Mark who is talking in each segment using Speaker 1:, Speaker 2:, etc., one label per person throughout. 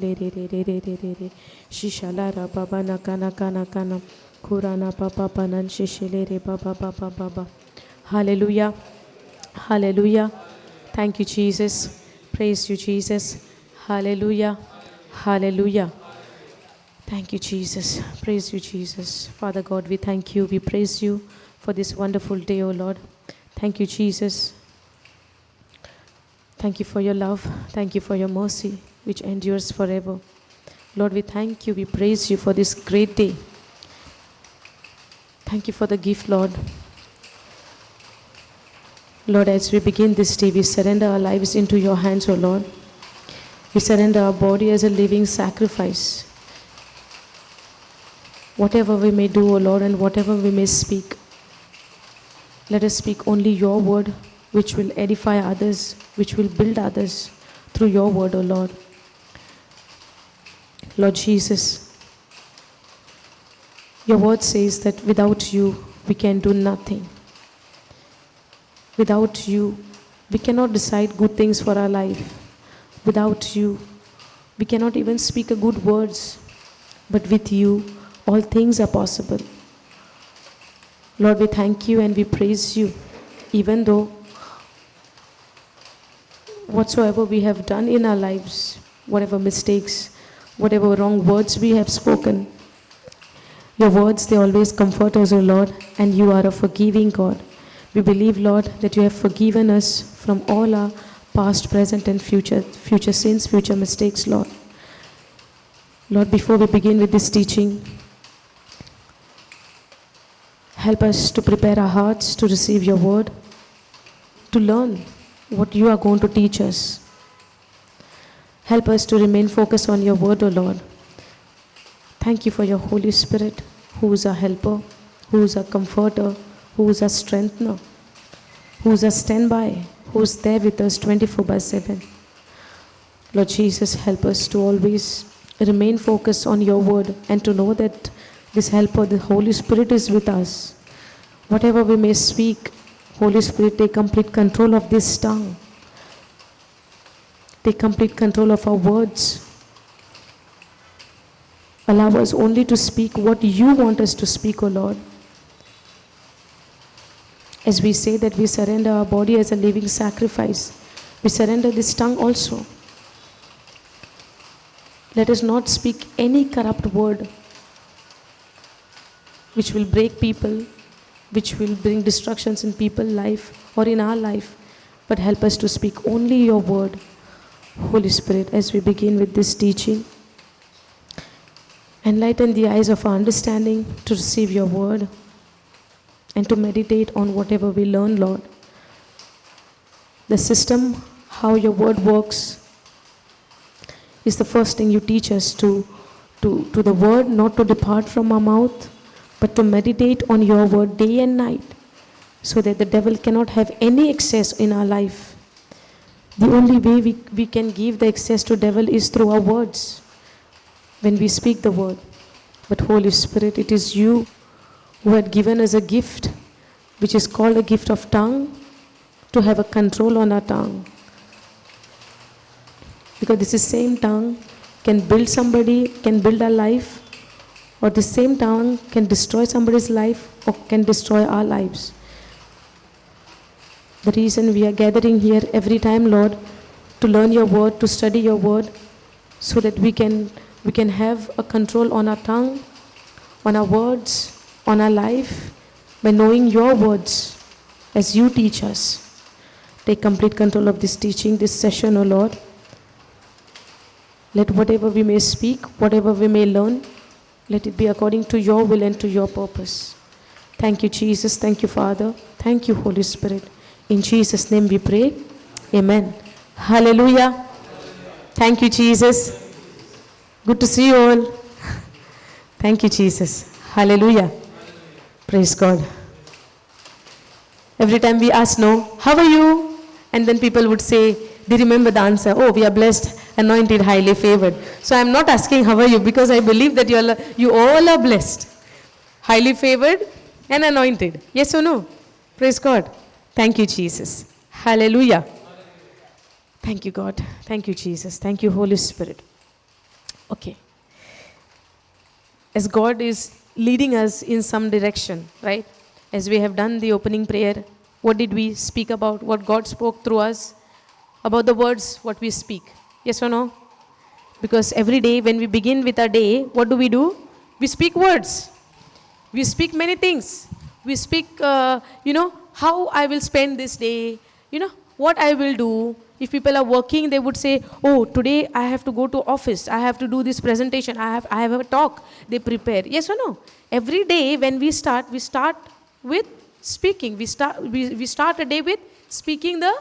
Speaker 1: Le re re re re re re re. Shishala ra baba na kana kana kana. Kurana papa panan shishile re baba baba baba. Hallelujah. Hallelujah. Thank you, Jesus. Praise you, Jesus. Hallelujah. Hallelujah. Thank you, Jesus. Praise you, Jesus. Father God, we thank you. We praise you for this wonderful day, O Lord. Thank you, Jesus. Thank you for your love. Thank you for your mercy, which endures forever. Lord, we thank you. We praise you for this great day. Thank you for the gift, Lord. Lord, as we begin this day, we surrender our lives into your hands, O Lord. We surrender our body as a living sacrifice. Whatever we may do, O Lord, and whatever we may speak, let us speak only your word, which will edify others, which will build others through your word, O Lord. Lord Jesus, your word says that without you, we can do nothing. Without you, we cannot decide good things for our life. Without you, we cannot even speak a good words. But with you, all things are possible. Lord, we thank you and we praise you, even though whatsoever we have done in our lives, whatever mistakes, whatever wrong words we have spoken, your words, they always comfort us, O Lord, and you are a forgiving God. We believe, Lord, that you have forgiven us from all our past, present, and future sins, future mistakes, Lord. Lord, before we begin with this teaching, help us to prepare our hearts to receive your word, to learn what you are going to teach us. Help us to remain focused on your word, O Lord. Thank you for your Holy Spirit, who is our helper, who is our comforter, who is our strengthener, who is our standby, who is there with us 24/7. Lord Jesus, help us to always remain focused on your word and to know that this helper, the Holy Spirit, is with us. Whatever we may speak, Holy Spirit, take complete control of this tongue. Take complete control of our words. Allow us only to speak what you want us to speak, O Lord. As we say that we surrender our body as a living sacrifice, we surrender this tongue also. Let us not speak any corrupt word which will break people, which will bring destructions in people's life or in our life, but help us to speak only your word. Holy Spirit, as we begin with this teaching, enlighten the eyes of our understanding to receive your word and to meditate on whatever we learn, Lord. The system, how your word works, is the first thing you teach us to the word, not to depart from our mouth, but to meditate on your word day and night, so that the devil cannot have any access in our life. The only way we can give the access to devil is through our words, when we speak the word. But Holy Spirit, it is you who had given us a gift, which is called a gift of tongue, to have a control on our tongue. Because this is same tongue can build somebody, can build our life, or the same tongue can destroy somebody's life or can destroy our lives. The reason we are gathering here every time, Lord, to learn your word, to study your word, so that we can have a control on our tongue, on our words, on our life, by knowing your words as you teach us. Take complete control of this teaching, this session, O Lord. Let whatever we may speak, whatever we may learn, let it be according to your will and to your purpose. Thank you, Jesus. Thank you, Father. Thank you, Holy Spirit. In Jesus' name we pray. Amen. Hallelujah. Thank you, Jesus. Good to see you all. Thank you, Jesus. Hallelujah. Praise God. Every time we ask, no, how are you? And then people would say, they remember the answer. Oh, we are blessed, anointed, highly favored. So I'm not asking how are you, because I believe that you all are blessed, highly favored and anointed. Yes or no? Praise God. Thank you, Jesus. Hallelujah. Thank you, God. Thank you, Jesus. Thank you, Holy Spirit. Okay. As God is leading us in some direction, right? As we have done the opening prayer, what did we speak about? What God spoke through us? About the words, what we speak. Yes or no? Because every day when we begin with our day, what do? We speak words. We speak many things. We speak, how I will spend this day, what I will do. If people are working, they would say, oh, today I have to go to office. I have to do this presentation. I have a talk. They prepare. Yes or no? Every day when we start with speaking. We start a day with speaking the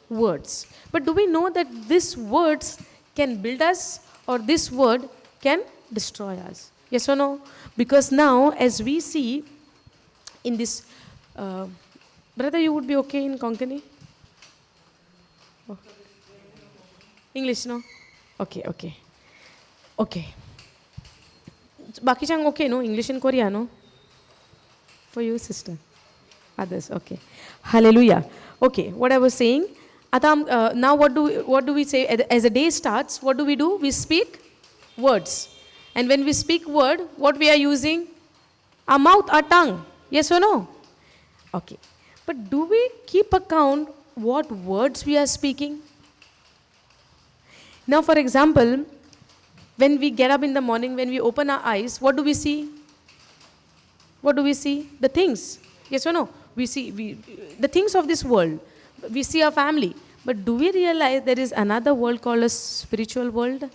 Speaker 1: words. But do we know that these words can build us or this word can destroy us? Yes or no? Because now as we see in this, brother, you would be okay in Konkani? Oh. English, no? Okay. Baki chang okay, no? English and Korean, no? For you, sister. Others, okay. Hallelujah. Okay, what I was saying. Now what do we say? As a day starts, what do? We speak words. And when we speak word, what we are using? Our mouth, our tongue. Yes or no? Okay. But do we keep account what words we are speaking? Now, for example, when we get up in the morning, when we open our eyes, what do we see? What do we see? The things. Yes or no? We see the things of this world. We see our family. But do we realize there is another world called a spiritual world?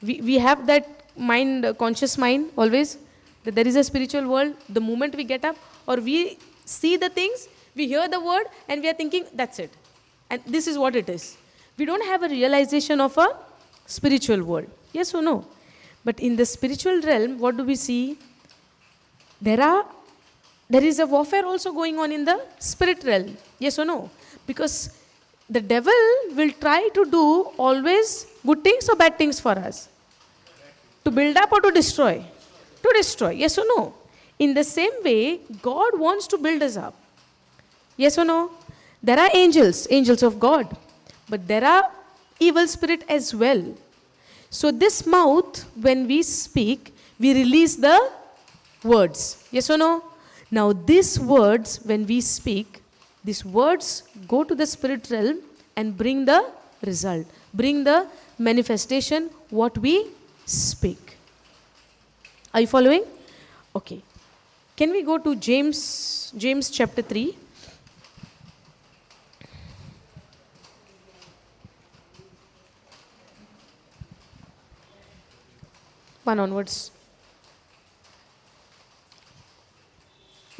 Speaker 1: We have that mind, conscious mind always, that there is a spiritual world. The moment we get up or we see the things, we hear the word and we are thinking, that's it. And this is what it is. We don't have a realization of a spiritual world. Yes or no? But in the spiritual realm, what do we see? There is a warfare also going on in the spirit realm. Yes or no? Because the devil will try to do always good things or bad things for us. To build up or to destroy? To destroy. Yes or no? In the same way, God wants to build us up. Yes or no? There are angels of God. But there are evil spirit as well. So this mouth, when we speak, we release the words. Yes or no? Now these words, when we speak, these words go to the spirit realm and bring the result. Bring the manifestation, what we speak. Are you following? Okay. Can we go to James chapter 3? One onwards.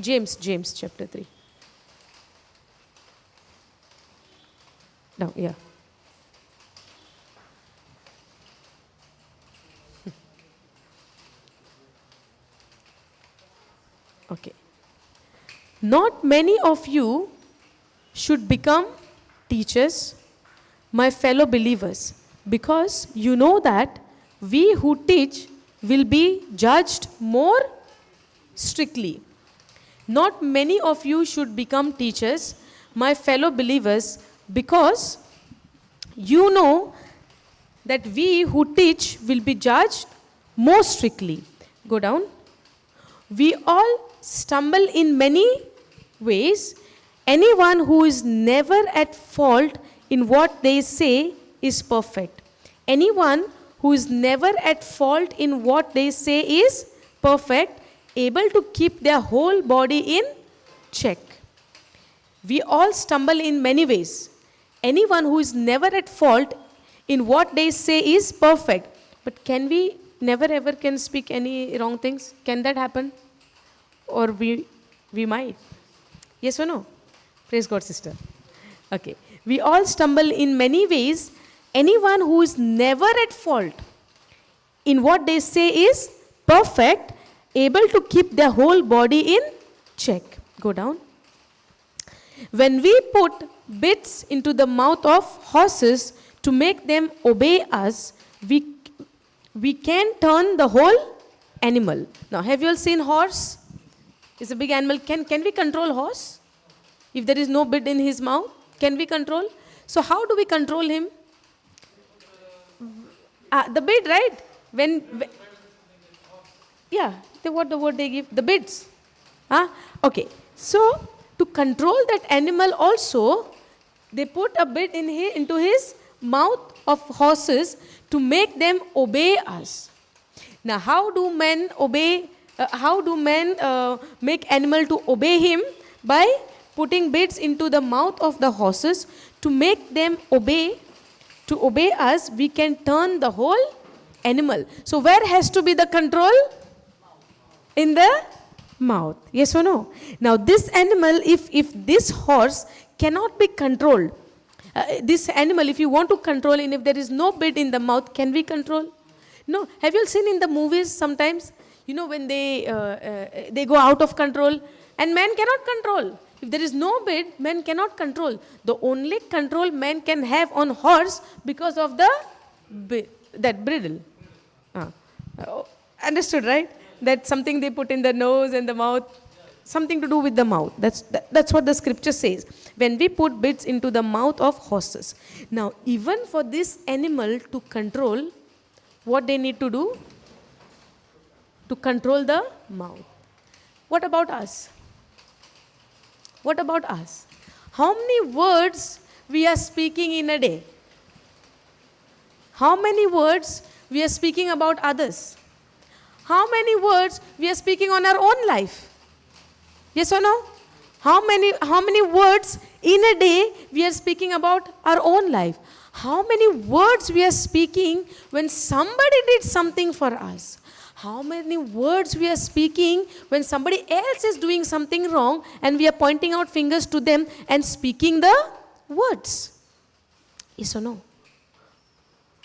Speaker 1: James chapter 3. No, yeah. Okay. Not many of you should become teachers, my fellow believers, because you know that we who teach will be judged more strictly. Not many of you should become teachers, my fellow believers, because you know that we who teach will be judged more strictly. Go down. We all stumble in many ways. Anyone who is never at fault in what they say is perfect. Anyone who is never at fault in what they say is perfect, able to keep their whole body in check. We all stumble in many ways. Anyone who is never at fault in what they say is perfect. But can we never ever can speak any wrong things? Can that happen? Or we might. Yes or no? Praise God, sister. Okay. We all stumble in many ways. Anyone who is never at fault in what they say is perfect, able to keep their whole body in check. Go down. When we put bits into the mouth of horses to make them obey us, we can turn the whole animal. Now, have you all seen horse? It's a big animal. Can we control horse? If there is no bit in his mouth, can we control? So how do we control him? The bid, right? Yeah, what the word they give? The bids. Okay. So, to control that animal also, they put a bit into his mouth of horses to make them obey us. Now, how do men obey? How do men make animal to obey him? By putting bits into the mouth of the horses to make them obey. To obey us, we can turn the whole animal. So, where has to be the control? In the mouth. Yes or no? Now, this animal, if this horse cannot be controlled, this animal, if you want to control, and if there is no bit in the mouth, can we control? No. Have you seen in the movies sometimes, when they go out of control, and man cannot control. If there is no bit, man cannot control. The only control man can have on horse because of the that bridle. Understood, right? That's something they put in the nose and the mouth. Something to do with the mouth. That's what the scripture says. When we put bits into the mouth of horses. Now, even for this animal to control, what they need to do? To control the mouth. What about us? What about us? How many words we are speaking in a day? How many words we are speaking about others? How many words we are speaking on our own life? Yes or no? How many words in a day we are speaking about our own life? How many words we are speaking when somebody did something for us? How many words we are speaking when somebody else is doing something wrong and we are pointing out fingers to them and speaking the words? Yes or no?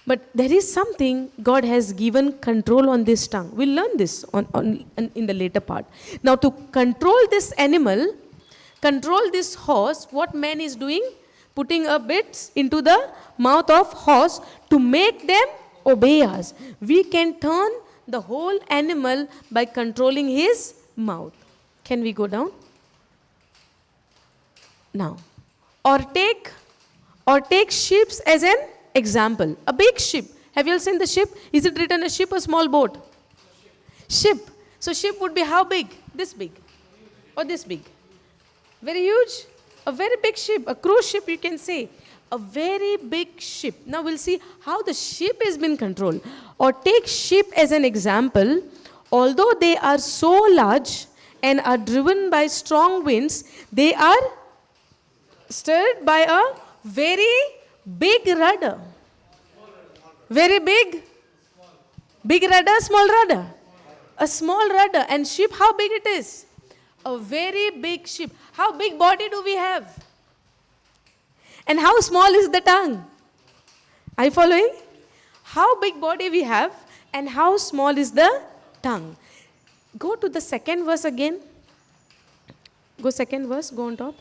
Speaker 1: But there is something God has given control on this tongue. We'll learn this in the later part. Now, to control this animal, control this horse, what man is doing? Putting a bit into the mouth of horse to make them obey us. We can turn the whole animal by controlling his mouth. Can we go down? Now, or take sheep as an example. A big ship. Have you all seen the ship? Is it written a ship or small boat? Ship. So ship would be how big? This big. Or this big. Very huge. A very big ship. A cruise ship, you can say. A very big ship. Now we'll see how the ship has been controlled. Or take ship as an example. Although they are so large and are driven by strong winds, they are stirred by a very big rudder. Very big. Big rudder, small rudder. A small rudder. And ship, how big it is? A very big ship. How big body do we have? And how small is the tongue? Are you following? How big body we have and how small is the tongue? Go to the second verse again. Go second verse, go on top.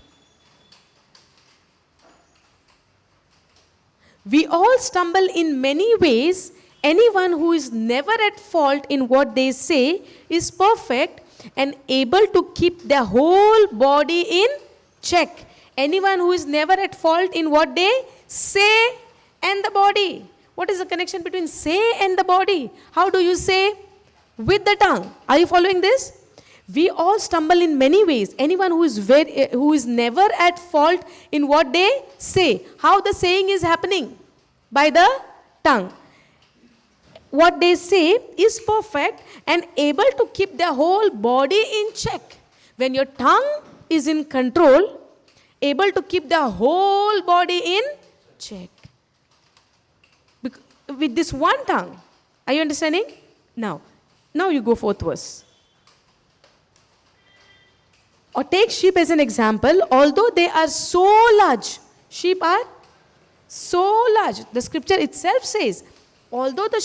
Speaker 1: We all stumble in many ways. Anyone who is never at fault in what they say is perfect and able to keep their whole body in check. Anyone who is never at fault in what they say and the body. What is the connection between say and the body? How do you say? With the tongue. Are you following this? We all stumble in many ways. Anyone who is never at fault in what they say. How the saying is happening? By the tongue. What they say is perfect and able to keep their whole body in check. When your tongue is in control, able to keep the whole body in check. With this one tongue. Are you understanding? Now you go fourth verse. Or take sheep as an example. Although they are so large, sheep are so large. The scripture itself says, although they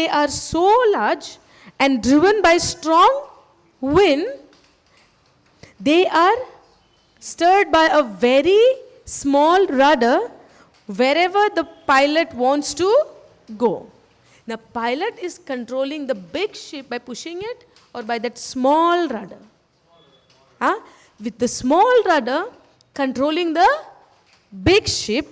Speaker 1: are so large and driven by strong wind, they are stirred by a very small rudder wherever the pilot wants to go. The pilot is controlling the big ship by pushing it or by that small rudder. With the small rudder controlling the big ship,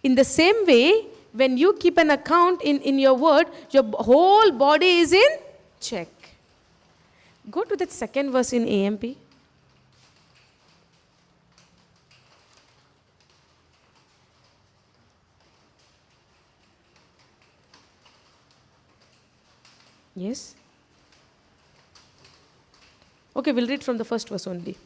Speaker 1: In the same way, when you keep an account in your word, your whole body is in check. Go to that second verse in AMP. Yes? Okay, we'll read from the first verse only.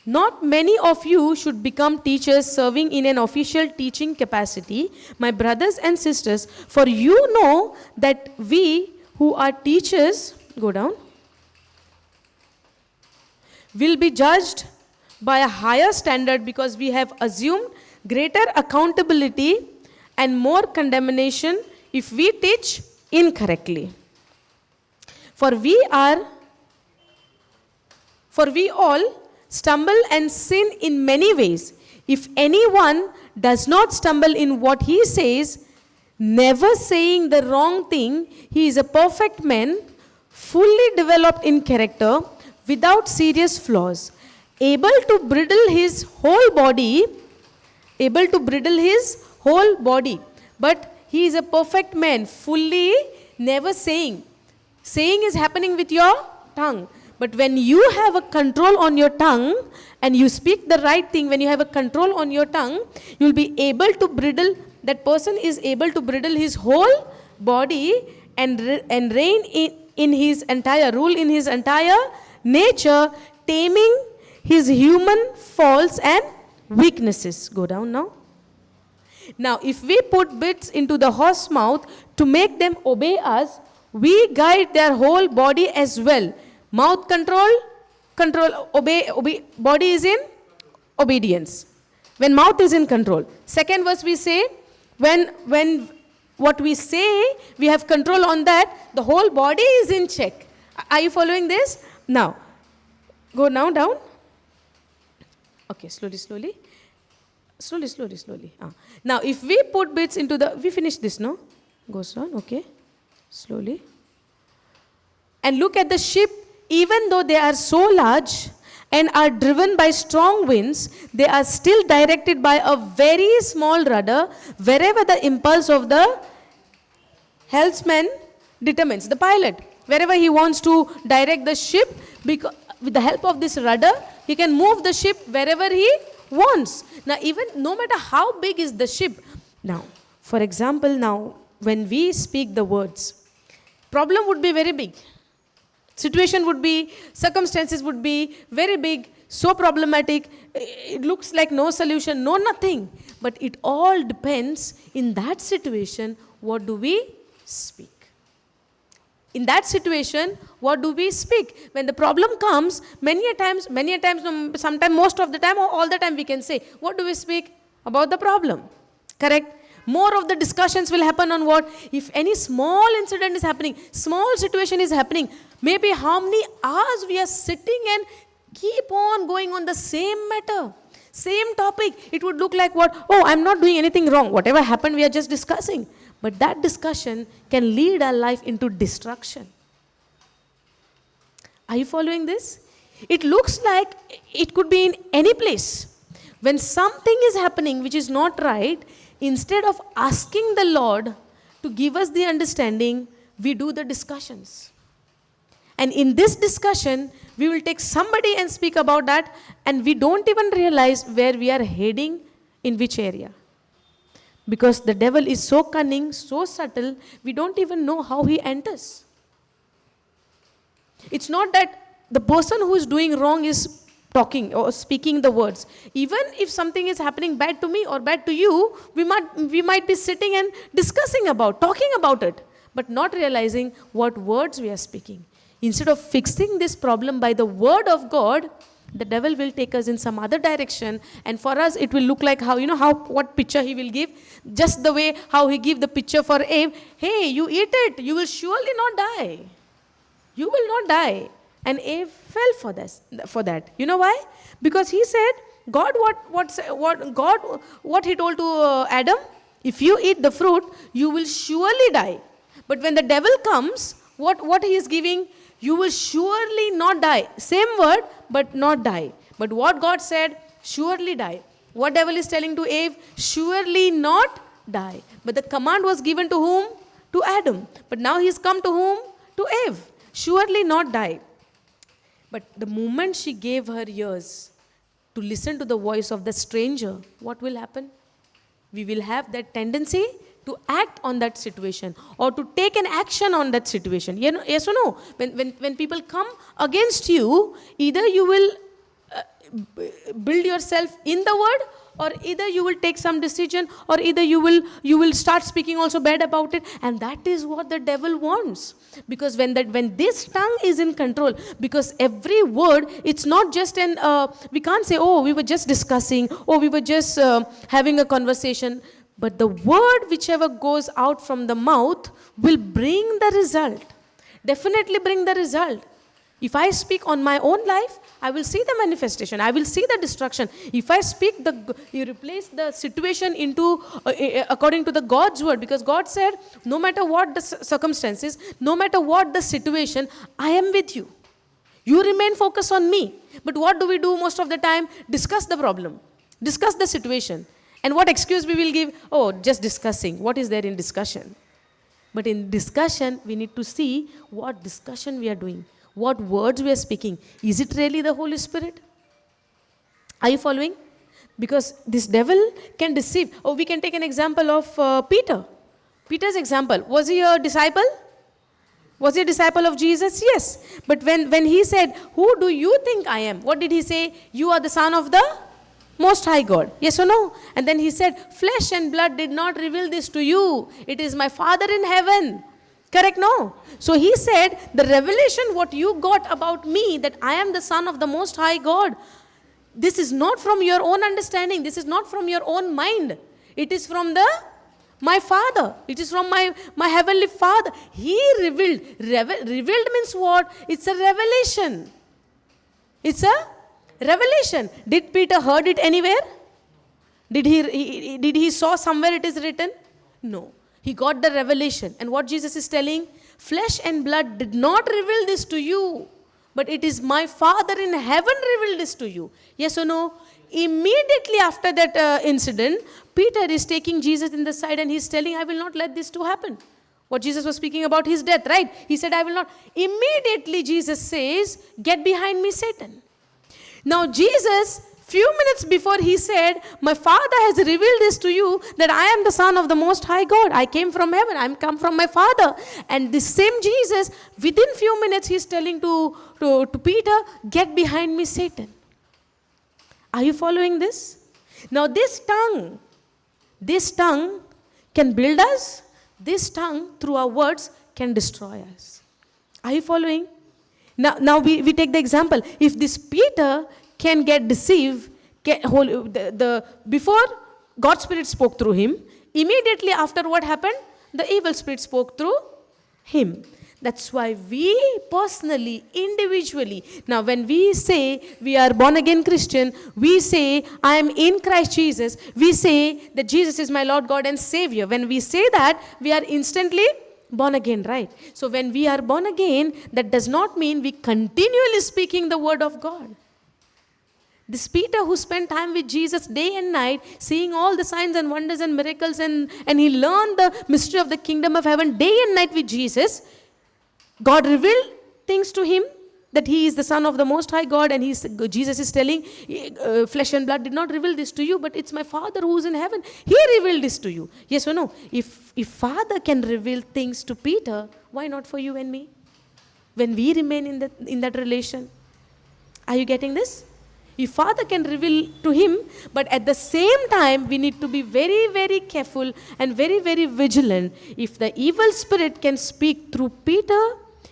Speaker 1: Not many of you should become teachers serving in an official teaching capacity, my brothers and sisters, for you know that we who are teachers, go down, will be judged by a higher standard because we have assumed greater accountability and more condemnation if we teach incorrectly. For we all stumble and sin in many ways. If anyone does not stumble in what he says, never saying the wrong thing, he is a perfect man, fully developed in character, without serious flaws, able to bridle his whole body, but he is a perfect man, fully never saying. Saying is happening with your tongue. But when you have a control on your tongue and you speak the right thing, when you have a control on your tongue, you'll be able to bridle, that person is able to bridle his whole body and reign in his entire, rule in his entire nature, taming his human faults and weaknesses. Go down now. Now, if we put bits into the horse's mouth to make them obey us, we guide their whole body as well. Mouth control, obey, body is in obedience. When mouth is in control. Second verse we say, when what we say, we have control on that, the whole body is in check. Are you following this? Now, go now down. Okay, slowly. Now, if we put bits into the, we finish this, no? Goes on, okay. Slowly. And look at the ship, even though they are so large and are driven by strong winds, they are still directed by a very small rudder wherever the impulse of the helmsman determines. The pilot, wherever he wants to direct the ship, because with the help of this rudder, he can move the ship wherever he wants. Now, even no matter how big is the ship. Now, for example, now, when we speak the words, problem would be very big. Situation would be, circumstances would be very big, so problematic, it looks like no solution, no nothing. But it all depends in that situation, what do we speak? In that situation, what do we speak? When the problem comes, many a times, sometimes, most of the time, or all the time we can say, what do we speak? About the problem. Correct? More of the discussions will happen on what? If any small incident is happening, small situation is happening, maybe how many hours we are sitting and keep on going on the same matter, same topic. It would look like what? Oh, I'm not doing anything wrong. Whatever happened, we are just discussing. But that discussion can lead our life into destruction. Are you following this? It looks like it could be in any place. When something is happening which is not right, instead of asking the Lord to give us the understanding, we do the discussions. And in this discussion, we will take somebody and speak about that, and we don't even realize where we are heading, in which area. Because the devil is so cunning, so subtle, we don't even know how he enters. It's not that the person who is doing wrong is talking or speaking the words. Even if something is happening bad to me or bad to you, we might be sitting and discussing about, talking about it, but not realizing what words we are speaking. Instead of fixing this problem by the word of God, the devil will take us in some other direction, and for us it will look like how, what picture he will give. Just the way how he gave the picture for Abe. Hey, you eat it, you will surely not die. You will not die. And Abe fell for that. You know why? Because he said, God, what he told to Adam, if you eat the fruit, you will surely die. But when the devil comes, what he is giving? You will surely not die. Same word, but not die. But what God said, surely die. What devil is telling to Eve? Surely not die. But the command was given to whom? To Adam. But now he's come to whom? To Eve. Surely not die. But the moment she gave her ears to listen to the voice of the stranger, what will happen? We will have that tendency to act on that situation or to take an action on that situation. Yes or no? When people come against you, either you will build yourself in the word, or either you will take some decision, or either you will start speaking also bad about it. And that is what the devil wants. Because when this tongue is in control, because every word, it's not just we can't say, oh, we were just discussing, or we were just having a conversation. But the word whichever goes out from the mouth will bring the result. Definitely bring the result. If I speak on my own life, I will see the manifestation. I will see the destruction. If I speak, you replace the situation into according to the God's word. Because God said, no matter what the circumstances, no matter what the situation, I am with you. You remain focused on me. But what do we do most of the time? Discuss the problem. Discuss the situation. And what excuse we will give? Oh, just discussing. What is there in discussion? But in discussion, we need to see what discussion we are doing. What words we are speaking. Is it really the Holy Spirit? Are you following? Because this devil can deceive. Oh, we can take an example of Peter. Peter's example. Was he a disciple? Was he a disciple of Jesus? Yes. But when he said, who do you think I am? What did he say? You are the Son of the Most High God. Yes or no? And then he said, flesh and blood did not reveal this to you. It is my Father in heaven. Correct? No. So he said, the revelation what you got about me, that I am the Son of the Most High God, this is not from your own understanding. This is not from your own mind. It is from my Father. It is from my Heavenly Father. He revealed. Revealed means what? It's a revelation. It's a revelation. Did Peter heard it anywhere? Did he saw somewhere it is written? No. He got the revelation. And what Jesus is telling? Flesh and blood did not reveal this to you, but it is my Father in heaven revealed this to you. Yes or no? Immediately after that incident, Peter is taking Jesus in the side and he's telling, I will not let this to happen. What Jesus was speaking about his death, right? He said, I will not. Immediately Jesus says, get behind me, Satan. Now Jesus, few minutes before he said, my Father has revealed this to you, that I am the Son of the Most High God. I came from heaven. I am come from my Father. And this same Jesus, within few minutes, he's telling to Peter, get behind me, Satan. Are you following this? Now this tongue can build us. This tongue, through our words, can destroy us. Are you following? Now we take the example. If this Peter can get deceived, before God's Spirit spoke through him, immediately after what happened? The evil spirit spoke through him. That's why we personally, individually, now when we say we are born again Christian, we say I am in Christ Jesus, we say that Jesus is my Lord God and Savior. When we say that, we are instantly born again, right? So when we are born again, that does not mean we continually speaking the word of God. This Peter who spent time with Jesus day and night, seeing all the signs and wonders and miracles, and he learned the mystery of the kingdom of heaven day and night with Jesus. God revealed things to him, that he is the Son of the Most High God, and Jesus is telling, flesh and blood did not reveal this to you, but it's my Father who is in heaven. He revealed this to you. Yes or no? If Father can reveal things to Peter, why not for you and me? When we remain in that relation. Are you getting this? If Father can reveal to him, but at the same time, we need to be very, very careful and very, very vigilant. If the evil spirit can speak through Peter,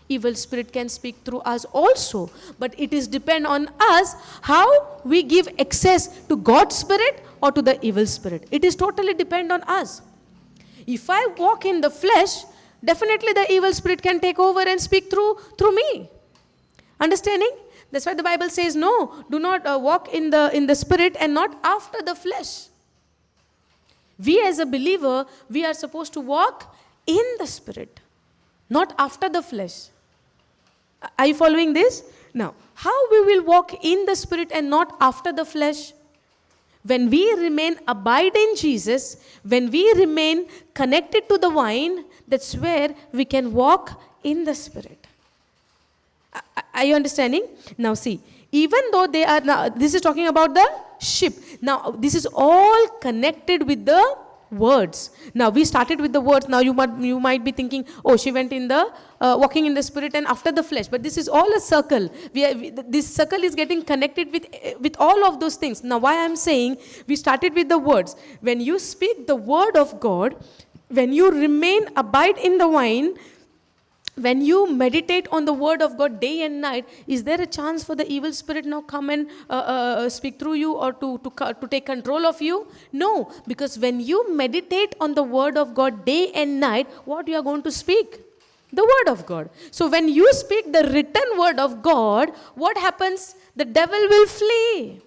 Speaker 1: evil spirit can speak through us also. But it is depend on us how we give access to God's Spirit or to the evil spirit. It is totally depend on us. If I walk in the flesh, definitely the evil spirit can take over and speak through me. Understanding? That's why the Bible says, no, do not walk in the spirit and not after the flesh. We as a believer, we are supposed to walk in the spirit, not after the flesh. Are you following this? Now, how we will walk in the spirit and not after the flesh? When we remain abide in Jesus, when we remain connected to the vine, that's where we can walk in the Spirit. Are you understanding? Now see, even though they are, now this is talking about the ship. Now this is all connected with the words. Now we started with the words. Now you might be thinking, oh, she went in the walking in the Spirit and after the flesh. But this is all a circle. This circle is getting connected with all of those things. Now why I'm saying we started with the words. When you speak the word of God, when you remain abide in the vine, when you meditate on the word of God day and night, is there a chance for the evil spirit now come and speak through you or to take control of you? No, because when you meditate on the word of God day and night, what you are going to speak? The word of God. So when you speak the written word of God, what happens? The devil will flee.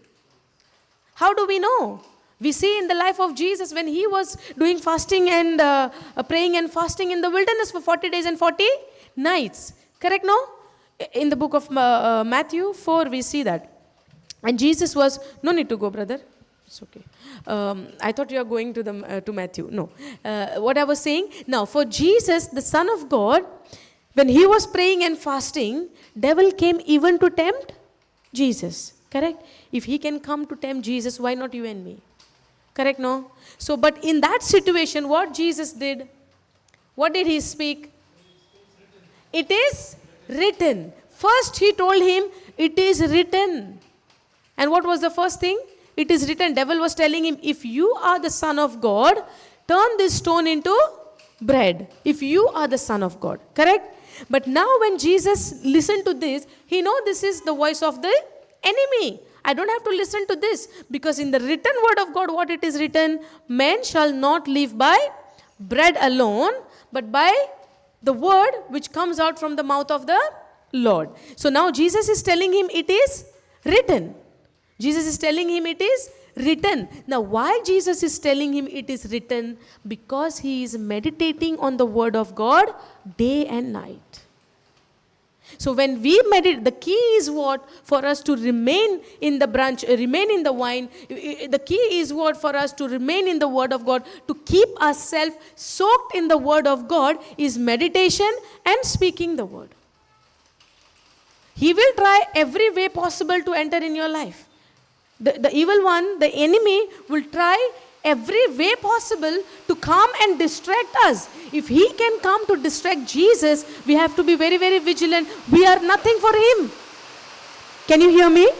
Speaker 1: How do we know? We see in the life of Jesus when he was doing fasting and praying and fasting in the wilderness for 40 days and 40 nights. Correct, no? In the book of Matthew 4, we see that. And Jesus was, no need to go, brother. It's okay. I thought you are going to Matthew. No. What I was saying, now for Jesus, the Son of God, when he was praying and fasting, devil came even to tempt Jesus. Correct? If he can come to tempt Jesus, why not you and me? Correct, no? So, but in that situation, what Jesus did? What did he speak? It is written. First he told him, it is written. And what was the first thing? It is written. Devil was telling him, if you are the Son of God, turn this stone into bread. If you are the Son of God. Correct? But now when Jesus listened to this, he know this is the voice of the enemy. I don't have to listen to this, because in the written word of God, what it is written? Man shall not live by bread alone, but by the word which comes out from the mouth of the Lord. So now Jesus is telling him it is written. Jesus is telling him it is written. Now why Jesus is telling him it is written? Because he is meditating on the word of God day and night. So when we meditate, the key is what? For us to remain in the branch, remain in the vine. The key is what? For us to remain in the word of God, to keep ourselves soaked in the word of God, is meditation and speaking the word. He will try every way possible to enter in your life. The evil one, the enemy, will try every way possible to come and distract us. If he can come to distract Jesus, we have to be very, very vigilant. We are nothing for him. Can you hear me?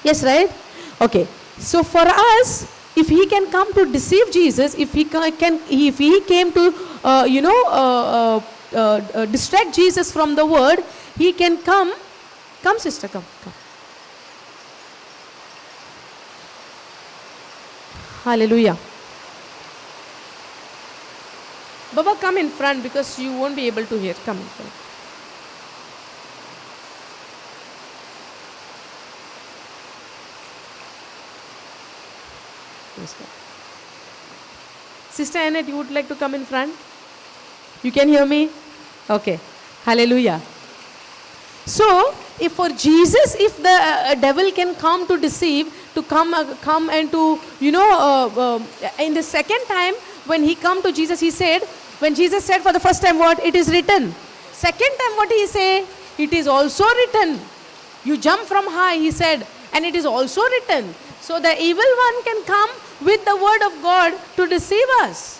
Speaker 1: Yes, right? Okay. So for us, if he can come to deceive Jesus, if he came to, distract Jesus from the word, he can come. Come, sister, come. Hallelujah. Baba, come in front because you won't be able to hear. Come in front. Yes, Sister Annette, you would like to come in front? You can hear me? Okay. Hallelujah. So, if for Jesus, if the devil can come to deceive, to come and to, in the second time, when he come to Jesus, he said, when Jesus said for the first time what? It is written. Second time what he say? It is also written. You jump from high, he said, and it is also written. So the evil one can come with the word of God to deceive us.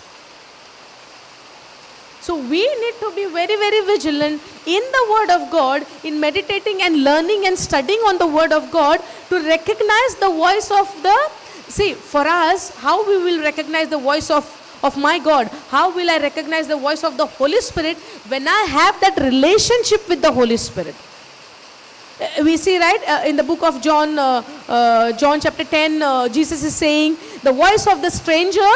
Speaker 1: So we need to be very, very vigilant in the word of God, in meditating and learning and studying on the word of God, to recognize the voice of for us, how we will recognize the voice of my God? How will I recognize the voice of the Holy Spirit? When I have that relationship with the Holy Spirit. We see, right, in the book of John, John chapter 10, Jesus is saying, the voice of the stranger,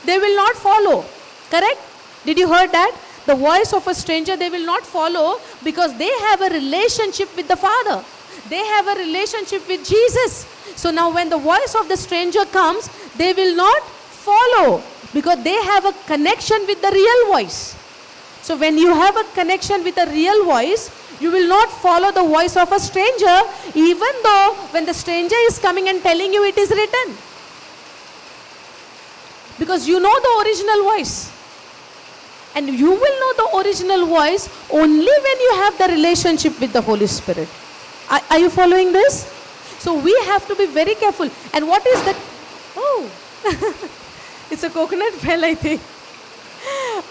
Speaker 1: they will not follow. Correct? Did you heard that? The voice of a stranger they will not follow, because they have a relationship with the Father. They have a relationship with Jesus. So now when the voice of the stranger comes, they will not follow, because they have a connection with the real voice. So when you have a connection with a real voice, you will not follow the voice of a stranger, even though when the stranger is coming and telling you it is written. Because you know the original voice. And you will know the original voice only when you have the relationship with the Holy Spirit. Are you following this? So we have to be very careful. And what is that? Oh, it's a coconut bell, I think.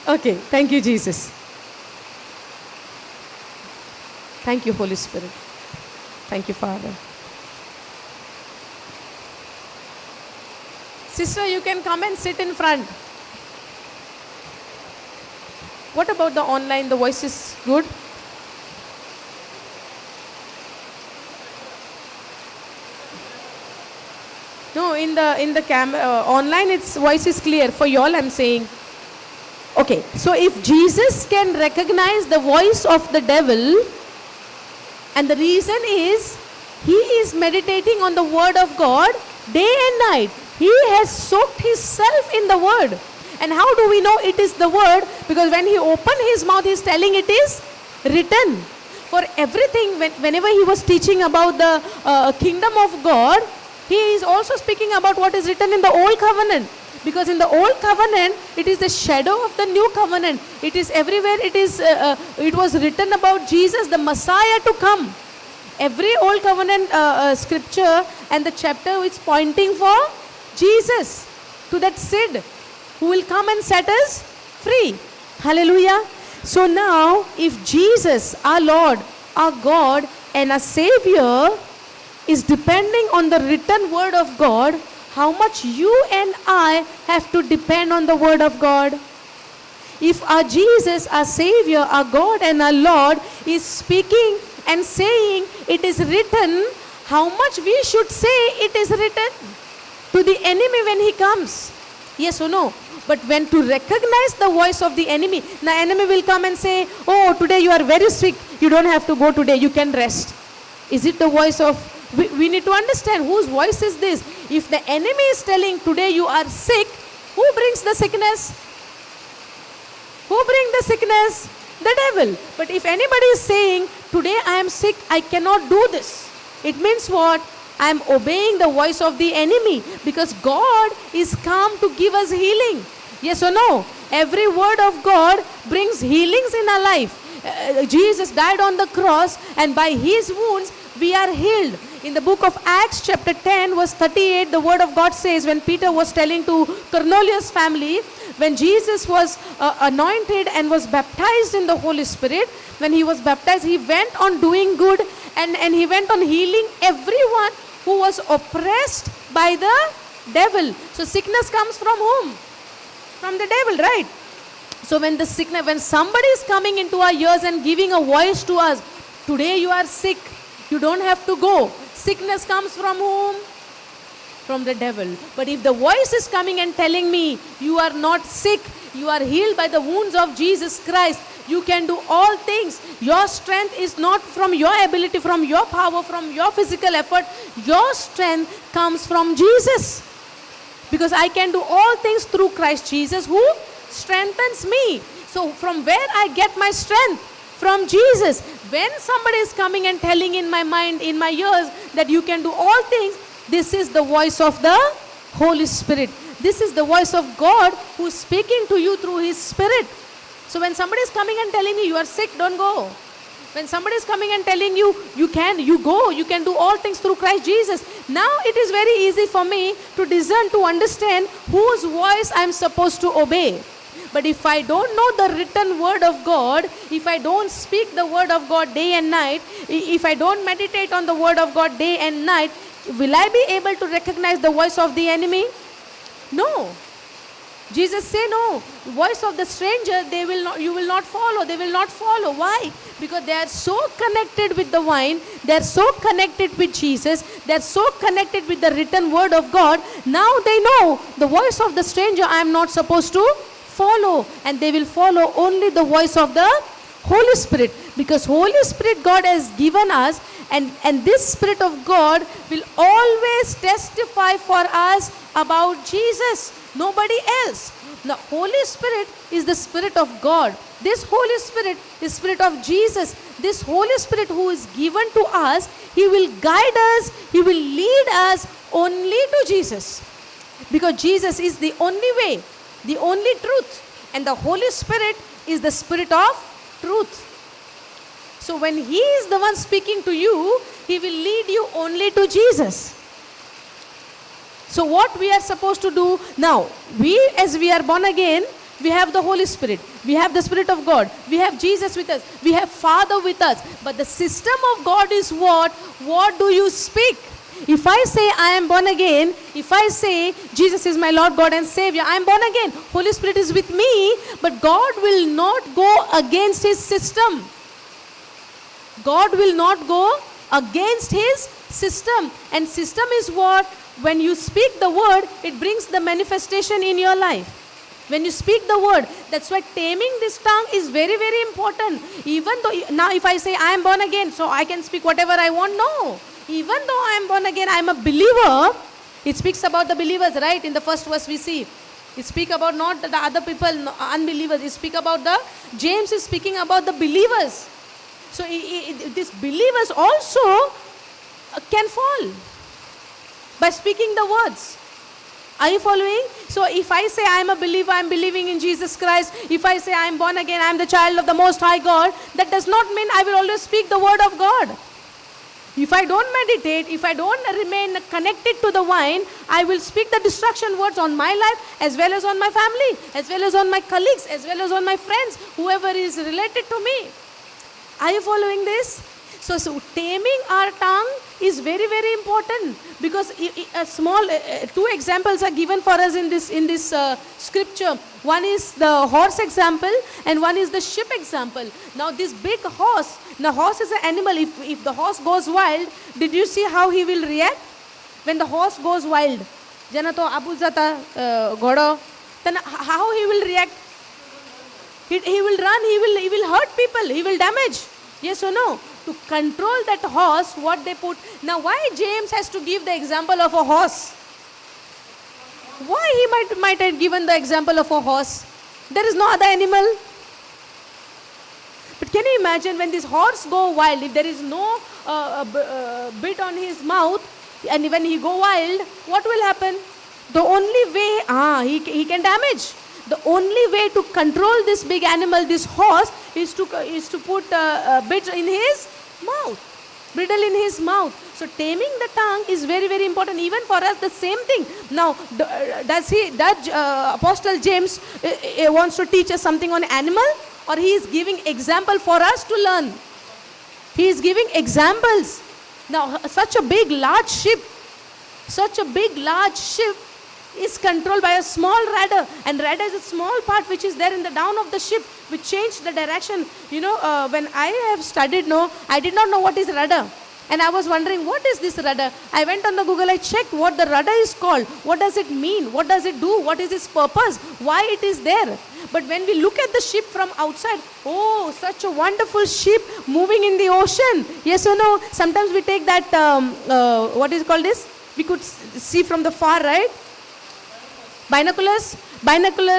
Speaker 1: Okay, thank you, Jesus. Thank you, Holy Spirit. Thank you, Father. Sister, you can come and sit in front. What about the online? The voice is good? No, in the camera online, its voice is clear. For y'all, I'm saying. Okay, so if Jesus can recognize the voice of the devil, and the reason is he is meditating on the word of God day and night. He has soaked himself in the word. And how do we know it is the word? Because when he opened his mouth, he's telling it is written. For everything, whenever he was teaching about the kingdom of God, he is also speaking about what is written in the old covenant. Because in the old covenant, it is the shadow of the new covenant. It is everywhere. It was written about Jesus, the Messiah to come. Every old covenant scripture and the chapter is pointing for Jesus, to that Sid who will come and set us free. Hallelujah. So now, if Jesus, our Lord, our God, and our Savior is depending on the written word of God, how much you and I have to depend on the word of God? If our Jesus, our Savior, our God, and our Lord is speaking and saying it is written, how much we should say it is written to the enemy when he comes? Yes or no? But when to recognize the voice of the enemy, the enemy will come and say, oh, today you are very sick, you don't have to go today, you can rest. Is it the voice of, we need to understand whose voice is this. If the enemy is telling today you are sick, who brings the sickness? Who brings the sickness? The devil. But if anybody is saying today I am sick, I cannot do this, it means what? I am obeying the voice of the enemy, because God is come to give us healing. Yes or no? Every word of God brings healings in our life. Jesus died on the cross, and by his wounds we are healed. In the book of Acts chapter 10 verse 38, the word of God says, when Peter was telling to Cornelius' family, when Jesus was anointed and was baptized in the Holy Spirit, when he was baptized, he went on doing good, and he went on healing everyone who was oppressed by the devil. So sickness comes from whom? From the devil, right? So when somebody is coming into our ears and giving a voice to us, today you are sick, you don't have to go. Sickness comes from whom? From the devil. But if the voice is coming and telling me, you are not sick, you are healed by the wounds of Jesus Christ, you can do all things. Your strength is not from your ability, from your power, from your physical effort. Your strength comes from Jesus. Because I can do all things through Christ Jesus who strengthens me. So from where I get my strength? From Jesus. When somebody is coming and telling in my mind, in my ears, that you can do all things, this is the voice of the Holy Spirit. This is the voice of God who is speaking to you through his Spirit. So when somebody is coming and telling you, you are sick, don't go. When somebody is coming and telling you, you go, you can do all things through Christ Jesus. Now it is very easy for me to discern, to understand whose voice I am supposed to obey. But if I don't know the written word of God, if I don't speak the word of God day and night, if I don't meditate on the word of God day and night, will I be able to recognize the voice of the enemy? No. Jesus said, no, voice of the stranger, you will not follow. They will not follow. Why? Because they are so connected with the vine. They are so connected with Jesus. They are so connected with the written word of God. Now they know the voice of the stranger I am not supposed to follow. And they will follow only the voice of the Holy Spirit. Because Holy Spirit God has given us, and this Spirit of God will always testify for us about Jesus. Nobody else. The Holy Spirit is the Spirit of God. This Holy Spirit is Spirit of Jesus. This Holy Spirit who is given to us, he will guide us, he will lead us only to Jesus. Because Jesus is the only way, the only truth. And the Holy Spirit is the Spirit of truth. So when He is the one speaking to you, He will lead you only to Jesus. So what we are supposed to do now, as we are born again, we have the Holy Spirit, we have the Spirit of God, we have Jesus with us, we have Father with us. But the system of God is what? What do you speak? If I say I am born again, if I say Jesus is my Lord, God and Savior, I am born again, Holy Spirit is with me, but God will not go against His system. God will not go against His system. And system is what? When you speak the word, it brings the manifestation in your life. When you speak the word, that's why taming this tongue is very, very important. Even though, now if I say I am born again, so I can speak whatever I want, no. Even though I am born again, I am a believer. It speaks about the believers, right? In the first verse we see. It speaks about not the other people, unbelievers. It speaks about James is speaking about the believers. So these believers also can fall by speaking the words. Are you following? So if I say I am a believer, I am believing in Jesus Christ. If I say I am born again, I am the child of the Most High God, that does not mean I will always speak the word of God. If I don't meditate, if I don't remain connected to the vine, I will speak the destruction words on my life, as well as on my family, as well as on my colleagues, as well as on my friends, whoever is related to me. Are you following this? So taming our tongue is very, very important, because a small two examples are given for us in this scripture. One is the horse example and one is the sheep example. Now this big horse, the horse is an animal. If the horse goes wild, did you see how he will react? When the horse goes wild, jana to apu jata ghoda, then how he will react? He will run, he will hurt people, he will damage. Yes or no? To control that horse, what they put. Now why James has to give the example of a horse? Why he might have given the example of a horse? There is no other animal. But can you imagine when this horse go wild, if there is no bit on his mouth, and when he go wild, what will happen? The only way, he can damage. The only way to control this big animal, this horse, is to put a bit in his mouth, bridle in his mouth. So taming the tongue is very, very important. Even for us, the same thing. Now, does Apostle James wants to teach us something on animal, or he is giving example for us to learn? He is giving examples. Now, such a big, large ship is controlled by a small rudder, and rudder is a small part which is there in the down of the ship, which changed the direction. You know, when I have studied, I did not know what is rudder, and I was wondering, what is this rudder? I went on the Google, I checked what the rudder is called, what does it mean, what does it do, what is its purpose, why it is there. But when we look at the ship from outside, oh, such a wonderful ship moving in the ocean. Yes or no? Sometimes we take that, what is called this? We could see from the far, right? Binoculars,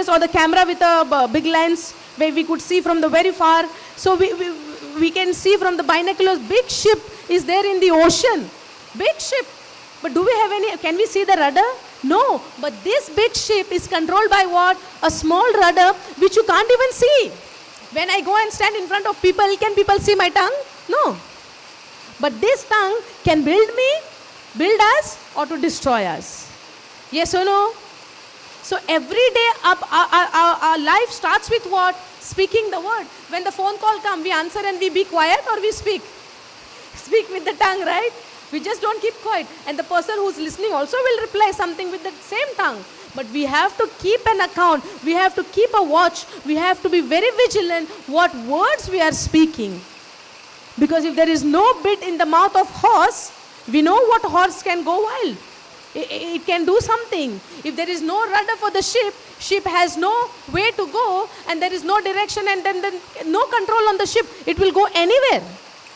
Speaker 1: or the camera with a big lens where we could see from the very far. So we can see from the binoculars, big ship is there in the ocean. Big ship. But do we have any, can we see the rudder? No. But this big ship is controlled by what? A small rudder which you can't even see. When I go and stand in front of people, can people see my tongue? No. But this tongue can build us, or to destroy us. Yes or no? So every day our life starts with what? Speaking the word. When the phone call comes, we answer and we be quiet, or we speak? Speak with the tongue, right? We just don't keep quiet. And the person who's listening also will reply something with the same tongue. But we have to keep an account. We have to keep a watch. We have to be very vigilant what words we are speaking. Because if there is no bit in the mouth of horse, we know what horse can go wild. It can do something. If there is no rudder for the ship has no way to go, and there is no direction, and then no control on the ship, it will go anywhere.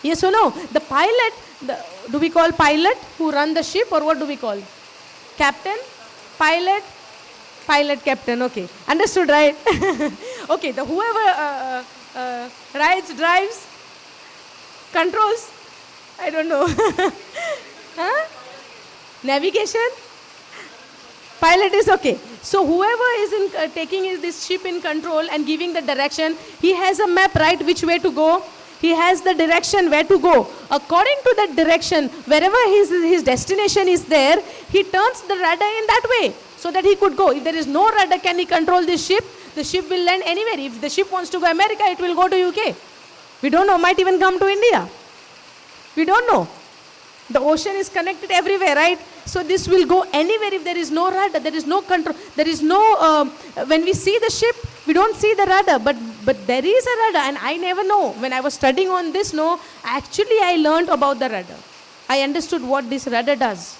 Speaker 1: Yes or no? The pilot, do we call pilot who run the ship, or what do we call? Captain? Pilot? Pilot, captain, okay. Understood, right? Okay, the whoever drives, controls, I don't know. Huh? Navigation? Pilot is okay. So whoever is taking this ship in control and giving the direction, he has a map, right, which way to go. He has the direction where to go. According to that direction, wherever his destination is there, he turns the rudder in that way so that he could go. If there is no rudder, can he control this ship? The ship will land anywhere. If the ship wants to go America, it will go to UK. We don't know, might even come to India. We don't know. The ocean is connected everywhere, right? So this will go anywhere if there is no rudder, there is no control, there is no, when we see the ship, we don't see the rudder, but there is a rudder, and I never know. When I was studying on this, actually I learned about the rudder. I understood what this rudder does.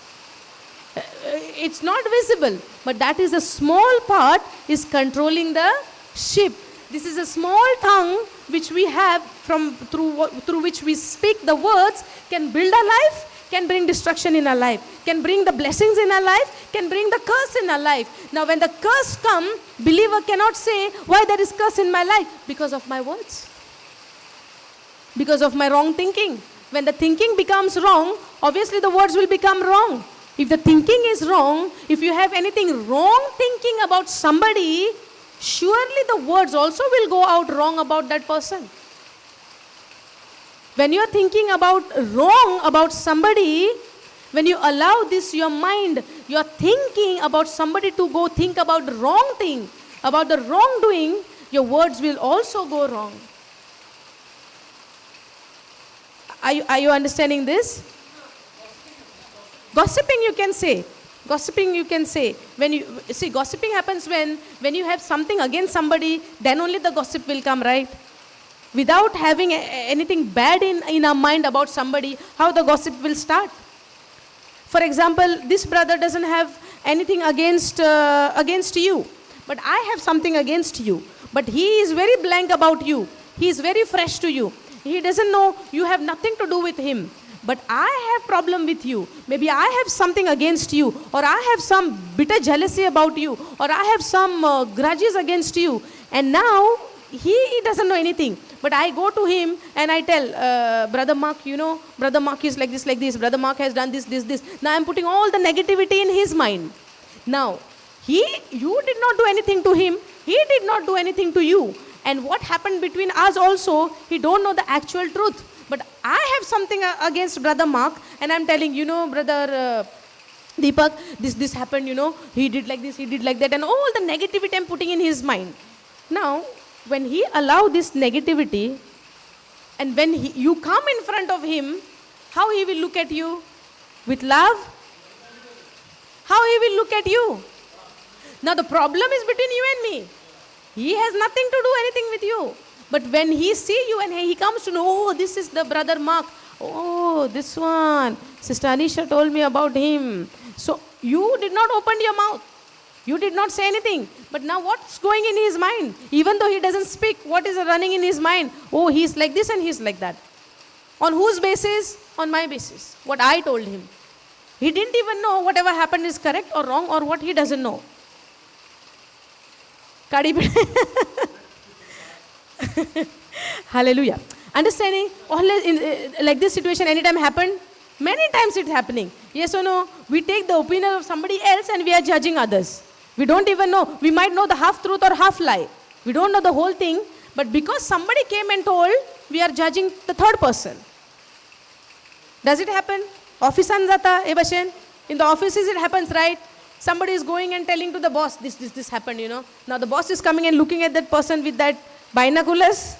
Speaker 1: It's not visible, but that is a small part is controlling the ship. This is a small tongue which we have through which we speak the words can build our life, can bring destruction in our life, can bring the blessings in our life, can bring the curse in our life. Now when the curse comes, believer cannot say, why there is curse in my life? Because of my words. Because of my wrong thinking. When the thinking becomes wrong, obviously the words will become wrong. If the thinking is wrong, if you have anything wrong thinking about somebody, surely the words also will go out wrong about that person. When you are thinking about wrong about somebody, when you allow this, your mind, you are thinking about somebody to go think about the wrong thing, about the wrongdoing, your words will also go wrong. Are you understanding this? Gossiping you can say. Gossiping you can say. When you see, gossiping happens when you have something against somebody, then only the gossip will come, right? Without having anything bad in our mind about somebody, how the gossip will start? For example, this brother doesn't have anything against you, but I have something against you. But he is very blank about you. He is very fresh to you. He doesn't know, you have nothing to do with him. But I have problem with you. Maybe I have something against you, or I have some bitter jealousy about you, or I have some grudges against you. And now he doesn't know anything. But I go to him and I tell, Brother Mark, Brother Mark is like this. Brother Mark has done this. Now I'm putting all the negativity in his mind. Now, you did not do anything to him. He did not do anything to you. And what happened between us also, he don't know the actual truth. But I have something against Brother Mark, and I'm telling, Brother Deepak, this happened, he did like this, he did like that, and all the negativity I'm putting in his mind. Now, when he allow this negativity, and when you come in front of him, how he will look at you? With love? How he will look at you? Now the problem is between you and me. He has nothing to do anything with you. But when he see you and he comes to know, oh, this is the Brother Mark. Oh, this one. Sister Anisha told me about him. So you did not open your mouth. You did not say anything. But now what's going in his mind? Even though he doesn't speak, what is running in his mind? Oh, he's like this and he's like that. On whose basis? On my basis. What I told him. He didn't even know whatever happened is correct or wrong, or what he doesn't know. Hallelujah. Understanding? Like this situation anytime happened? Many times it's happening. Yes or no? We take the opinion of somebody else and we are judging others. We don't even know. We might know the half truth or half lie. We don't know the whole thing. But because somebody came and told, we are judging the third person. Does it happen? Office anjata, Ebashen? In the offices it happens, right? Somebody is going and telling to the boss, this happened, Now the boss is coming and looking at that person with that binoculars.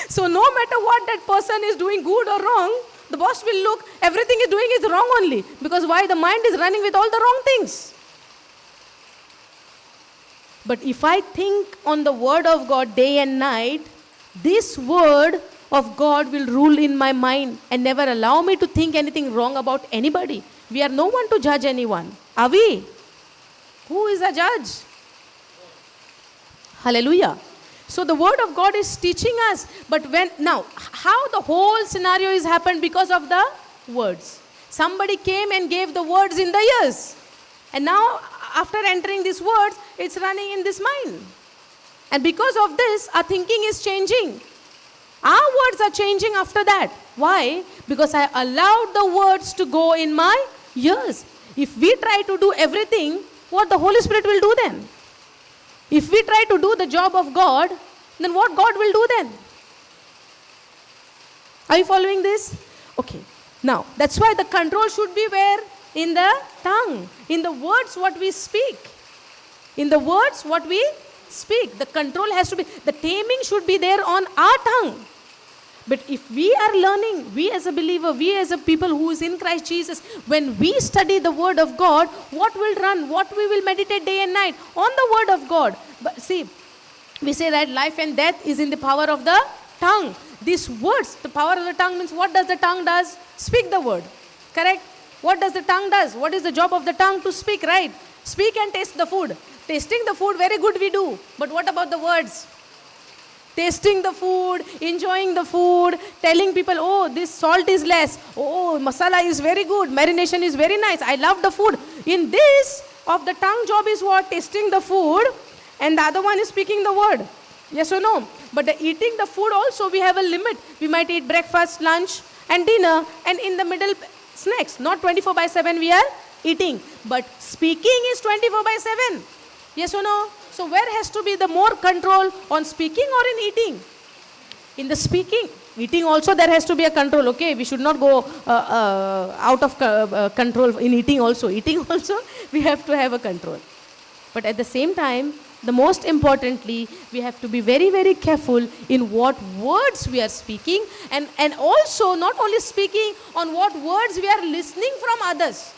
Speaker 1: So no matter what that person is doing, good or wrong, the boss will look, everything is doing is wrong only. Because why? The mind is running with all the wrong things. But if I think on the word of God day and night, this word of God will rule in my mind and never allow me to think anything wrong about anybody. We are no one to judge anyone. Are we? Who is a judge? Hallelujah. So the word of God is teaching us. But now, how the whole scenario is happened? Because of the words. Somebody came and gave the words in the ears. And now, after entering these words, it's running in this mind. And because of this, our thinking is changing. Our words are changing after that. Why? Because I allowed the words to go in my ears. If we try to do everything, what the Holy Spirit will do then? If we try to do the job of God, then what God will do then? Are you following this? Okay. Now, that's why the control should be where? In the tongue. In the words what we speak. In the words what we speak. The control has to be, the taming should be there on our tongue. But if we are learning, we as a believer, we as a people who is in Christ Jesus, when we study the word of God, what will run, what we will meditate day and night? On the word of God. But see, we say that life and death is in the power of the tongue. These words, the power of the tongue means what does the tongue does? Speak the word. Correct? What does the tongue does? What is the job of the tongue? To speak, right? Speak and taste the food. Tasting the food, very good we do. But what about the words? Tasting the food, enjoying the food, telling people, oh, this salt is less. Oh, masala is very good. Marination is very nice. I love the food. In this, of the tongue job is what? Tasting the food. And the other one is speaking the word. Yes or no? But the eating the food also, we have a limit. We might eat breakfast, lunch, and dinner. And in the middle, snacks. Not 24/7 we are eating. But speaking is 24/7. Yes or no? So where has to be the more control, on speaking or in eating? In the speaking. Eating also there has to be a control, okay? We should not go out of control in eating also. Eating also we have to have a control. But at the same time, the most importantly, we have to be very, very careful in what words we are speaking, and also not only speaking, on what words we are listening from others.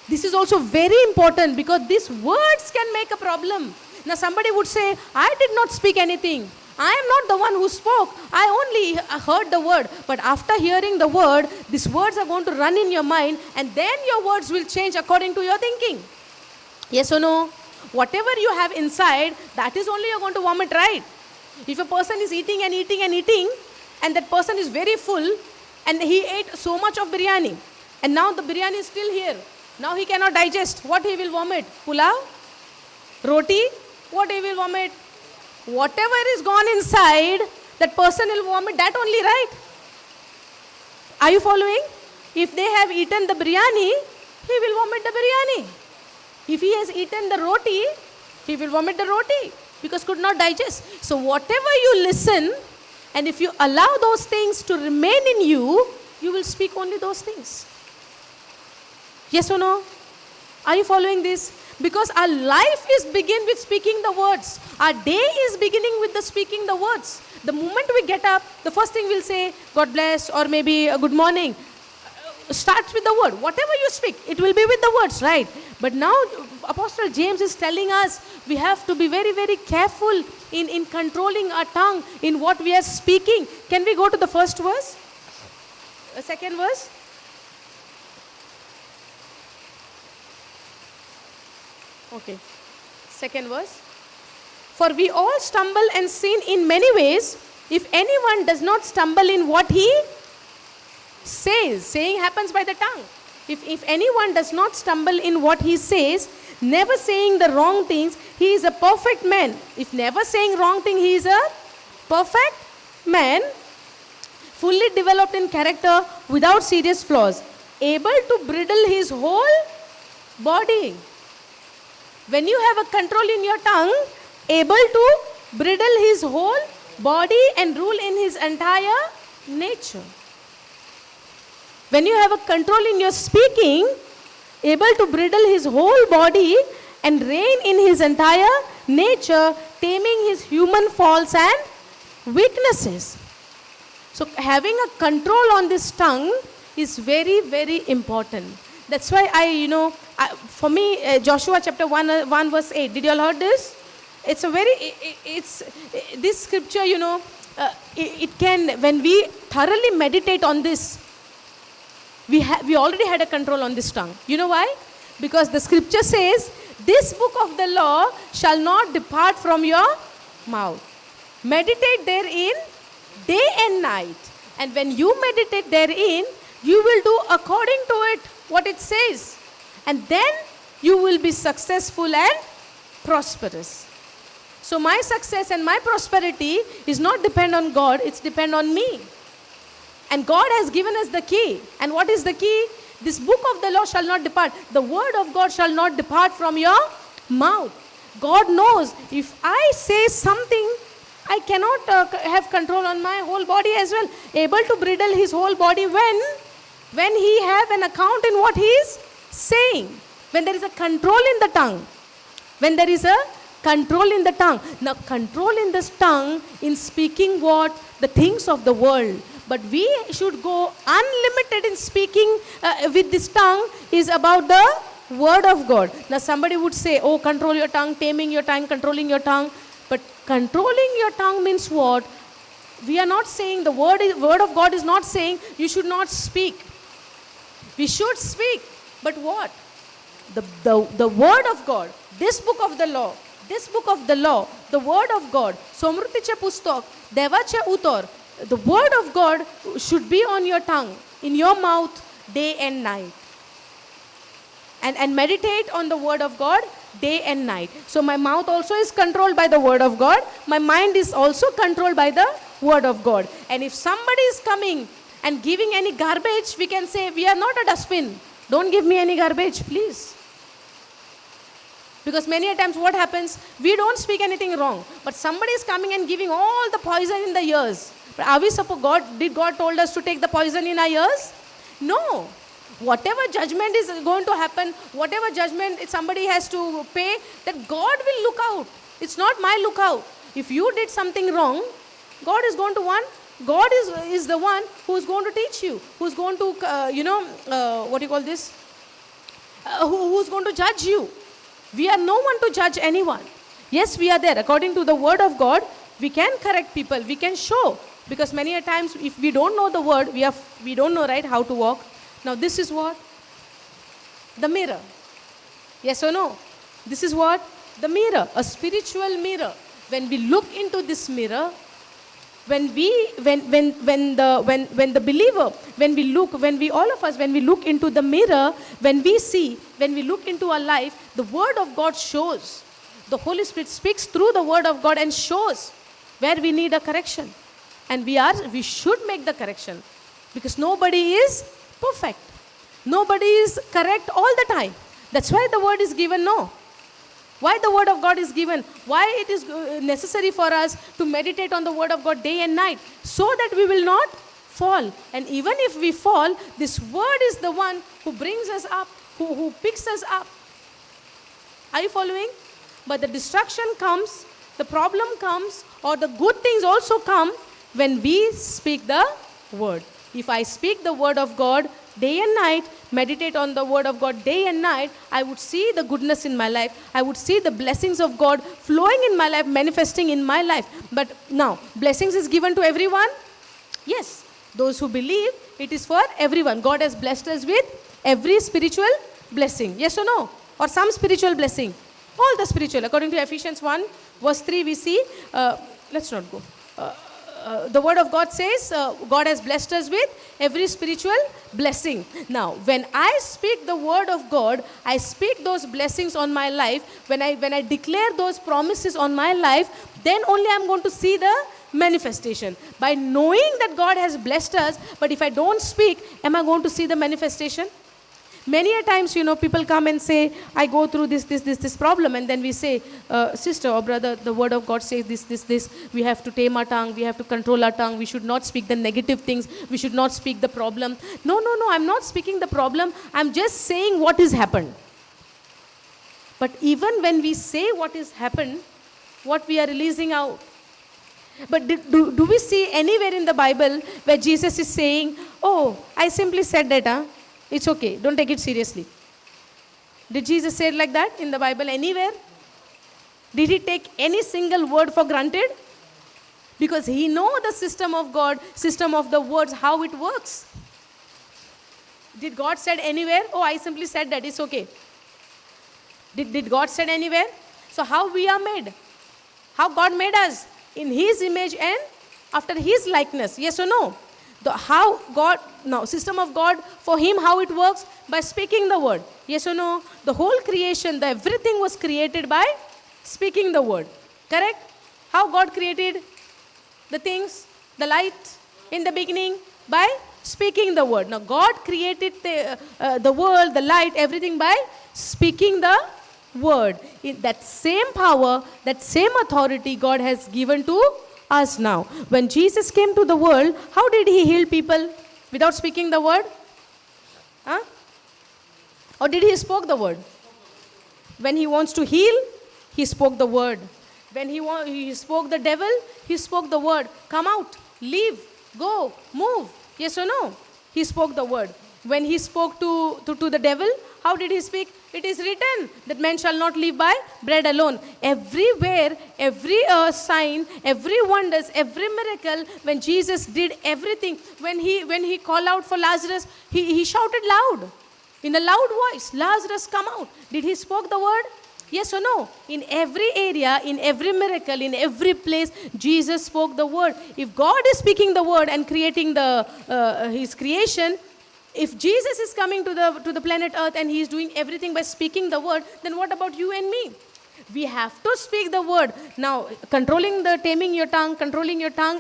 Speaker 1: This is also very important, because these words can make a problem. Now somebody would say, I did not speak anything. I am not the one who spoke. I only heard the word. But after hearing the word, these words are going to run in your mind, and then your words will change according to your thinking. Yes or no? Whatever you have inside, that is only you're going to vomit, right? If a person is eating and eating and eating, and that person is very full, and he ate so much of biryani, and now the biryani is still here. Now he cannot digest. What he will vomit? Pulao? Roti? What he will vomit? Whatever is gone inside, that person will vomit that only, right? Are you following? If they have eaten the biryani, he will vomit the biryani. If he has eaten the roti, he will vomit the roti, because could not digest. So whatever you listen, and if you allow those things to remain in you, you will speak only those things. Yes or no? Are you following this? Because our life is begin with speaking the words. Our day is beginning with the speaking the words. The moment we get up, the first thing we'll say, God bless, or maybe good morning. Starts with the word. Whatever you speak, it will be with the words, right? But now Apostle James is telling us we have to be very, very careful in controlling our tongue, in what we are speaking. Can we go to the first verse? Second verse? Okay. Second verse. For we all stumble and sin in many ways. If anyone does not stumble in what he says, saying happens by the tongue. If anyone does not stumble in what he says, never saying the wrong things, he is a perfect man. If never saying wrong thing, he is a perfect man, fully developed in character, without serious flaws, able to bridle his whole body. When you have a control in your tongue, able to bridle his whole body and rule in his entire nature. When you have a control in your speaking, able to bridle his whole body and reign in his entire nature, taming his human faults and weaknesses. So having a control on this tongue is very, very important. That's why for me, Joshua chapter 1 verse 8. Did you all heard this? It's a very, this scripture, it can, when we thoroughly meditate on this, we already had a control on this tongue. You know why? Because the scripture says, this book of the law shall not depart from your mouth. Meditate therein day and night. And when you meditate therein, you will do according to it what it says. And then you will be successful and prosperous. So my success and my prosperity is not depend on God, it's depend on me. And God has given us the key. And what is the key? This book of the law shall not depart. The word of God shall not depart from your mouth. God knows if I say something, I cannot have control on my whole body as well. Able to bridle his whole body when he have an account in what he is saying. When there is a control in the tongue. When there is a control in the tongue. Now control in this tongue in speaking what? The things of the world. But we should go unlimited in speaking with this tongue is about the word of God. Now somebody would say, oh, control your tongue, taming your tongue, controlling your tongue. But controlling your tongue means what? We are not saying, the word of God is not saying you should not speak. We should speak. But what? The word of God, this book of the law, the word of God, Somrutiche pustok, Devache utor, the word of God should be on your tongue, in your mouth, day and night. And meditate on the word of God day and night. So my mouth also is controlled by the word of God. My mind is also controlled by the word of God. And if somebody is coming and giving any garbage, we can say, we are not a dustbin. Don't give me any garbage, please. Because many a times what happens, we don't speak anything wrong. But somebody is coming and giving all the poison in the ears. But are we supposed, did God told us to take the poison in our ears? No. Whatever judgment is going to happen, whatever judgment somebody has to pay, that God will look out. It's not my lookout. If you did something wrong, God is going to God is the one who is going to teach you, who's going to, who's going to judge you. We are no one to judge anyone. Yes, we are there. According to the word of God, we can correct people, we can show. Because many a times, if we don't know the word, we don't know, right, how to walk. Now this is what? The mirror. Yes or no? This is what? The mirror, a spiritual mirror. When we look into this mirror, when we look into the mirror, when we look into our life, the word of God shows. The Holy Spirit speaks through the word of God and shows where we need a correction. And we should make the correction. Because nobody is perfect. Nobody is correct all the time. That's why the word is given, no. Why the word of God is given? Why it is necessary for us to meditate on the word of God day and night, so that we will not fall. And even if we fall, this word is the one who brings us up, who picks us up. Are you following? But the destruction comes, the problem comes, or the good things also come when we speak the word. If I speak the word of God day and night, meditate on the word of God day and night, I would see the goodness in my life. I would see the blessings of God flowing in my life, manifesting in my life. But now, blessings is given to everyone? Yes. Those who believe, it is for everyone. God has blessed us with every spiritual blessing. Yes or no? Or some spiritual blessing. All the spiritual. According to Ephesians 1, verse 3, we see, let's not go. The word of God says, God has blessed us with every spiritual blessing. Now, when I speak the word of God, I speak those blessings on my life. When I declare those promises on my life, then only I'm going to see the manifestation. By knowing that God has blessed us, but if I don't speak, am I going to see the manifestation? Many a times, people come and say, I go through this problem. And then we say, sister or brother, the word of God says this. We have to tame our tongue. We have to control our tongue. We should not speak the negative things. We should not speak the problem. No. I'm not speaking the problem. I'm just saying what has happened. But even when we say what has happened, what we are releasing out. But do we see anywhere in the Bible where Jesus is saying, oh, I simply said that, it's okay, don't take it seriously. Did Jesus say it like that in the Bible anywhere? Did he take any single word for granted? Because he knows the system of God, system of the words, how it works. Did God said anywhere, oh, I simply said that, it's okay. Did God said anywhere? So how we are made? How God made us? In his image and after his likeness. Yes or no? System of God, for him, how it works? By speaking the word. Yes or no? The whole creation, everything was created by speaking the word. Correct? How God created the things? The light in the beginning, By speaking the word. Now God created the world, the light, everything by speaking the word. That same power, that same authority God has given to us now. When Jesus came to the world, how did he heal people? Without speaking the word? Huh? Or did he spoke the word? When he wants to heal, he spoke the word. When he spoke the devil, he spoke the word. Come out, leave, go, move. Yes or no? He spoke the word. When he spoke to the devil, how did he speak? It is written that man shall not live by bread alone. Everywhere, every sign, every wonders, every miracle, when Jesus did everything, when he called out for Lazarus, he shouted loud. In a loud voice, Lazarus, come out. Did he spoke the word? Yes or no? In every area, in every miracle, in every place, Jesus spoke the word. If God is speaking the word and creating his creation, if Jesus is coming to the planet Earth and he is doing everything by speaking the word, then what about you and me? We have to speak the word. Now, taming your tongue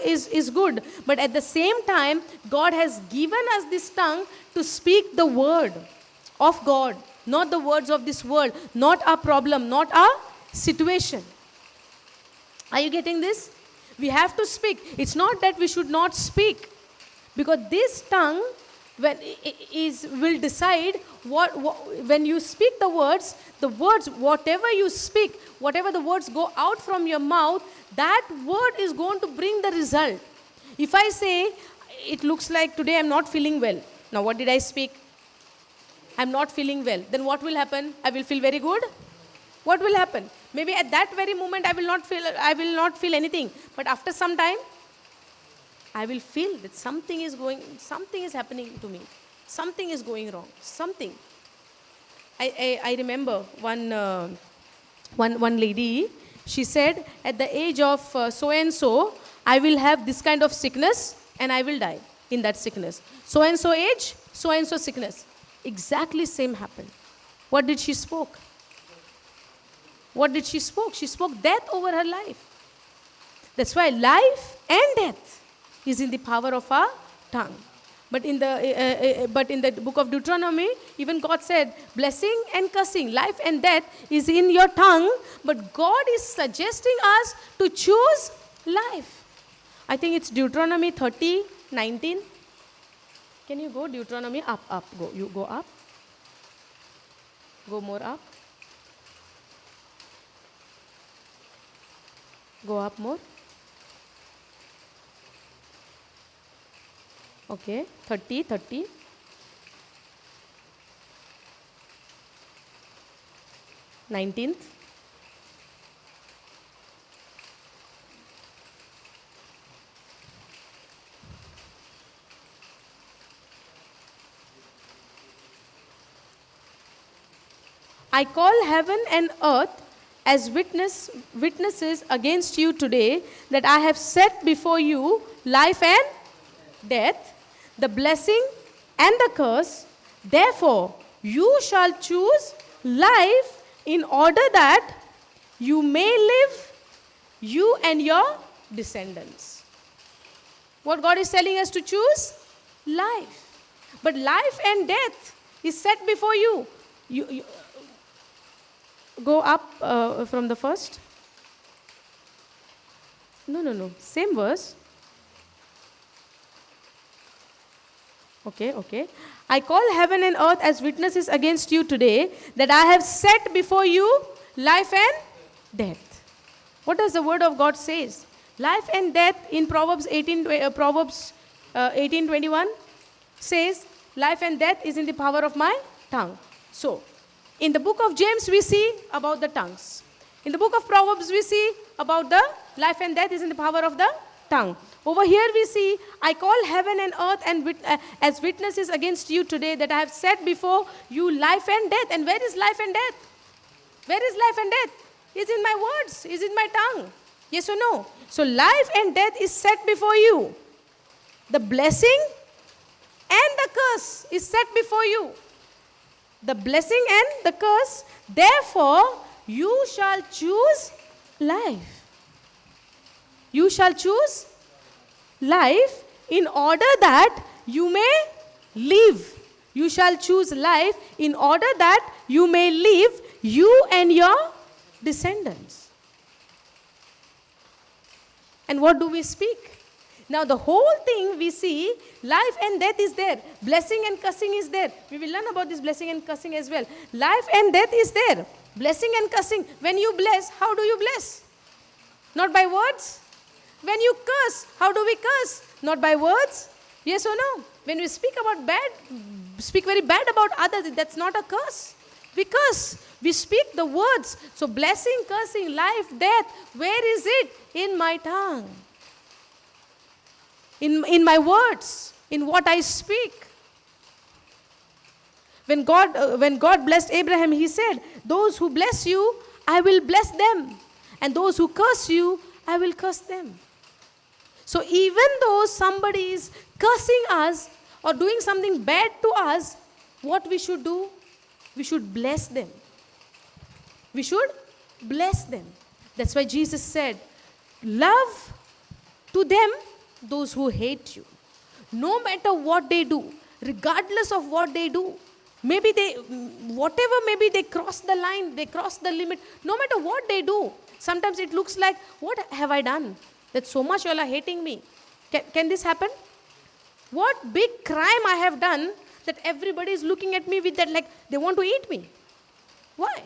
Speaker 1: is good. But at the same time, God has given us this tongue to speak the word of God, not the words of this world, not our problem, not our situation. Are you getting this? We have to speak. It's not that we should not speak, because this tongue will decide when you speak the words, whatever you speak, whatever the words go out from your mouth, that word is going to bring the result. If I say, it looks like today I'm not feeling well. Now what did I speak? I'm not feeling well. Then what will happen? I will feel very good. What will happen? Maybe at that very moment I will not feel anything. But after some time, I will feel that something is happening to me. Something is going wrong. Something. I remember one lady, she said, at the age of so and so, I will have this kind of sickness and I will die in that sickness. So and so age, so and so sickness. Exactly same happened. What did she spoke? What did she spoke? She spoke death over her life. That's why life and death is in the power of our tongue. But in the book of Deuteronomy, even God said, blessing and cursing, life and death is in your tongue. But God is suggesting us to choose life. I think it's Deuteronomy 30:19. Can you go Deuteronomy up? Go. You go up. Go more up. Go up more. Okay, 30. 19th. I call heaven and earth as witnesses against you today that I have set before you life and death, the blessing and the curse. Therefore, you shall choose life in order that you may live, you and your descendants. What God is telling us to choose? Life. But life and death is set before you. You go up from the first. No. Same verse. Okay. I call heaven and earth as witnesses against you today that I have set before you life and death. What does the word of God says? Life and death in Proverbs 18:21 says, life and death is in the power of my tongue. So, in the book of James, we see about the tongues. In the book of Proverbs, we see about the life and death is in the power of the tongue. Over here we see, I call heaven and earth as witnesses against you today that I have set before you life and death. And where is life and death? Where is life and death? It's in my words, it's in my tongue. Yes or no? So life and death is set before you. The blessing and the curse is set before you. The blessing and the curse. Therefore, you shall choose life. You shall choose life in order that you may live. You shall choose life in order that you may live, you and your descendants. And what do we speak? Now the whole thing we see, life and death is there. Blessing and cursing is there. We will learn about this blessing and cursing as well. Life and death is there. Blessing and cursing. When you bless, how do you bless? Not by words. When you curse, how do we curse? Not by words. Yes or no? When we speak very bad about others, that's not a curse. We curse. We speak the words. So blessing, cursing, life, death, where is it? In my tongue. In my words, in what I speak. When God blessed Abraham, he said, those who bless you, I will bless them. And those who curse you, I will curse them. So even though somebody is cursing us or doing something bad to us, what we should do? We should bless them. We should bless them. That's why Jesus said, love to them those who hate you. No matter what they do, regardless of what they do, maybe they cross the line, they cross the limit, no matter what they do. Sometimes it looks like, what have I done? That so much you all are hating me. Can this happen? What big crime I have done that everybody is looking at me with that like they want to eat me? Why?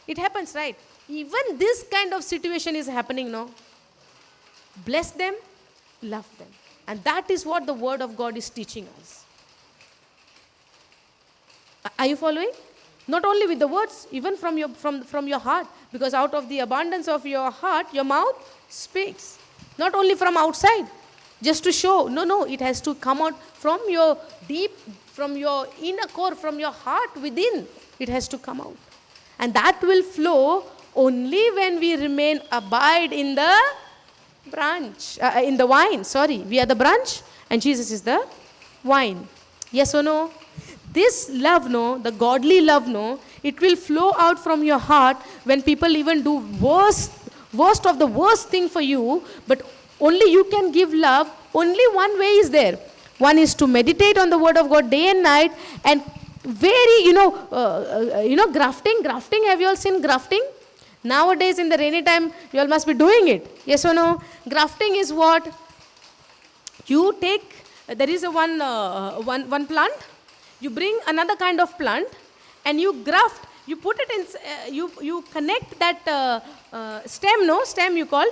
Speaker 1: It happens, right? Even this kind of situation is happening now. Bless them, love them. And that is what the Word of God is teaching us. Are you following? Not only with the words, even from your heart. Because out of the abundance of your heart, your mouth speaks. Not only from outside, just to show. No, it has to come out from your deep, from your inner core, from your heart within. It has to come out. And that will flow only when we remain abide in the branch, in the vine. We are the branch and Jesus is the vine. Yes or no? This love, the godly love, it will flow out from your heart when people even do worst of the worst thing for you, but only you can give love. Only one way is there. One is to meditate on the Word of God day and night, and very, grafting. Have you all seen grafting? Nowadays in the rainy time, you all must be doing it. Yes or no? Grafting is what? You take, there is one plant, you bring another kind of plant, and you graft, you put it in, you connect that stem you call.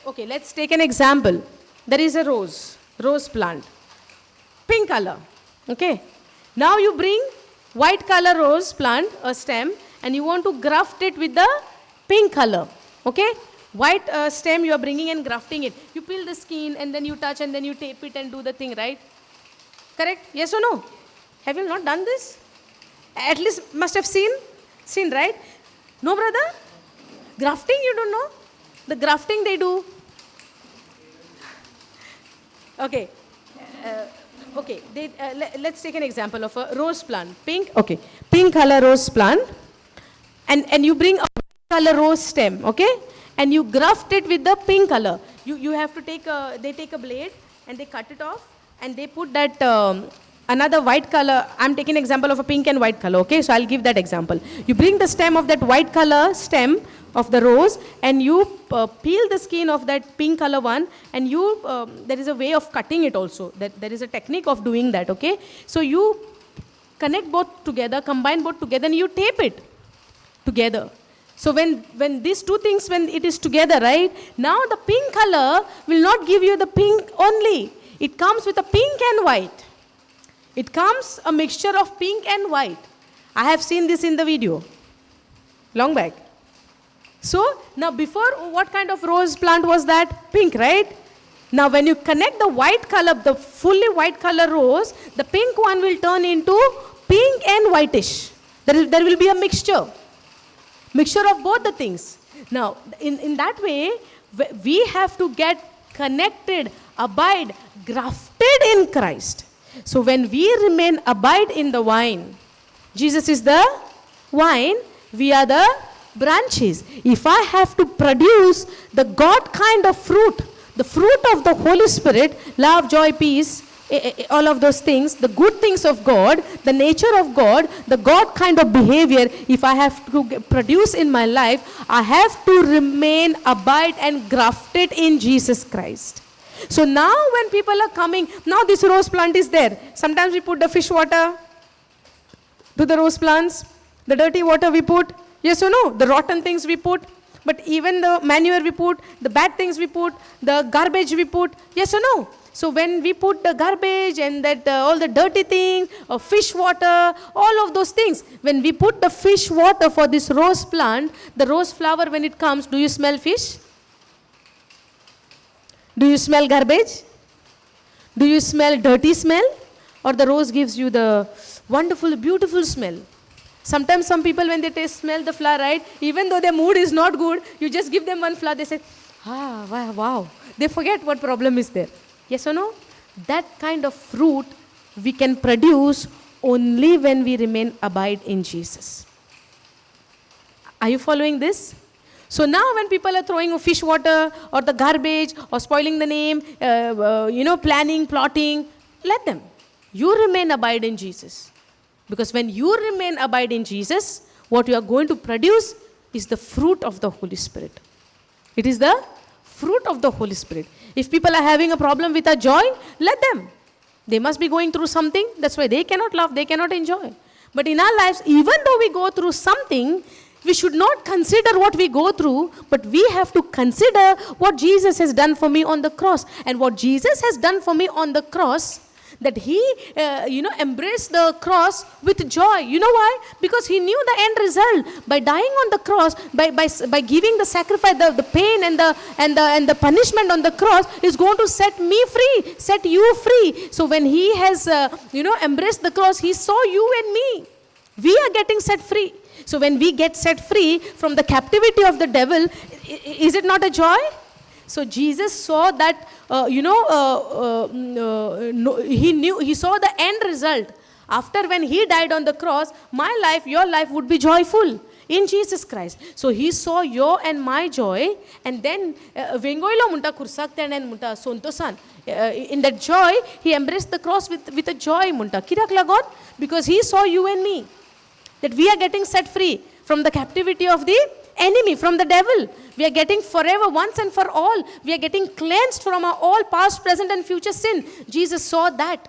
Speaker 1: Okay, let's take an example. There is a rose plant, pink color, okay. Now you bring white color rose plant, a stem, and you want to graft it with the pink color, okay. White stem you are bringing and grafting it. You peel the skin and then you touch and then you tape it and do the thing, right? Correct? Yes or no? Have you not done this? At least must have seen, right? No, brother? Grafting you don't know? The grafting they do. Okay. Okay. Let's take an example of a rose plant. Pink. Okay. Pink color rose plant. And you bring a white color rose stem. Okay. And you graft it with the pink color. You have to they take a blade and they cut it off and they put that another white color. I'm taking an example of a pink and white color. Okay. So I'll give that example. You bring the stem of that white color stem of the rose and you peel the skin of that pink color one, and you there is a way of cutting it also. There is a technique of doing that, okay? So you connect both together, combine both together, and you tape it together. So when these two things, when it is together, right? Now the pink color will not give you the pink only. It comes with a pink and white. It comes a mixture of pink and white. I have seen this in the video, long back. So, now before, what kind of rose plant was that? Pink, right? Now when you connect the white color, the fully white color rose, the pink one will turn into pink and whitish. There will be a mixture of both the things. Now, in that way, we have to get connected, abide, grafted in Christ. So when we remain abide in the vine, Jesus is the vine, we are the branches. If I have to produce the God kind of fruit, the fruit of the Holy Spirit, love, joy, peace, all of those things, the good things of God, the nature of God, the God kind of behavior, if I have to produce in my life, I have to remain, abide and grafted in Jesus Christ. So now when people are coming, now this rose plant is there. Sometimes we put the fish water to the rose plants, the dirty water we put, yes or no? The rotten things we put, but even the manure we put, the bad things we put, the garbage we put, yes or no? So when we put the garbage and that all the dirty things, fish water, all of those things, when we put the fish water for this rose plant, the rose flower when it comes, do you smell fish? Do you smell garbage? Do you smell dirty smell? Or the rose gives you the wonderful, beautiful smell? Sometimes some people when they smell the flower, right, even though their mood is not good, you just give them one flower, they say, wow. They forget what problem is there. Yes or no? That kind of fruit we can produce only when we abide in Jesus. Are you following this? So now when people are throwing fish water or the garbage or spoiling the name, planning, plotting, let them. You remain abide in Jesus. Because when you remain abide in Jesus, what you are going to produce is the fruit of the Holy Spirit. It is the fruit of the Holy Spirit. If people are having a problem with a joy, let them. They must be going through something. That's why they cannot laugh, they cannot enjoy. But in our lives, even though we go through something, we should not consider what we go through, but we have to consider what Jesus has done for me on the cross. And what Jesus has done for me on the cross, that he, embraced the cross with joy. You know why? Because he knew the end result. By dying on the cross, by giving the sacrifice, the pain and the punishment on the cross is going to set me free, set you free. So when he has, embraced the cross, he saw you and me. We are getting set free. So when we get set free from the captivity of the devil, is it not a joy? So Jesus saw that, he saw the end result. After when he died on the cross, my life, your life would be joyful in Jesus Christ. So he saw your and my joy, and then in that joy, he embraced the cross with a joy. Because he saw you and me. That we are getting set free from the captivity of the enemy, from the devil. We are getting forever, once and for all. We are getting cleansed from our all past, present and future sin. Jesus saw that.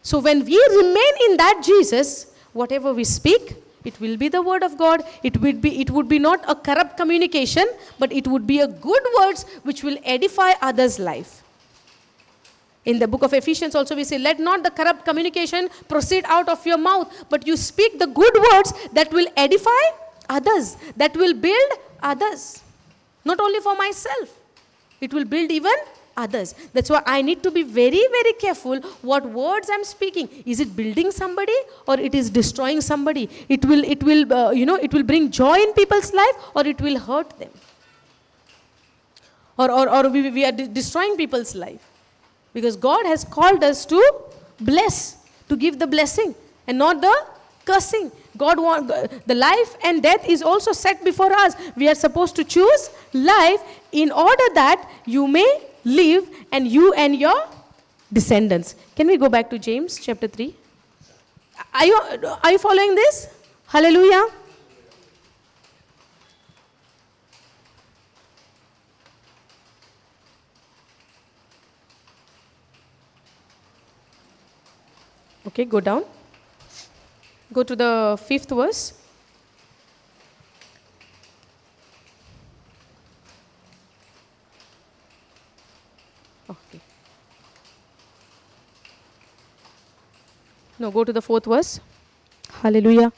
Speaker 1: So when we remain in that Jesus, whatever we speak, it will be the word of God. It would be not a corrupt communication, but it would be a good words which will edify others' life. In the book of Ephesians also we say, let not the corrupt communication proceed out of your mouth, but you speak the good words that will edify others, that will build others. Not only for myself, it will build even others. That's why I need to be very, very careful what words I'm speaking. Is it building somebody or it is destroying somebody? It will bring joy in people's life or it will hurt them. Or we are destroying people's life. Because God has called us to bless, to give the blessing and not the cursing. God wants the life and death is also set before us. We are supposed to choose life in order that you may live and you and your descendants. Can we go back to James chapter 3? Are you following this? Hallelujah. Okay, go down. Go to the 5th verse. Okay. No, go to the 4th verse. Hallelujah.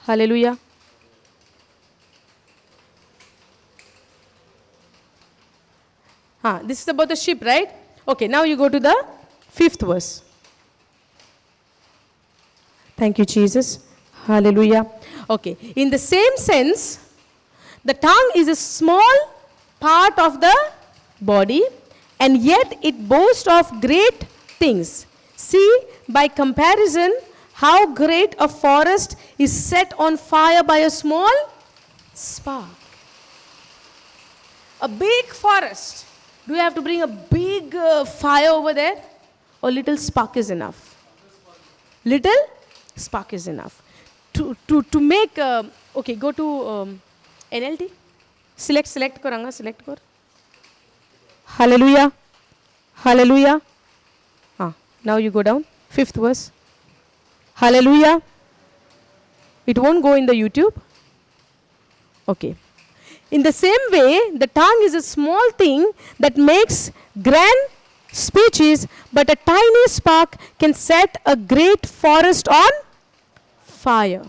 Speaker 1: Hallelujah. This is about the sheep, right? Okay, now you go to the 5th verse. Thank you, Jesus. Hallelujah. Okay. In the same sense, the tongue is a small part of the body, and yet it boasts of great things. See, by comparison, how great a forest is set on fire by a small spark. A big forest. Do you have to bring a big fire over there? Or little spark is enough? Little spark is enough. To make, okay, go to NLT. Select koranga, select kor. Hallelujah. Hallelujah. Now you go down. 5th verse. Hallelujah. It won't go in the YouTube. Okay. In the same way, the tongue is a small thing that makes grand speeches, but a tiny spark can set a great forest on fire.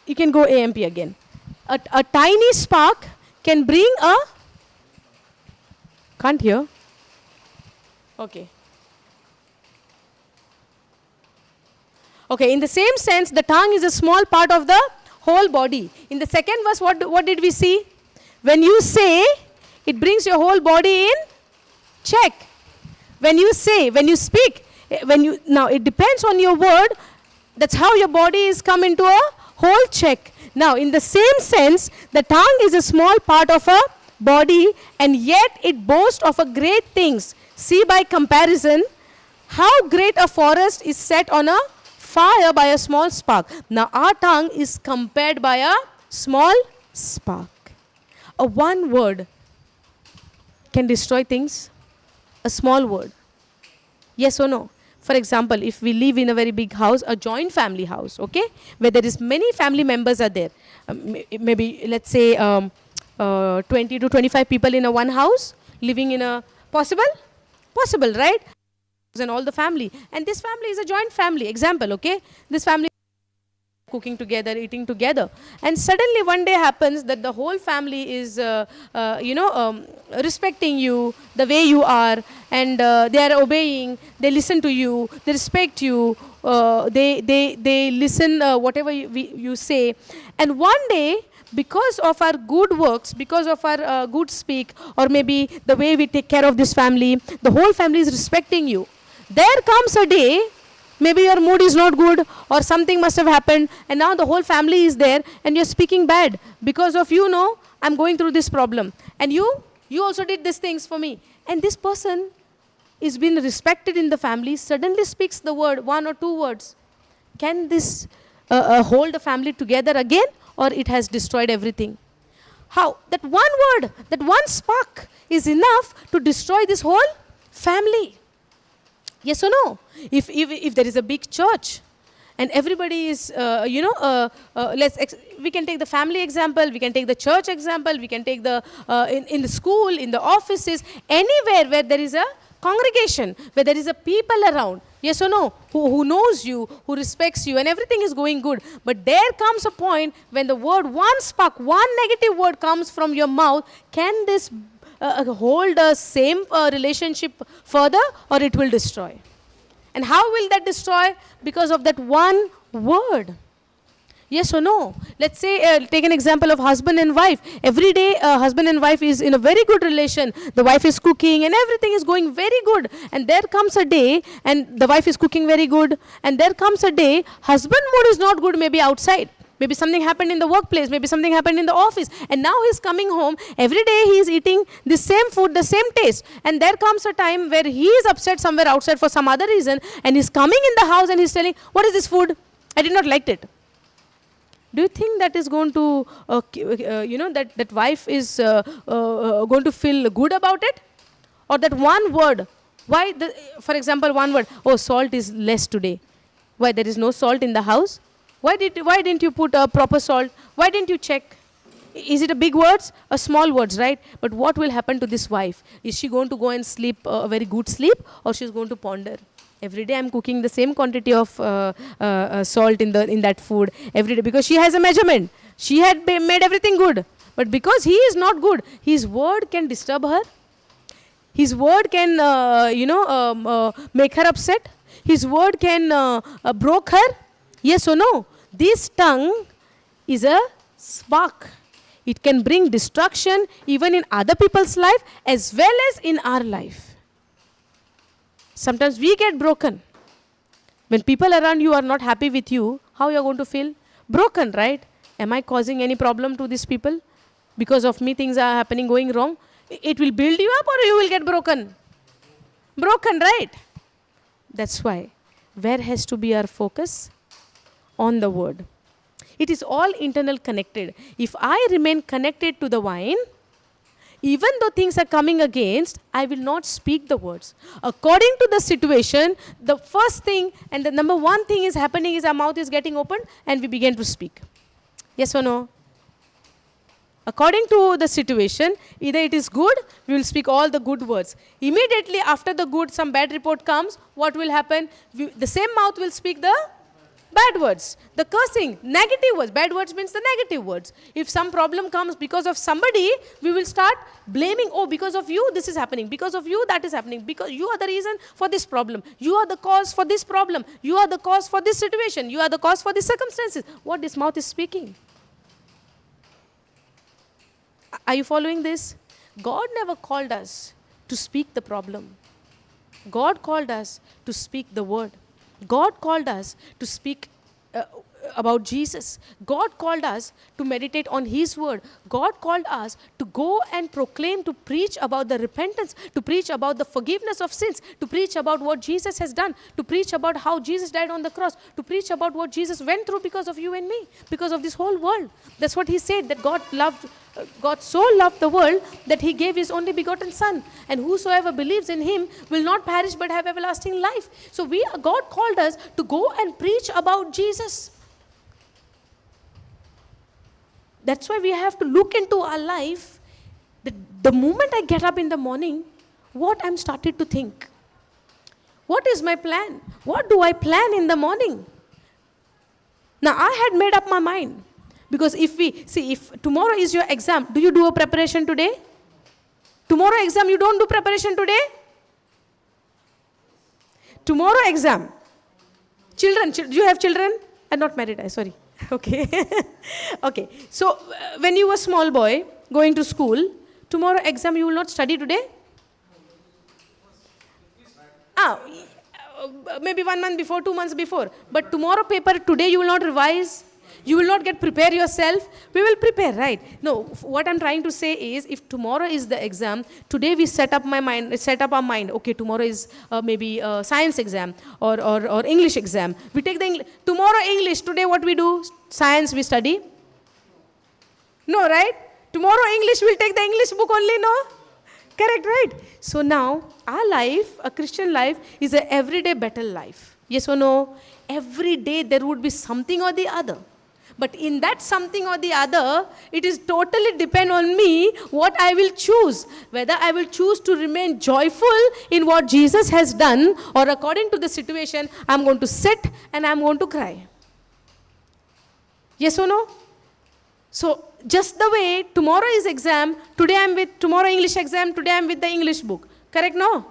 Speaker 1: You can go AMP again. A tiny spark can bring a... Can't hear? Okay. Okay, in the same sense, the tongue is a small part of the whole body. In the second verse, what did we see? When you say, it brings your whole body in check. When you say, when you speak, now it depends on your word. That's how your body is come into a whole check. Now, in the same sense, the tongue is a small part of a body, and yet it boasts of a great things. See by comparison, how great a forest is set on a fire by a small spark. Now, our tongue is compared by a small spark. A one word can destroy things. A small word. Yes or no? For example, if we live in a very big house, a joint family house, okay, where there is many family members are there. Maybe, let's say, 20 to 25 people in a one house, living in a... Possible? Possible, right? And all the family. And this family is a joint family. Example, okay? This family cooking together, eating together. And suddenly one day happens that the whole family is, respecting you the way you are, and they are obeying, they listen to you, they respect you, they listen whatever you say. And one day, because of our good works, because of our good speak, or maybe the way we take care of this family, the whole family is respecting you. There comes a day, maybe your mood is not good, or something must have happened, and now the whole family is there, and you're speaking bad. Because of I'm going through this problem. And you also did these things for me. And this person is being respected in the family, suddenly speaks the word, 1 or 2 words. Can this hold the family together again, or it has destroyed everything? How? That one word, that one spark is enough to destroy this whole family. Yes or no? If there is a big church and everybody is, we can take the family example, we can take the church example, we can take the, in the school, in the offices, anywhere where there is a congregation, where there is a people around, yes or no, who knows you, who respects you, and everything is going good. But there comes a point when the word, one spark, one negative word comes from your mouth. Can this hold the same relationship further, or it will destroy? And how will that destroy? Because of that one word. Yes or no? Let's say, take an example of husband and wife. Every day, husband and wife is in a very good relation. The wife is cooking and everything is going very good. And there comes a day, and the wife is cooking very good. And there comes a day, husband mood is not good, maybe outside. Maybe something happened in the workplace. Maybe something happened in the office. And now he's coming home. Every day he is eating the same food, the same taste. And there comes a time where he is upset somewhere outside for some other reason. And he's coming in the house and he's telling, what is this food? I did not like it. Do you think that is going to, that wife is going to feel good about it? Or that one word? Why, for example, one word, oh, salt is less today. Why, there is no salt in the house? Why didn't you put a proper salt? Why didn't you check? Is it a big words or small words, right? But what will happen to this wife? Is she going to go and sleep a very good sleep, or she's going to ponder? Every day I'm cooking the same quantity of salt in that food every day, because she has a measurement. She had made everything good. But because he is not good, his word can disturb her. His word can, make her upset. His word can broke her. Yes or no? This tongue is a spark. It can bring destruction even in other people's life as well as in our life. Sometimes we get broken. When people around you are not happy with you, how you are going to feel? Broken, right? Am I causing any problem to these people? Because of me, things are happening, going wrong. It will build you up or you will get broken. Broken, right? That's why. Where has to be our focus? On the word. It is all internal connected. If I remain connected to the vine, even though things are coming against, I will not speak the words. According to the situation, the first thing and the number one thing is happening is our mouth is getting opened and we begin to speak. Yes or no? According to the situation, either it is good, we will speak all the good words. Immediately after the good, some bad report comes, what will happen? The same mouth will speak the bad words. The cursing, negative words. Bad words means the negative words. If some problem comes because of somebody, we will start blaming, oh, because of you, this is happening. Because of you, that is happening. Because you are the reason for this problem. You are the cause for this problem. You are the cause for this situation. You are the cause for these circumstances. What this mouth is speaking. Are you following this? God never called us to speak the problem. God called us to speak the word. God called us to speak about Jesus. God called us to meditate on His word. God called us to go and proclaim, to preach about the repentance, to preach about the forgiveness of sins, to preach about what Jesus has done, to preach about how Jesus died on the cross, to preach about what Jesus went through because of you and me, because of this whole world. That's what He said, that God so loved the world that He gave His only begotten Son, and whosoever believes in Him will not perish but have everlasting life. So God called us to go and preach about Jesus. That's why we have to look into our life. The moment I get up in the morning, what I'm started to think. What is my plan? What do I plan in the morning? Now, I had made up my mind. Because if tomorrow is your exam, do you do a preparation today? Tomorrow exam, you don't do preparation today? Tomorrow exam. Children, do you have children? I'm not married, sorry. Okay. Okay. So, when you were small boy, going to school, tomorrow exam you will not study today? Maybe 1 month before, 2 months before. But tomorrow paper, today you will not revise. You will not prepare yourself. We will prepare, right? No, what I'm trying to say is, if tomorrow is the exam, today we set up our mind. Okay, tomorrow is maybe a science exam or English exam. We take tomorrow English. Today what we do? Science we study. No, right? Tomorrow English, we'll take the English book only, no? Correct, right? So now, our life, a Christian life, is an everyday battle life. Yes or no? Every day there would be something or the other. But in that something or the other, it is totally depend on me what I will choose. Whether I will choose to remain joyful in what Jesus has done, or according to the situation, I'm going to sit and I'm going to cry. Yes or no? So, just the way tomorrow is exam, tomorrow English exam, today I'm with the English book. Correct, no?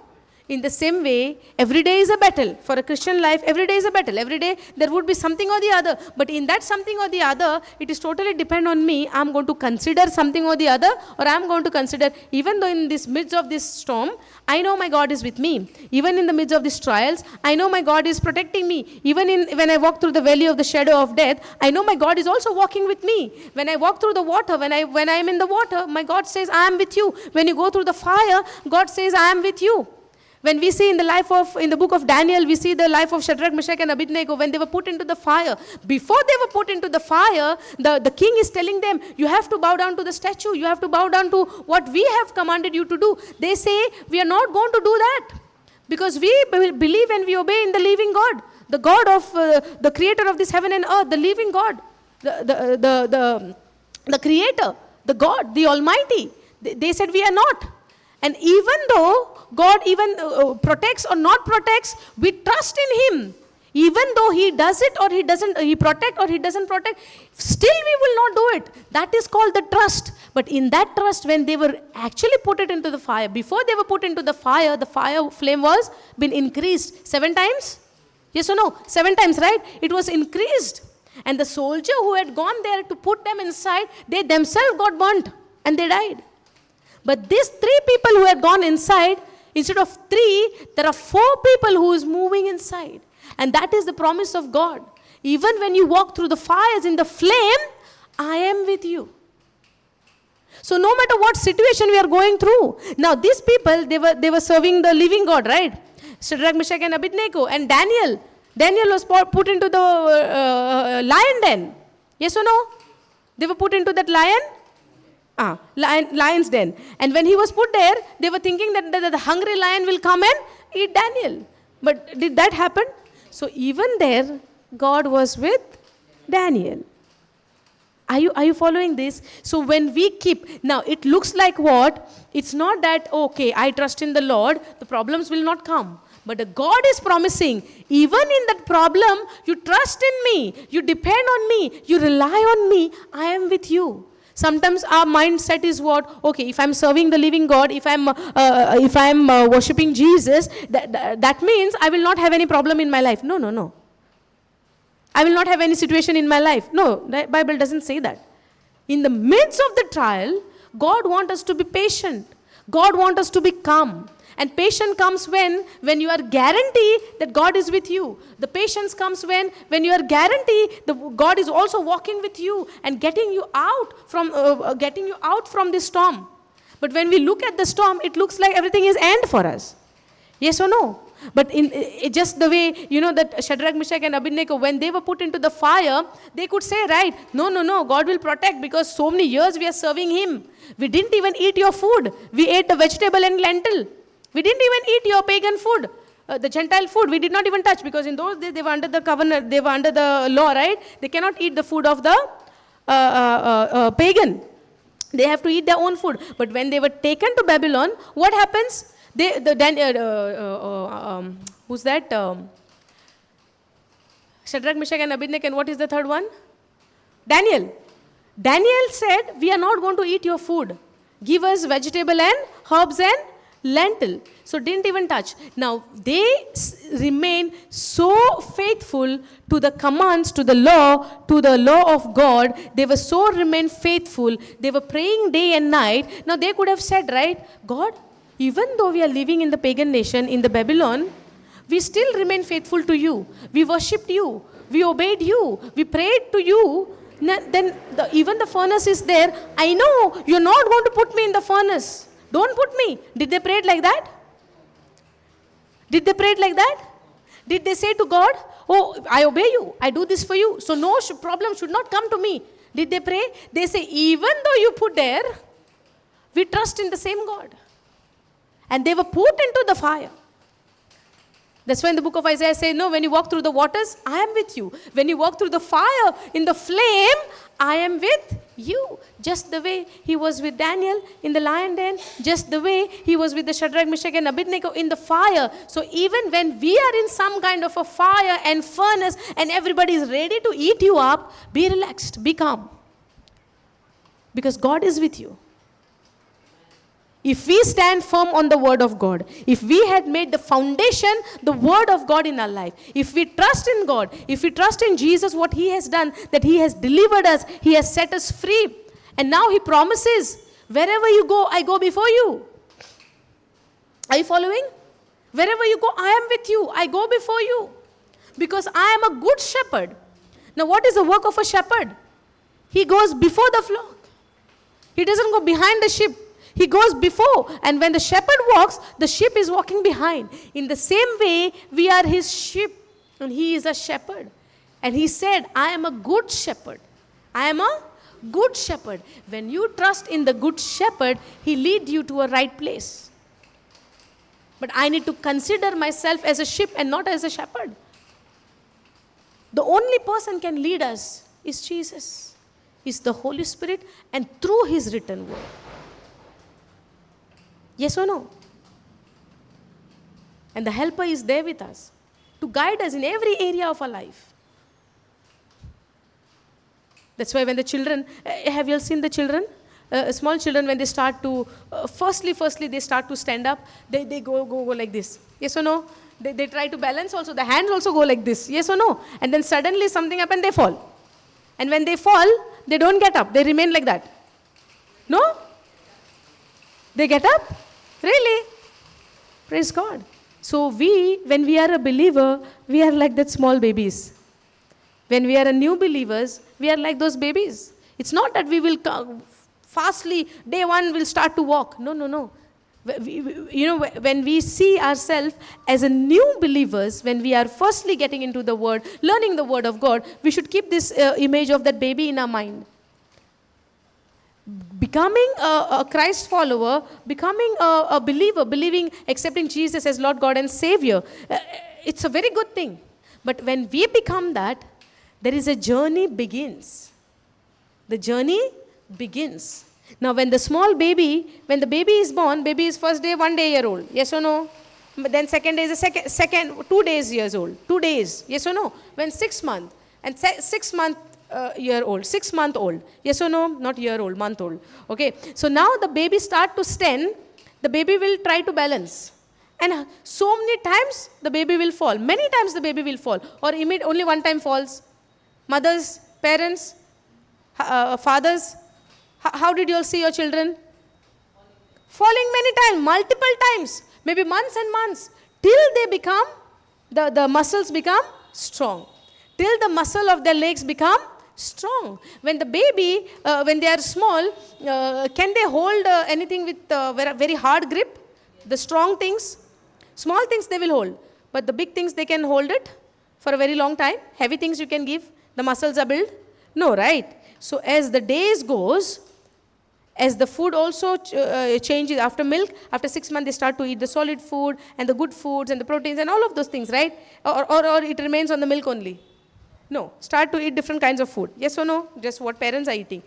Speaker 1: In the same way, every day is a battle. For a Christian life, every day is a battle. Every day, there would be something or the other. But in that something or the other, it is totally depend on me. I'm going to consider something or the other, or I'm going to consider, even though in this midst of this storm, I know my God is with me. Even in the midst of these trials, I know my God is protecting me. Even when I walk through the valley of the shadow of death, I know my God is also walking with me. When I walk through the water, when I am in the water, my God says, I am with you. When you go through the fire, God says, I am with you. When we see in the book of Daniel, we see the life of Shadrach, Meshach, and Abednego when they were put into the fire. Before they were put into the fire, the king is telling them, you have to bow down to the statue. You have to bow down to what we have commanded you to do. They say, we are not going to do that. Because we believe and we obey in the living God. The God of the creator of this heaven and earth, the living God. The creator, the God, the Almighty. They said, we are not. And even though God even protects or not protects, we trust in Him. Even though He does it or He doesn't, He protect or He doesn't protect, still we will not do it. That is called the trust. But in that trust, when they were actually put it into the fire, before they were put into the fire flame was been increased 7 times? Yes or no? 7 times, right? It was increased. And the soldier who had gone there to put them inside, they themselves got burnt and they died. But these 3 people who had gone inside, instead of 3, there are 4 people who is moving inside. And that is the promise of God. Even when you walk through the fires in the flame, I am with you. So no matter what situation we are going through. Now these people, they were serving the living God, right? Shadrach, Meshach and Abednego and Daniel. Daniel was put into the lion den. Yes or no? They were put into that lion's den. And when he was put there, they were thinking that the hungry lion will come and eat Daniel. But did that happen? So even there, God was with Daniel. Are you following this? So when we keep, now it looks like what? It's not that, okay, I trust in the Lord, the problems will not come. But God is promising, even in that problem, you trust in me, you depend on me, you rely on me, I am with you. Sometimes our mindset is what? Okay, if I'm serving the living God, if I'm worshipping Jesus, that means I will not have any problem in my life. No. I will not have any situation in my life. No, the Bible doesn't say that. In the midst of the trial, God wants us to be patient. God wants us to be calm. And patience comes when you are guaranteed that God is with you. The patience comes when you are guaranteed that God is also walking with you and getting you out from this storm. But when we look at the storm, it looks like everything is end for us. Yes or no? But in just the way, that Shadrach, Meshach and Abednego, when they were put into the fire, they could say, right, no, God will protect because so many years we are serving Him. We didn't even eat your food. We ate the vegetable and lentil. We didn't even eat your pagan food, the Gentile food. We did not even touch because in those days they were under the covenant, they were under the law, right? They cannot eat the food of the pagan. They have to eat their own food. But when they were taken to Babylon, what happens? Who's that? Shadrach, Meshach and Abednego, and what is the third one? Daniel. Daniel said, we are not going to eat your food. Give us vegetable and herbs and lentil. So didn't even touch. Now they remain so faithful to the commands, to the law of God. They were so remain faithful. They were praying day and night. Now they could have said, right, God, even though we are living in the pagan nation, in the Babylon, we still remain faithful to you. We worshipped you. We obeyed you. We prayed to you. Then even the furnace is there. I know you're not going to put me in the furnace. Don't put me. Did they pray it like that? Did they pray it like that? Did they say to God, oh, I obey you. I do this for you. So no problem should not come to me. Did they pray? They say, even though you put there, we trust in the same God. And they were put into the fire. That's why in the book of Isaiah says, no, when you walk through the waters, I am with you. When you walk through the fire, in the flame, I am with you. Just the way he was with Daniel in the lion den, just the way he was with the Shadrach, Meshach and Abednego in the fire. So even when we are in some kind of a fire and furnace and everybody is ready to eat you up, be relaxed, be calm. Because God is with you. If we stand firm on the word of God, if we had made the foundation the word of God in our life, if we trust in God, if we trust in Jesus, what He has done, that He has delivered us, He has set us free. And now He promises, wherever you go, I go before you. Are you following? Wherever you go, I am with you. I go before you. Because I am a good shepherd. Now what is the work of a shepherd? He goes before the flock. He doesn't go behind the sheep. He goes before, and when the shepherd walks, the sheep is walking behind. In the same way, we are His sheep, and He is a shepherd. And He said, I am a good shepherd. I am a good shepherd. When you trust in the good shepherd, He leads you to a right place. But I need to consider myself as a sheep and not as a shepherd. The only person can lead us is Jesus, is the Holy Spirit, and through His written word. Yes or no? And the helper is there with us to guide us in every area of our life. That's why when the children, have you all seen the children? Small children, when they start to, firstly they start to stand up, they go like this. Yes or no? They try to balance also. The hands also go like this. Yes or no? And then suddenly something happens, they fall. And when they fall, they don't get up. They remain like that. No? They get up? Really? Praise God. So when we are a believer, we are like that small babies. When we are a new believers, we are like those babies. It's not that we will fastly, day one will start to walk. No. When we see ourselves as a new believers, when we are firstly getting into the word, learning the word of God, we should keep this image of that baby in our mind. Becoming a Christ follower, becoming a believer, believing, accepting Jesus as Lord God and Savior, it's a very good thing. But when we become that, there is a journey begins. The journey begins. Now, when the baby is born, baby is first day 1 day year old. Yes or no? Then second day is a second 2 days years old. 2 days. Yes or no? When 6 month and 6 month year old, 6 month old. Yes or no? Not year old, month old. Okay. So now the baby start to stand. The baby will try to balance. And so many times the baby will fall. Many times the baby will fall. Or only one time falls. Mothers, parents, fathers, how did you all see your children? Falling many times, multiple times, maybe months and months, till they become, the muscles become strong. Till the muscle of their legs become strong. When the baby, when they are small, can they hold anything with very hard grip? The strong things? Small things they will hold. But the big things, they can hold it for a very long time. Heavy things you can give. The muscles are built. No, right? So as the days goes, as the food also changes after milk, after 6 months they start to eat the solid food and the good foods and the proteins and all of those things, right? Or it remains on the milk only. No, start to eat different kinds of food. Yes or no? Just what parents are eating.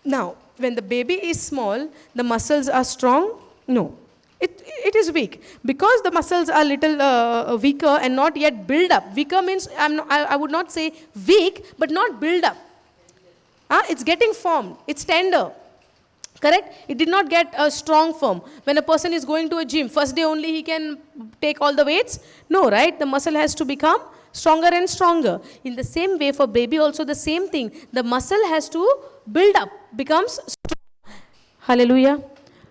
Speaker 1: Now, when the baby is small, the muscles are strong? No. It is weak. Because the muscles are little weaker and not yet built up. Weaker means, I would not say weak, but not built up. It's getting formed. It's tender. Correct? It did not get a strong form. When a person is going to a gym, first day only he can take all the weights? No, right? The muscle has to become stronger and stronger. In the same way, for baby also the same thing. The muscle has to build up, becomes strong. Hallelujah.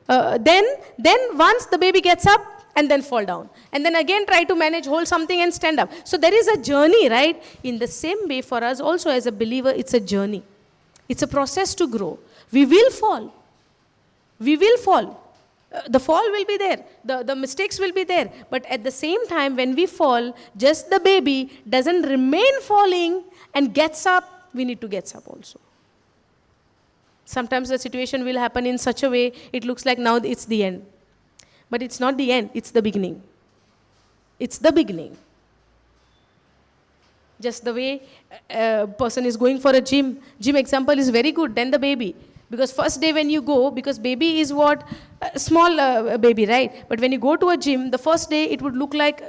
Speaker 1: Then once the baby gets up, and then fall down. And then again try to manage, hold something and stand up. So there is a journey, right? In the same way for us also as a believer, it's a journey. It's a process to grow. We will fall. We will fall. The fall will be there. The mistakes will be there. But at the same time, when we fall, just the baby doesn't remain falling and gets up. We need to get up also. Sometimes the situation will happen in such a way, it looks like now it's the end. But it's not the end, it's the beginning. It's the beginning. Just the way a person is going for a gym example is very good, then the baby. Because first day when you go, because baby is what? Small baby, right? But when you go to a gym, the first day it would look like,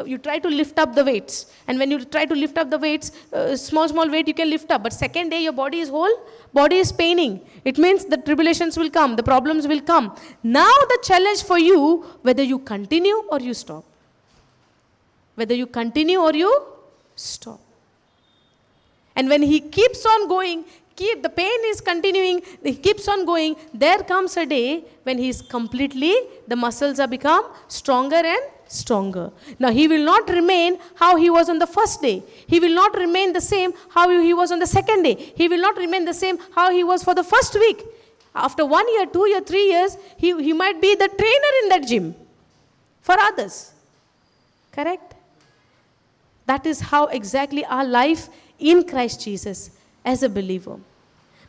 Speaker 1: you try to lift up the weights. And when you try to lift up the weights, small weight you can lift up. But second day your body is whole, body is paining. It means the tribulations will come, the problems will come. Now the challenge for you, whether you continue or you stop. Whether you continue or you stop. And when he keeps on going, the pain is continuing, he keeps on going, there comes a day when he is completely, the muscles are become stronger and stronger. Now he will not remain how he was on the first day. He will not remain the same how he was on the second day. He will not remain the same how he was for the first week. After 1 year, 2 years, 3 years, he might be the trainer in that gym for others. Correct? That is how exactly our life in Christ Jesus as a believer.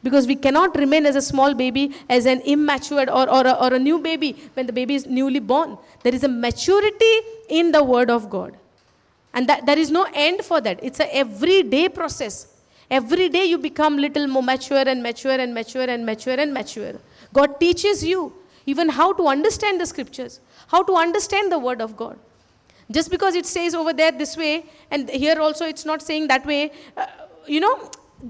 Speaker 1: Because we cannot remain as a small baby, as an immature or a new baby when the baby is newly born. There is a maturity in the Word of God. And there is no end for that. It's an everyday process. Every day you become little more mature and mature and mature and mature and mature. God teaches you even how to understand the scriptures, how to understand the Word of God. Just because it says over there this way, and here also it's not saying that way,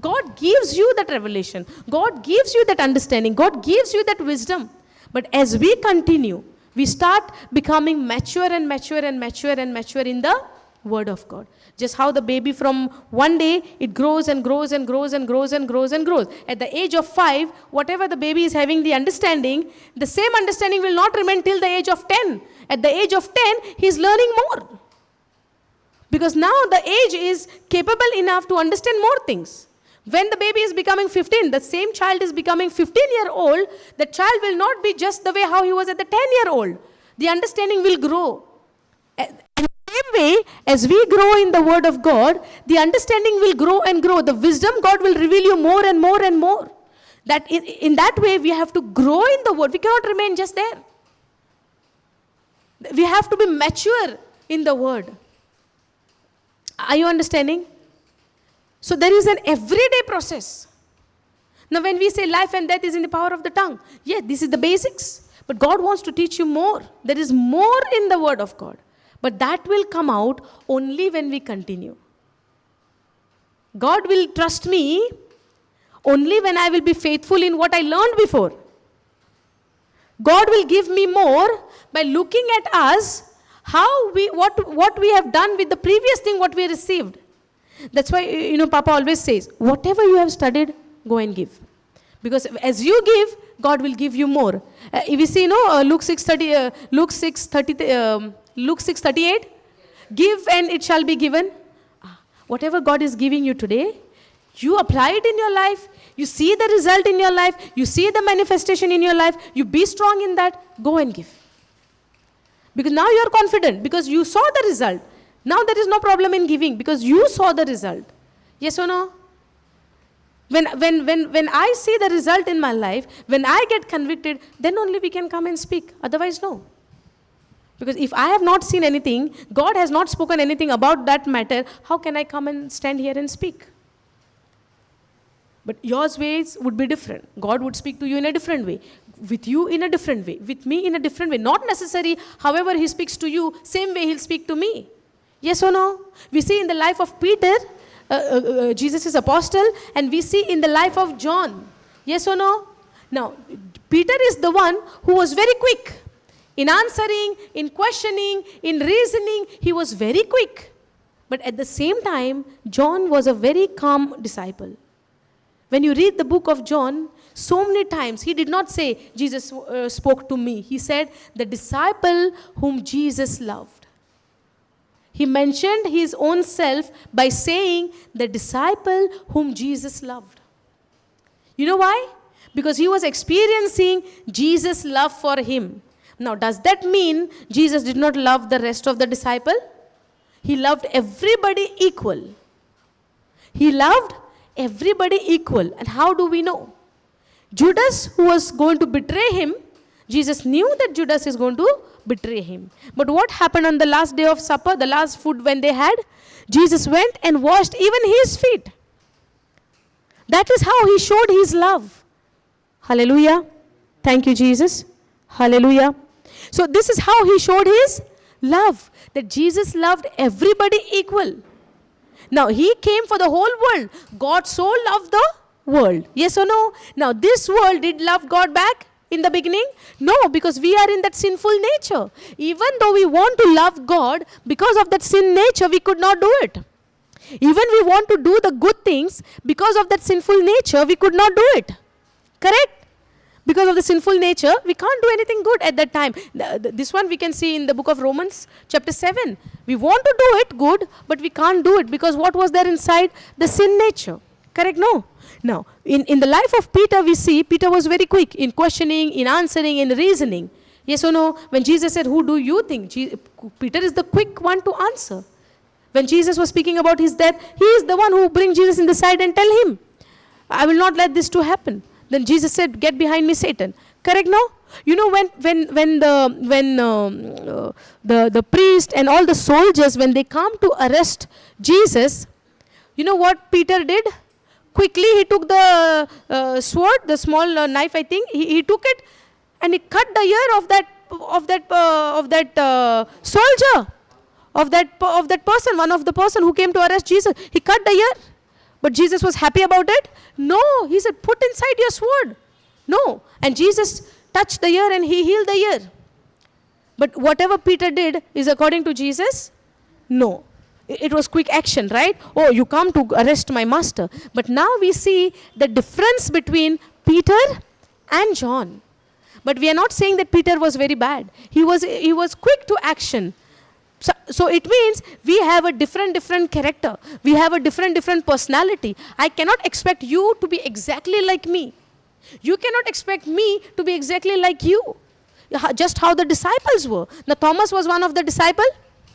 Speaker 1: God gives you that revelation. God gives you that understanding. God gives you that wisdom. But as we continue, we start becoming mature and mature and mature and mature in the Word of God. Just how the baby from 1 day, it grows and grows and grows and grows and grows and grows. At the age of 5, whatever the baby is having the understanding, the same understanding will not remain till the age of 10. At the age of 10, he is learning more. Because now the age is capable enough to understand more things. When the baby is becoming 15, the same child is becoming 15-year-old, the child will not be just the way how he was at the 10-year-old. The understanding will grow. In the same way, as we grow in the Word of God, the understanding will grow and grow. The wisdom God will reveal you more and more and more. That in that way, we have to grow in the Word. We cannot remain just there. We have to be mature in the Word. Are you understanding? So there is an everyday process. Now when we say life and death is in the power of the tongue, yeah, this is the basics. But God wants to teach you more. There is more in the Word of God. But that will come out only when we continue. God will trust me only when I will be faithful in what I learned before. God will give me more by looking at us, what we have done with the previous thing what we received. That's why, Papa always says, whatever you have studied, go and give. Because as you give, God will give you more. If you see, Luke 6:38, give and it shall be given. Whatever God is giving you today, you apply it in your life, you see the result in your life, you see the manifestation in your life, you be strong in that, go and give. Because now you are confident, because you saw the result. Now there is no problem in giving, because you saw the result. Yes or no? When I see the result in my life, when I get convicted, then only we can come and speak. Otherwise, no. Because if I have not seen anything, God has not spoken anything about that matter, how can I come and stand here and speak? But your ways would be different. God would speak to you in a different way. With you in a different way. With me in a different way. Not necessary, however he speaks to you, same way he'll speak to me. Yes or no? We see in the life of Peter, Jesus is apostle, and we see in the life of John. Yes or no? Now, Peter is the one who was very quick. In answering, in questioning, in reasoning, he was very quick. But at the same time, John was a very calm disciple. When you read the book of John, so many times he did not say, Jesus spoke to me. He said, the disciple whom Jesus loved. He mentioned his own self by saying, the disciple whom Jesus loved. You know why? Because he was experiencing Jesus' love for him. Now, does that mean Jesus did not love the rest of the disciple? He loved everybody equal. He loved everybody equal. And how do we know? Judas, who was going to betray him, Jesus knew that Judas is going to betray him. But what happened on the last day of supper, the last food when they had? Jesus went and washed even his feet. That is how he showed his love. Hallelujah. Thank you, Jesus. Hallelujah. So this is how he showed his love. That Jesus loved everybody equal. Now, he came for the whole world. God so loved the world. Yes or no? Now, this world did love God back in the beginning? No, because we are in that sinful nature. Even though we want to love God, because of that sin nature, we could not do it. Even we want to do the good things, because of that sinful nature, we could not do it. Correct? Because of the sinful nature, we can't do anything good at that time. This one we can see in the book of Romans, chapter 7. We want to do it good, but we can't do it because what was there inside? The sin nature. Correct? No. Now, in the life of Peter, we see Peter was very quick in questioning, in answering, in reasoning. Yes or no? When Jesus said, who do you think? Peter is the quick one to answer. When Jesus was speaking about his death, he is the one who brings Jesus in the side and tell him, I will not let this to happen. Then Jesus said, get behind me, Satan. Correct, no? You know, when the priest and all the soldiers, when they come to arrest Jesus, you know what Peter did? Quickly, he took the sword, the small knife, I think. He took it and he cut the ear of that soldier, of that person, one of the person who came to arrest Jesus. He cut the ear. But Jesus was happy about it? No. He said, put inside your sword. No. And Jesus touched the ear and he healed the ear. But whatever Peter did is according to Jesus? No. It was quick action, right? Oh, you come to arrest my master. But now we see the difference between Peter and John. But we are not saying that Peter was very bad. He was quick to action. So it means we have a different character. We have a different personality. I cannot expect you to be exactly like me. You cannot expect me to be exactly like you. Just how the disciples were. Now Thomas was one of the disciples.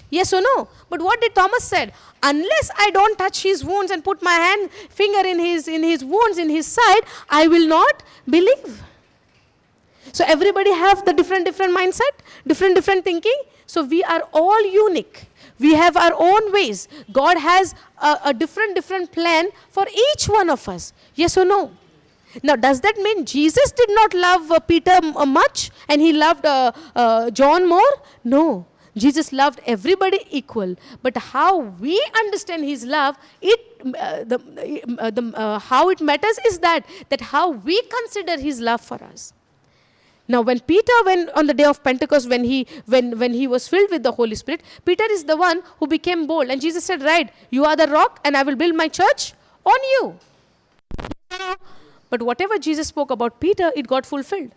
Speaker 1: Yes or no? But what did Thomas said? Unless I don't touch his wounds and put my finger in his wounds, in his side, I will not believe. So everybody have the different mindset, different thinking. So we are all unique. We have our own ways. God has a different plan for each one of us. Yes or no? Now, does that mean Jesus did not love Peter much and he loved John more? No. Jesus loved everybody equal. But how we understand his love, how it matters is that how we consider his love for us. Now, when Peter went on the day of Pentecost, when he was filled with the Holy Spirit, Peter is the one who became bold. And Jesus said, right, you are the rock and I will build my church on you. But whatever Jesus spoke about Peter, it got fulfilled.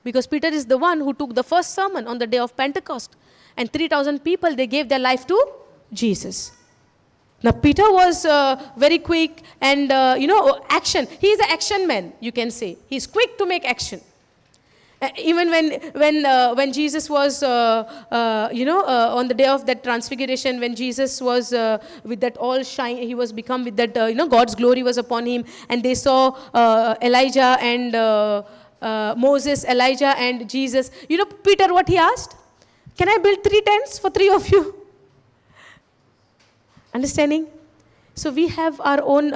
Speaker 1: Because Peter is the one who took the first sermon on the day of Pentecost. And 3,000 people, they gave their life to Jesus. Now, Peter was very quick and, action. He is an action man, you can say. He's quick to make action. Even when Jesus was, on the day of that transfiguration, when Jesus was with that all shine, he was become with that, God's glory was upon him. And they saw Elijah and Moses, Elijah and Jesus. Peter, what he asked? Can I build 3 tents for 3 of you? Understanding? So we have our own,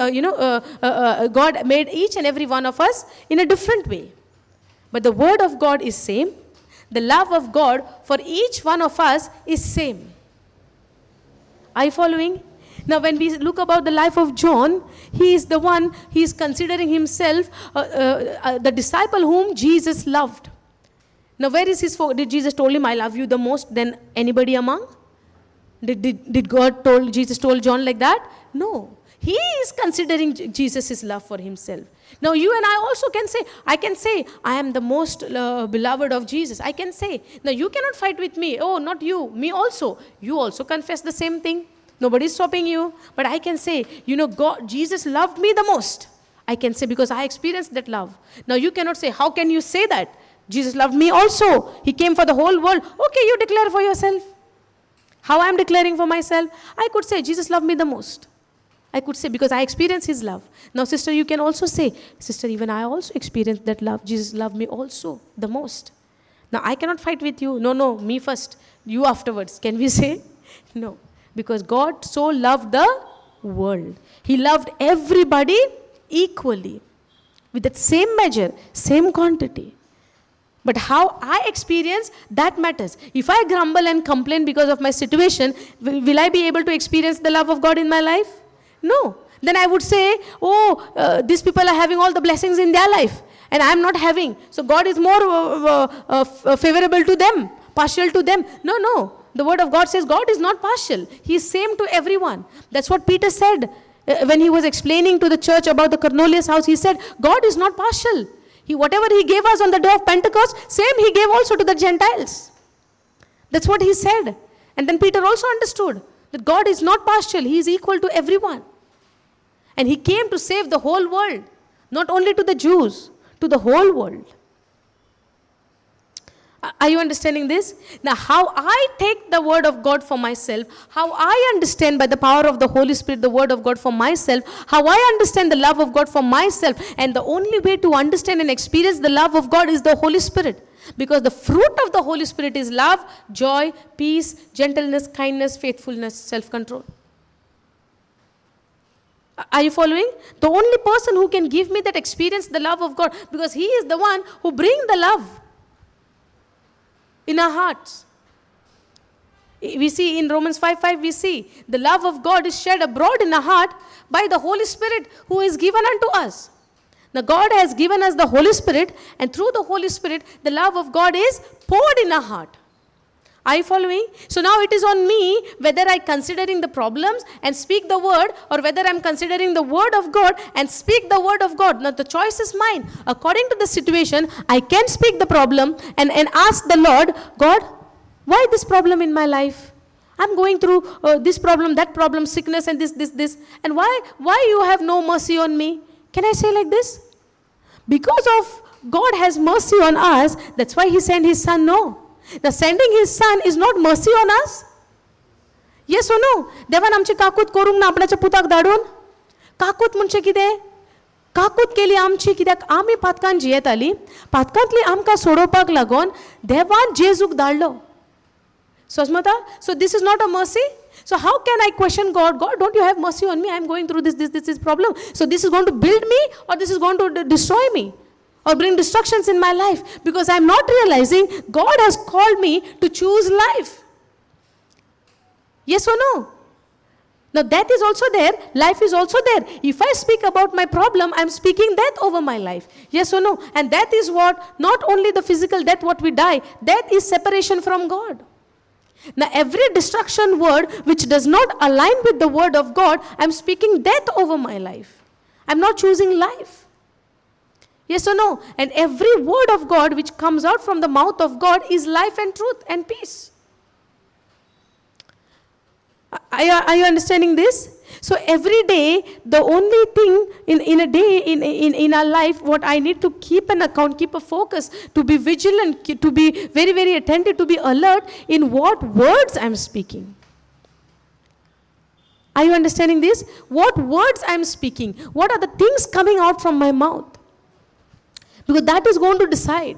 Speaker 1: God made each and every one of us in a different way. But the word of God is same. The love of God for each one of us is same. Are you following? Now when we look about the life of John, he is the one, he is considering himself the disciple whom Jesus loved. Now where is his focus? Did Jesus told him, I love you the most than anybody among? Did Jesus told John like that? No. He is considering Jesus' love for himself. Now you and I also can say, I am the most beloved of Jesus. I can say, now you cannot fight with me. Oh, not you, me also. You also confess the same thing. Nobody is stopping you. But I can say, God, Jesus loved me the most. I can say because I experienced that love. Now you cannot say, how can you say that? Jesus loved me also. He came for the whole world. Okay, you declare for yourself. How I am declaring for myself? I could say, Jesus loved me the most. I could say, because I experienced his love. Now, sister, you can also say, sister, even I also experienced that love. Jesus loved me also the most. Now, I cannot fight with you. No, me first. You afterwards. Can we say? No. Because God so loved the world. He loved everybody equally. With that same measure, same quantity. But how I experience, that matters. If I grumble and complain because of my situation, will I be able to experience the love of God in my life? No. Then I would say, these people are having all the blessings in their life and I am not having. So God is more favorable to them, partial to them. No. The word of God says God is not partial. He is same to everyone. That's what Peter said when he was explaining to the church about the Cornelius house. He said, God is not partial. Whatever he gave us on the day of Pentecost, same he gave also to the Gentiles. That's what he said. And then Peter also understood that God is not partial. He is equal to everyone. And he came to save the whole world. Not only to the Jews, to the whole world. Are you understanding this? Now, how I take the word of God for myself, how I understand by the power of the Holy Spirit the word of God for myself, how I understand the love of God for myself, and the only way to understand and experience the love of God is the Holy Spirit. Because the fruit of the Holy Spirit is love, joy, peace, gentleness, kindness, faithfulness, self-control. Are you following? The only person who can give me that experience, the love of God, because he is the one who brings the love in our hearts. We see in Romans 5:5, we see the love of God is shed abroad in our heart by the Holy Spirit who is given unto us. Now God has given us the Holy Spirit, and through the Holy Spirit, the love of God is poured in our heart. Are you following? So now it is on me whether I considering the problems and speak the word, or whether I am considering the word of God and speak the word of God. Now the choice is mine. According to the situation, I can speak the problem and ask the Lord, God, why this problem in my life? I'm going through this problem, that problem, sickness and this. And why you have no mercy on me? Can I say like this? Because of God has mercy on us, that's why he sent his son. No. The sending his son is not mercy on us. Yes or no? देवान आमची काकूत करूंक ना आपणाच्या पुताक धाडून. काकूत म्हणजे कितें? काकूत केली आमची कित्याक आमी पातकान जियेताली. पातकांतली आमकां सोडोवपाक लागोन देवान जेजूक धाडलो. समजता? So this is not a mercy. So how can I question God? God, don't you have mercy on me? I am going through this problem. So this is going to build me, or this is going to destroy me, or bring destructions in my life, because I am not realizing God has called me to choose life. Yes or no? Now that is also there, life is also there. If I speak about my problem, I am speaking death over my life. Yes or no? And that is what, not only the physical death, what we die, that is separation from God. Now every destruction word which does not align with the word of God, I am speaking death over my life. I am not choosing life. Yes or no? And every word of God which comes out from the mouth of God is life and truth and peace. Are you understanding this? So every day, the only thing in a day, in our life, what I need to keep an account, keep a focus, to be vigilant, to be very, very attentive, to be alert in what words I'm speaking. Are you understanding this? What words I'm speaking? What are the things coming out from my mouth? Because that is going to decide.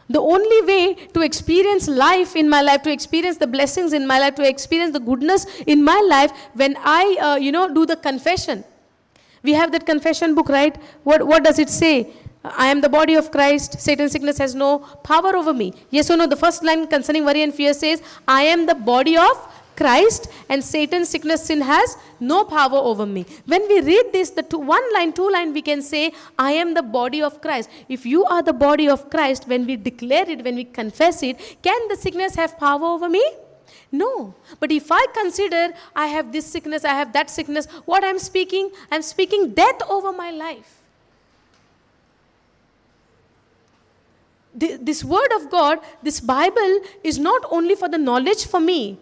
Speaker 1: The only way to experience life in my life, to experience the blessings in my life, to experience the goodness in my life, when I, do the confession. We have that confession book, right? What does it say? I am the body of Christ. Satan, sickness has no power over me. Yes or no? The first line concerning worry and fear says, I am the body of Christ, and Satan, sickness, sin has no power over me. When we read this, two line, we can say, I am the body of Christ. If you are the body of Christ, when we declare it, when we confess it, can the sickness have power over me? No. But if I consider I have this sickness, I have that sickness, what I'm speaking death over my life. This word of God, this Bible is not only for the knowledge for me.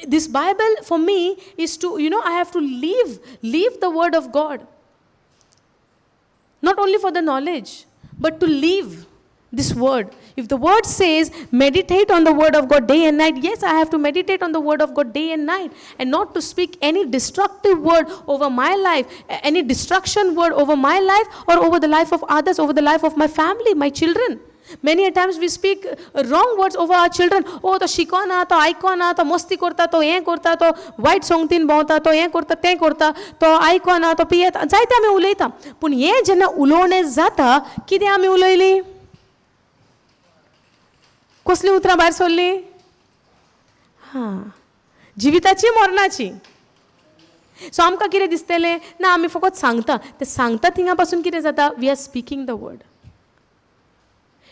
Speaker 1: This Bible for me is to, I have to live the word of God. Not only for the knowledge, but to live this word. If the word says, meditate on the word of God day and night, yes, I have to meditate on the word of God day and night, and not to speak any destructive word over my life, any destruction word over my life, or over the life of others, over the life of my family, my children. Many a times we speak wrong words over our children. Oh, to shikona, to aikona, to mosti korta, to yen korta, to white songtin bauta, to yen korta, ten korta, to aikona, to piyeta. Zaita ame uleita. Pun ye jena ulone zata, kide ame uloili? कसली उतरां भायर सरली? जिविताची मरणाची. सो आमकां कितें दिसतलें? ना, आमी फकत सांगता. ते सांगता थिंगा पासून कितें जाता? We are speaking the word.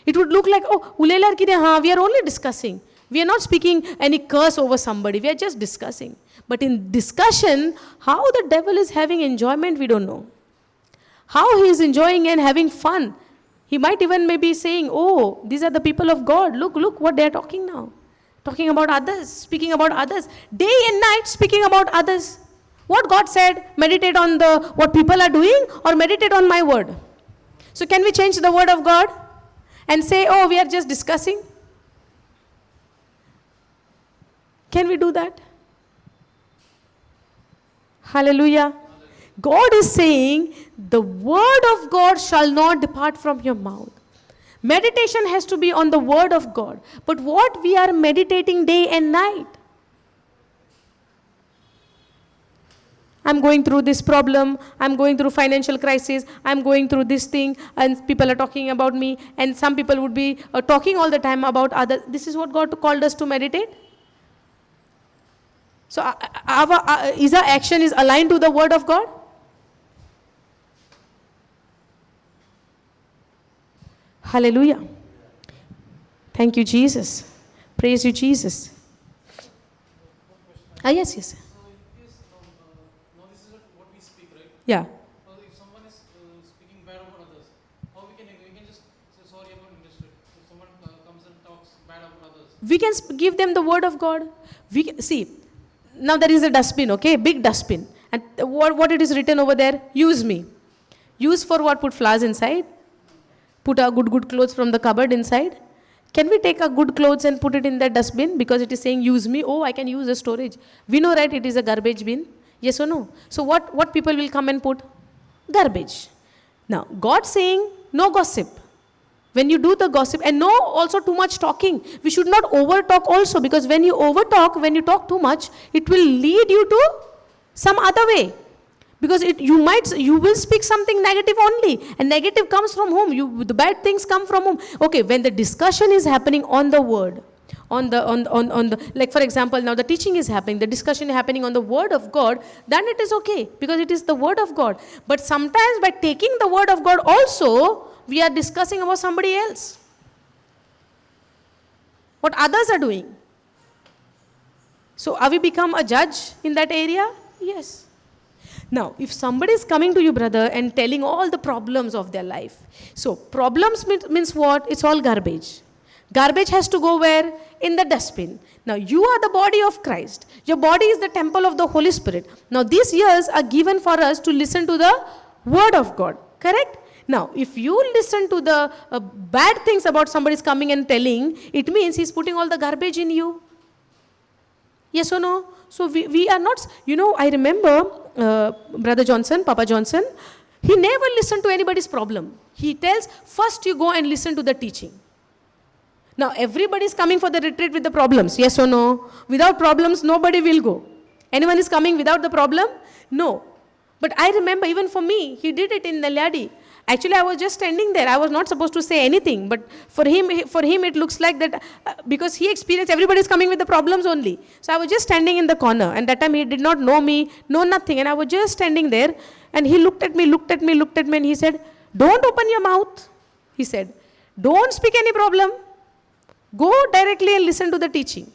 Speaker 1: It would look like, oh, ulelar kide, we are only discussing. We are not speaking any curse over somebody. We are just discussing. But in discussion, how the devil is having enjoyment, we don't know. How he is enjoying and having fun. He might even maybe saying, oh, these are the people of God. Look what they are talking now. Talking about others, speaking about others. Day and night speaking about others. What God said, meditate on what people are doing, or meditate on my word. So can we change the word of God and say, oh, we are just discussing? Can we do that? Hallelujah. God is saying, the word of God shall not depart from your mouth. Meditation has to be on the word of God. But what we are meditating day and night? I'm going through this problem, I'm going through financial crisis, I'm going through this thing, and people are talking about me, and some people would be talking all the time about others. This is what God called us to meditate. So our action is aligned to the word of God? Hallelujah. Thank you, Jesus. Praise you, Jesus. Yes. Yeah.
Speaker 2: Well, if someone is speaking bad about others, how we can just say sorry about industry? If someone comes and talks bad about others,
Speaker 1: We can give them the word of God. See, now there is a dustbin, okay, big dustbin. And what it is written over there? Use me. Use for what? Put flowers inside. Put our good clothes from the cupboard inside. Can we take our good clothes and put it in that dustbin because it is saying use me? Oh, I can use the storage. We know, right, it is a garbage bin. Yes or no? So what people will come and put? Garbage. Now, God saying no gossip. When you do the gossip, and no also too much talking. We should not over talk also, because when you over talk, when you talk too much, it will lead you to some other way. Because you will speak something negative only, and negative comes from whom? The bad things come from whom? Okay, when the discussion is happening on the word, on the like for example, now the teaching is happening, the discussion is happening on the word of God, then it is okay, because it is the word of God. But sometimes by taking the word of God also, we are discussing about somebody else, what others are doing. So are we become a judge in that area? Yes. Now, if somebody is coming to you, brother, and telling all the problems of their life. So, problems means what? It's all garbage. Garbage has to go where? In the dustbin. Now, you are the body of Christ. Your body is the temple of the Holy Spirit. Now, these years are given for us to listen to the word of God. Correct? Now, if you listen to the bad things about somebody is coming and telling, it means he's putting all the garbage in you. Yes or no? So we are not, I remember Brother Johnson, Papa Johnson, he never listened to anybody's problem. He tells, first you go and listen to the teaching. Now everybody is coming for the retreat with the problems. Yes or no? Without problems, nobody will go. Anyone is coming without the problem? No. But I remember even for me, he did it in Nelyadi. Actually, I was just standing there. I was not supposed to say anything. But for him, it looks like that because he experienced everybody is coming with the problems only. So I was just standing in the corner. And that time he did not know me, know nothing. And I was just standing there. And he looked at me. And he said, don't open your mouth. He said, don't speak any problem. Go directly and listen to the teaching.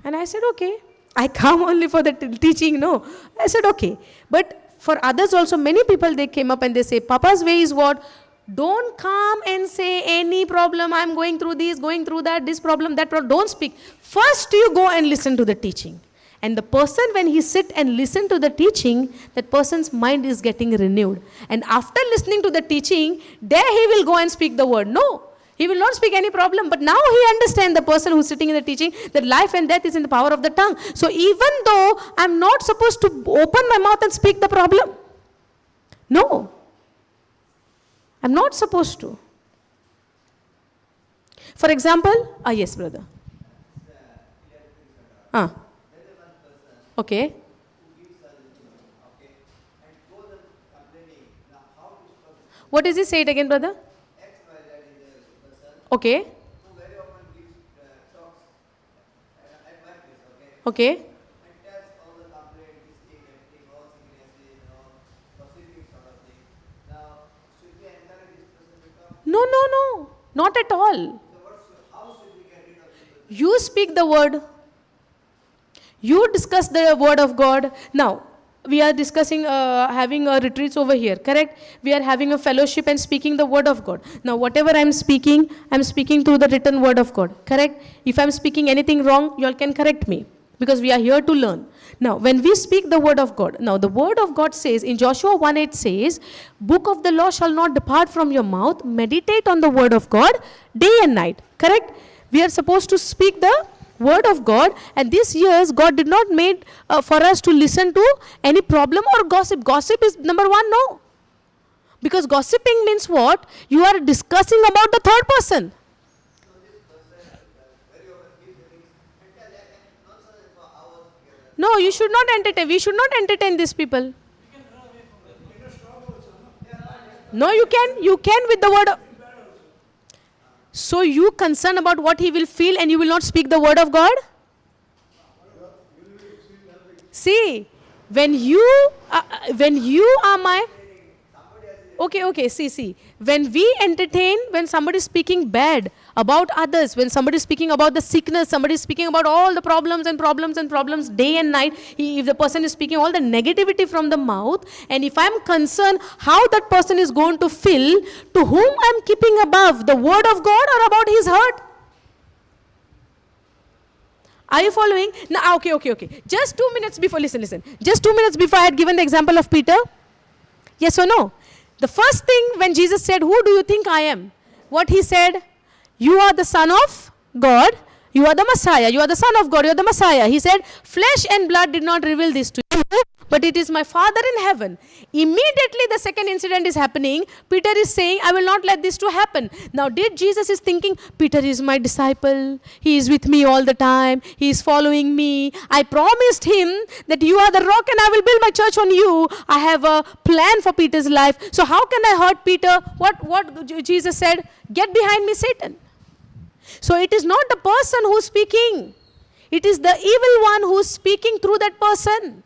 Speaker 1: And I said, okay. I come only for the teaching. No. I said, okay. But for others also, many people, they came up and they say, Papa's way is what? Don't come and say any problem, I'm going through this, going through that, this problem, that problem. Don't speak. First you go and listen to the teaching. And the person, when he sit and listen to the teaching, that person's mind is getting renewed. And after listening to the teaching, there he will go and speak the word. No. He will not speak any problem. But now he understands, the person who's sitting in the teaching, that life and death is in the power of the tongue. So even though I'm not supposed to open my mouth and speak the problem. No. I'm not supposed to. For example, yes, brother. Okay. What does he say it again, brother? Okay. Okay. No. Not at all. You speak the word. You discuss the word of God. Now, we are discussing having retreats over here, correct? We are having a fellowship and speaking the word of God. Now, whatever I'm speaking through the written word of God, correct? If I'm speaking anything wrong, you all can correct me, because we are here to learn. Now, when we speak the word of God, now the word of God says, in Joshua 1:8 says, book of the law shall not depart from your mouth, meditate on the word of God day and night, correct? We are supposed to speak the word of God, and these years God did not made for us to listen to any problem or gossip. Gossip is number one, no. Because gossiping means what? You are discussing about the third person. No, you should not entertain. We should not entertain these people. No, you can with the word of. So you concerned about what he will feel and you will not speak the word of God? See, when you are my... Okay, see. When we entertain, when somebody is speaking bad about others, when somebody is speaking about the sickness, somebody is speaking about all the problems day and night, if the person is speaking all the negativity from the mouth, and if I'm concerned how that person is going to feel, to whom I'm keeping above, the word of God or about his hurt? Are you following? Now, okay. Just 2 minutes before, listen. Just 2 minutes before I had given the example of Peter. Yes or no? The first thing when Jesus said, who do you think I am? What he said? You are the Son of God. You are the Messiah. You are the Son of God. You are the Messiah. He said, flesh and blood did not reveal this to you, but it is my Father in heaven. Immediately the second incident is happening. Peter is saying, I will not let this to happen. Now, did Jesus is thinking, Peter is my disciple. He is with me all the time. He is following me. I promised him that you are the rock and I will build my church on you. I have a plan for Peter's life. So how can I hurt Peter? What Jesus said? Get behind me, Satan. So it is not the person who is speaking. It is the evil one who is speaking through that person.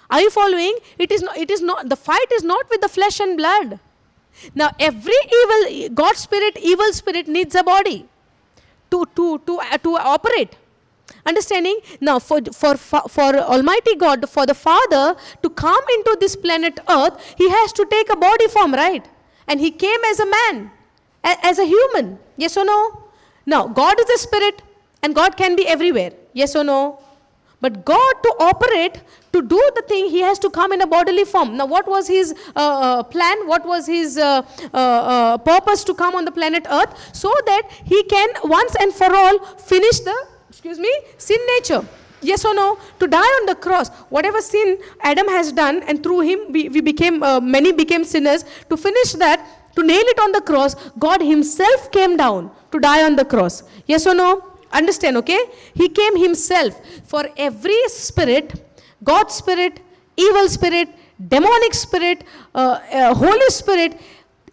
Speaker 1: Are you following? It is not, the fight is not with the flesh and blood. Now every God spirit, evil spirit needs a body to operate. Understanding? Now for Almighty God, for the Father to come into this planet Earth, He has to take a body form, right? And He came as a man, as a human. Yes or no? Now, God is a spirit and God can be everywhere. Yes or no? But God, to operate, to do the thing, He has to come in a bodily form. Now, what was His plan? What was His purpose to come on the planet Earth? So that He can once and for all finish the, sin nature. Yes or no? To die on the cross. Whatever sin Adam has done, and through him many became sinners. To finish that, to nail it on the cross, God Himself came down to die on the cross. Yes or no? Understand, okay? He came Himself. For every spirit, God's spirit, evil spirit, demonic spirit, Holy Spirit,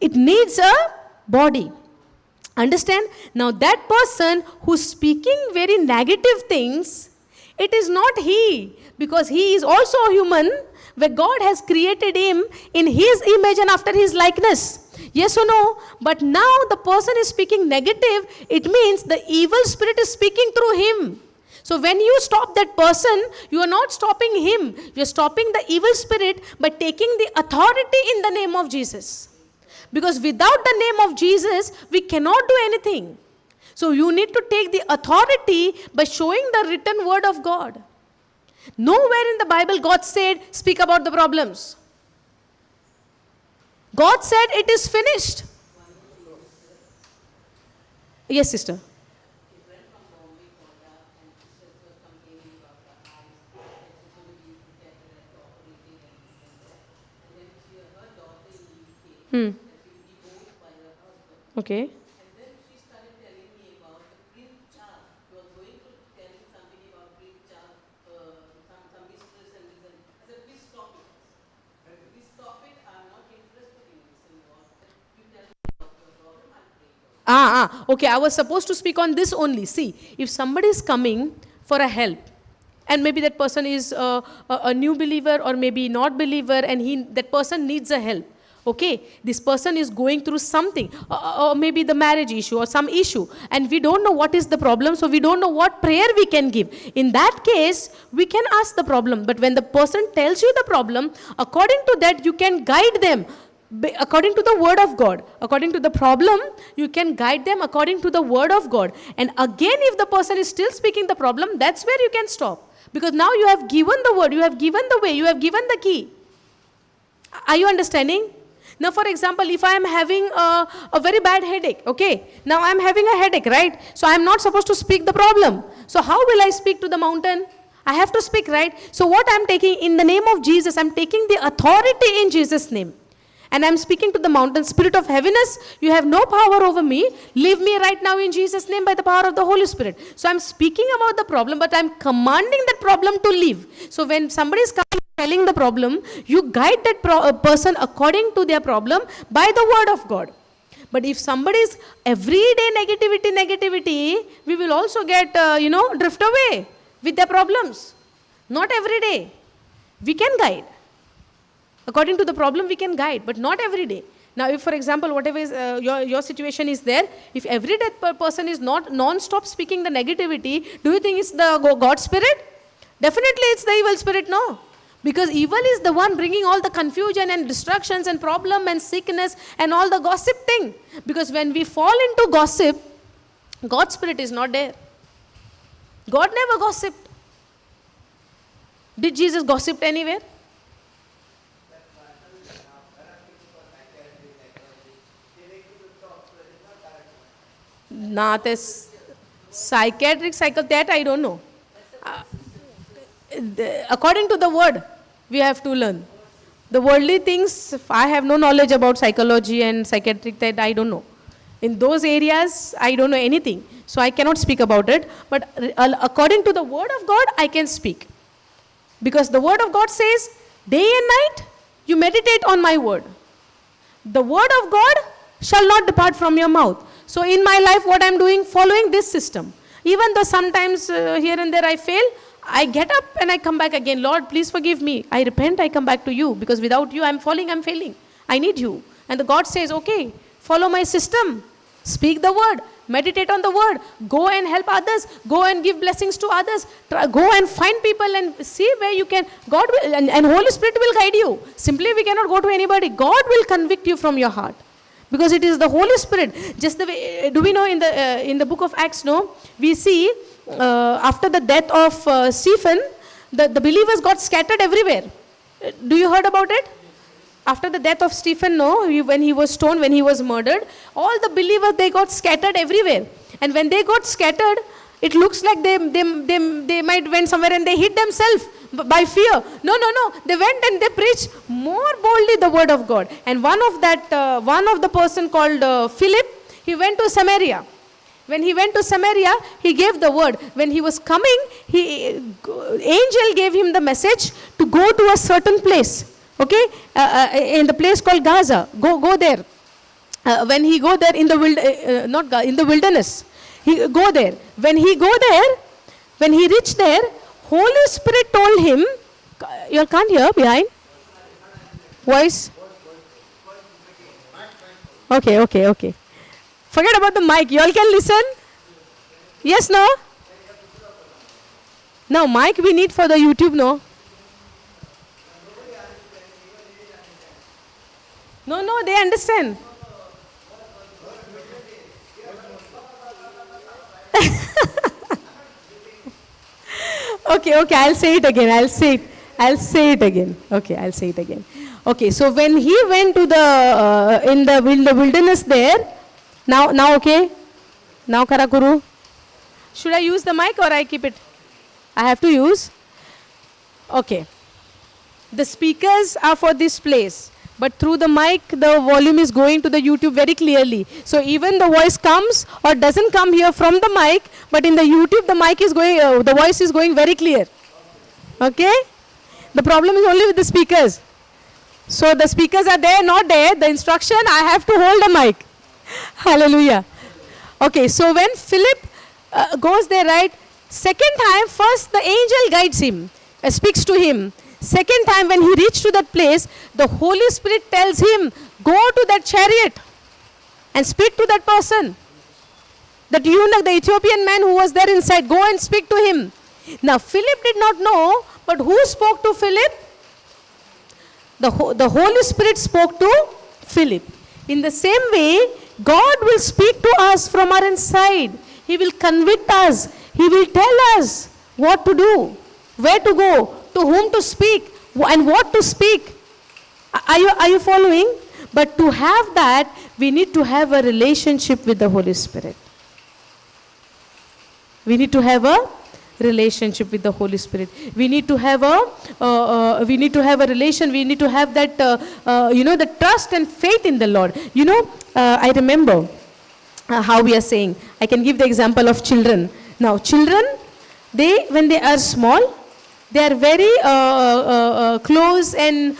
Speaker 1: it needs a body. Understand? Now that person who's speaking very negative things, it is not he, because he is also a human, where God has created him in His image and after His likeness. Yes or no? But now the person is speaking negative, it means the evil spirit is speaking through him. So when you stop that person, you are not stopping him. You are stopping the evil spirit by taking the authority in the name of Jesus. Because without the name of Jesus, we cannot do anything. So you need to take the authority by showing the written word of God. Nowhere in the Bible God said, speak about the problems. God said it is finished. Yes, sister. Okay. Okay, I was supposed to speak on this only. See, if somebody is coming for a help, and maybe that person is a new believer or maybe not believer, and that person needs a help. Okay, this person is going through something, or maybe the marriage issue or some issue, and we don't know what is the problem, so we don't know what prayer we can give. In that case, we can ask the problem. But when the person tells you the problem, according to that, you can guide them. According to the word of God, according to the problem, you can guide them according to the word of God. And again, if the person is still speaking the problem, that's where you can stop. Because now you have given the word, you have given the way, you have given the key. Are you understanding? Now, for example, if I am having a very bad headache, okay? Now I am having a headache, right? So I am not supposed to speak the problem. So how will I speak to the mountain? I have to speak, right? So what I am taking in the name of Jesus, I am taking the authority in Jesus' name. And I'm speaking to the mountain, spirit of heaviness, you have no power over me. Leave me right now in Jesus' name by the power of the Holy Spirit. So I'm speaking about the problem, but I'm commanding that problem to leave. So when somebody is coming telling the problem, you guide that person according to their problem by the word of God. But if somebody is everyday negativity, we will also get, drift away with their problems. Not every day. We can guide. According to the problem, we can guide, but not every day. Now, if, for example, whatever is your situation is there, if every day person is not non-stop speaking the negativity, do you think it's the God spirit? Definitely it's the evil spirit, no. Because evil is the one bringing all the confusion and distractions and problem and sickness and all the gossip thing. Because when we fall into gossip, God's spirit is not there. God never gossiped. Did Jesus gossip anywhere? Not as psychiatric cycle, that I don't know. According to the word, we have to learn. The worldly things, I have no knowledge about psychology and psychiatric, that I don't know. In those areas, I don't know anything. So I cannot speak about it. But according to the word of God, I can speak. Because the word of God says, day and night, you meditate on my word. The word of God shall not depart from your mouth. So in my life, what I'm doing, following this system. Even though sometimes here and there I fail, I get up and I come back again. Lord, please forgive me. I repent, I come back to you. Because without you, I'm falling, I'm failing. I need you. And the God says, okay, follow my system. Speak the word. Meditate on the word. Go and help others. Go and give blessings to others. Go and find people and see where you can. God will, and Holy Spirit will guide you. Simply we cannot go to anybody. God will convict you from your heart. Because it is the Holy Spirit. Just the way, do we know in the book of Acts, no? We see after the death of Stephen, the believers got scattered everywhere. Do you heard about it? After the death of Stephen, no, when he was stoned, when he was murdered, all the believers, they got scattered everywhere. And when they got scattered, it looks like they might went somewhere and they hid themselves by fear. No. They went and they preached more boldly the word of God. And one of the person called Philip, he went to Samaria. When he went to Samaria, he gave the word. When he was coming, angel gave him the message to go to a certain place. Okay, in the place called Gaza. Go there. When he go there in the wilderness, he go there. When he reached there, Holy Spirit told him. You can't hear behind voice. Okay. Forget about the mic. You all can listen. Yes, no. Now mic we need for the YouTube, no. No, they understand. Okay, I'll say it again. Okay, I'll say it again. Okay, so when he went to in the wilderness there, now okay? Now Karakuru? Should I use the mic or I keep it? I have to use? Okay. The speakers are for this place. But through the mic, the volume is going to the YouTube very clearly. So even the voice comes or doesn't come here from the mic, but in the YouTube, the mic is going, the voice is going very clear. Okay? The problem is only with the speakers. So the speakers are there, not there. The instruction, I have to hold the mic. Hallelujah. Okay, so when Philip goes there, right? Second time, first the angel guides him, speaks to him. Second time when he reached to that place, the Holy Spirit tells him, go to that chariot and speak to that person. That eunuch, the Ethiopian man who was there inside, go and speak to him. Now Philip did not know, but who spoke to Philip? The Holy Spirit spoke to Philip. In the same way, God will speak to us from our inside. He will convict us. He will tell us what to do, where to go, to whom to speak, and what to speak. Are you following? But to have that, we need to have a relationship with the Holy Spirit. We need to have a relationship with the Holy Spirit. We need to have a relation. We need to have that, the trust and faith in the Lord. I remember how we are saying. I can give the example of children. Now, children, when they are small, they are very close and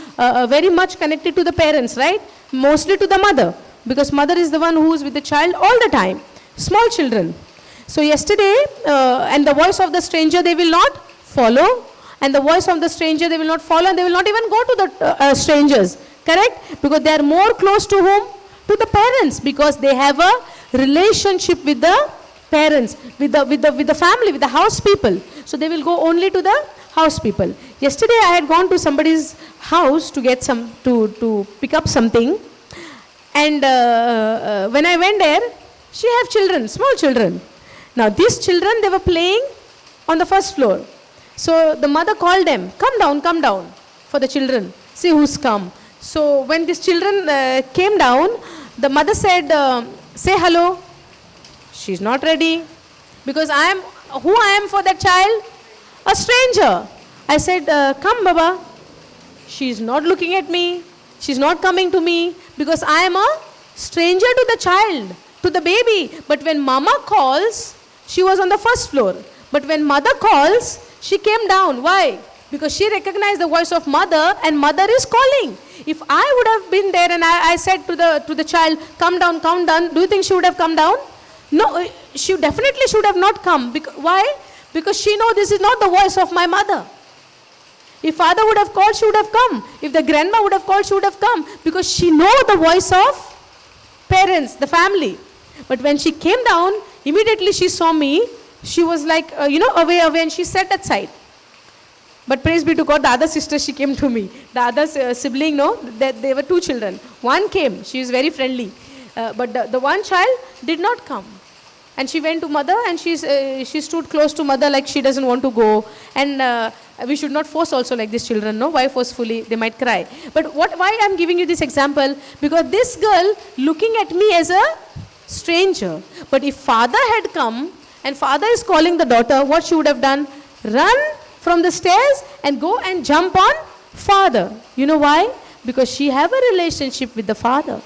Speaker 1: very much connected to the parents, right? Mostly to the mother, because mother is the one who is with the child all the time. Small children. So yesterday, and the voice of the stranger they will not follow, and the voice of the stranger they will not follow, and they will not even go to the strangers, correct? Because they are more close to whom? To the parents, because they have a relationship with the parents, with the family, with the house people. So they will go only to the house people. Yesterday I had gone to somebody's house to get to pick up something, and when I went there, she have children, small children. Now these children, they were playing on the first floor. So the mother called them, come down for the children. See who's come. So when these children came down, the mother said, say hello. She's not ready. Because who I am for that child? A stranger. I said, come Baba. She's not looking at me. She's not coming to me because I am a stranger to the child, to the baby. But when mama calls, she was on the first floor. But when mother calls, she came down. Why? Because she recognized the voice of mother and mother is calling. If I would have been there and I said to the child, come down, do you think she would have come down? No, she definitely should have not come. Why? Because she knows this is not the voice of my mother. If father would have called, she would have come. If the grandma would have called, she would have come. Because she knows the voice of parents, the family. But when she came down, immediately she saw me. She was like, away, and she sat at side. But praise be to God, the other sister, she came to me. The other sibling, there were two children. One came, she is very friendly. But the one child did not come. And she went to mother and she stood close to mother like she doesn't want to go. And we should not force also like these children, no? Why forcefully? They might cry. But why I'm giving you this example? Because this girl looking at me as a stranger. But if father had come and father is calling the daughter, what she would have done? Run from the stairs and go and jump on father. You know why? Because she have a relationship with the father.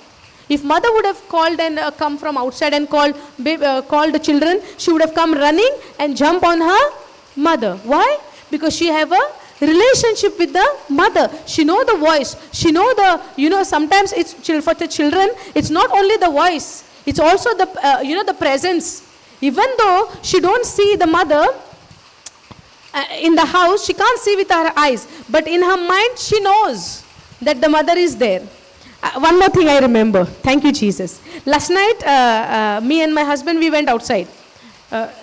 Speaker 1: If mother would have called and come from outside and called the children, she would have come running and jump on her mother. Why? Because she have a relationship with the mother. She know the voice. She know sometimes it's for the children, it's not only the voice. It's also the presence. Even though she don't see the mother in the house, she can't see with her eyes. But in her mind, she knows that the mother is there. One more thing I remember. Thank you, Jesus. Last night, me and my husband, we went outside.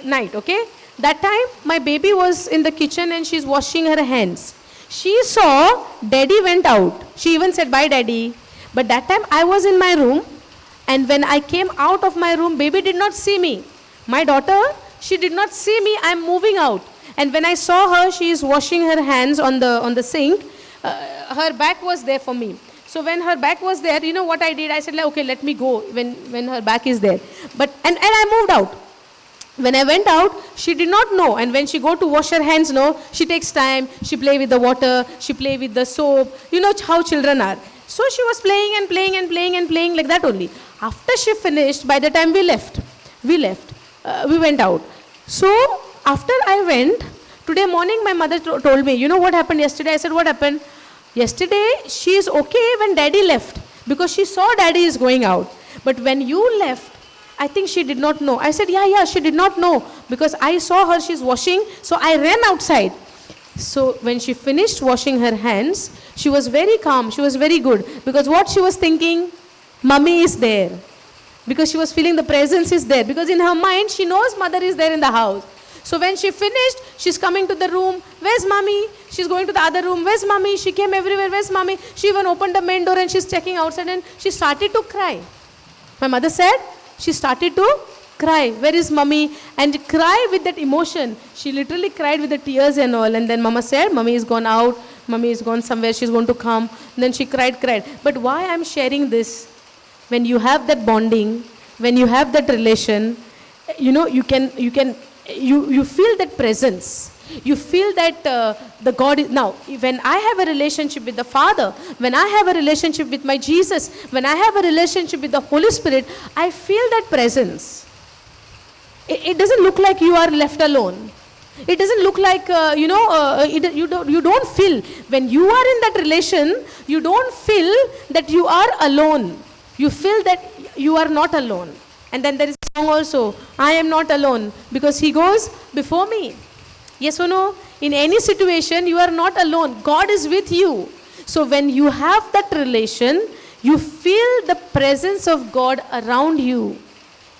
Speaker 1: Night, okay? That time, my baby was in the kitchen and she's washing her hands. She saw daddy went out. She even said, bye, daddy. But that time, I was in my room. And when I came out of my room, baby did not see me. My daughter, she did not see me. I'm moving out. And when I saw her, she is washing her hands on the sink. Her back was there for me. So when her back was there, you know what I did? I said, okay, let me go when her back is there. And I moved out. When I went out, she did not know. And when she go to wash her hands, she takes time. She play with the water. She play with the soap. You know how children are. So she was playing like that only. After she finished, by the time we left. We went out. So after I went, today morning my mother told me, you know what happened yesterday? I said, what happened? Yesterday, she is okay when daddy left because she saw daddy is going out. But when you left, I think she did not know. I said, yeah, she did not know because I saw her, she's washing. So I ran outside. So when she finished washing her hands, she was very calm. She was very good because what she was thinking, mommy is there. Because she was feeling the presence is there. Because in her mind, she knows mother is there in the house. So when she finished, she's coming to the room. Where's mommy? She's going to the other room. Where's mommy? She came everywhere. Where's mommy? She even opened the main door and she's checking outside and she started to cry. My mother said, she started to cry. Where is mommy? And cry with that emotion. She literally cried with the tears and all. And then mama said, mommy is gone out. Mommy is gone somewhere. She's going to come. And then she cried. But why I'm sharing this? When you have that bonding, when you have that relation, you feel that presence. You feel that the God is, now when I have a relationship with the Father, when I have a relationship with my Jesus, when I have a relationship with the Holy Spirit, I feel that presence. It doesn't look like you are left alone. It doesn't look like, you don't feel, when you are in that relation, you don't feel that you are alone. You feel that you are not alone. And then there is a song also, I am not alone, because He goes before me. Yes or no? In any situation, you are not alone. God is with you. So when you have that relation, you feel the presence of God around you,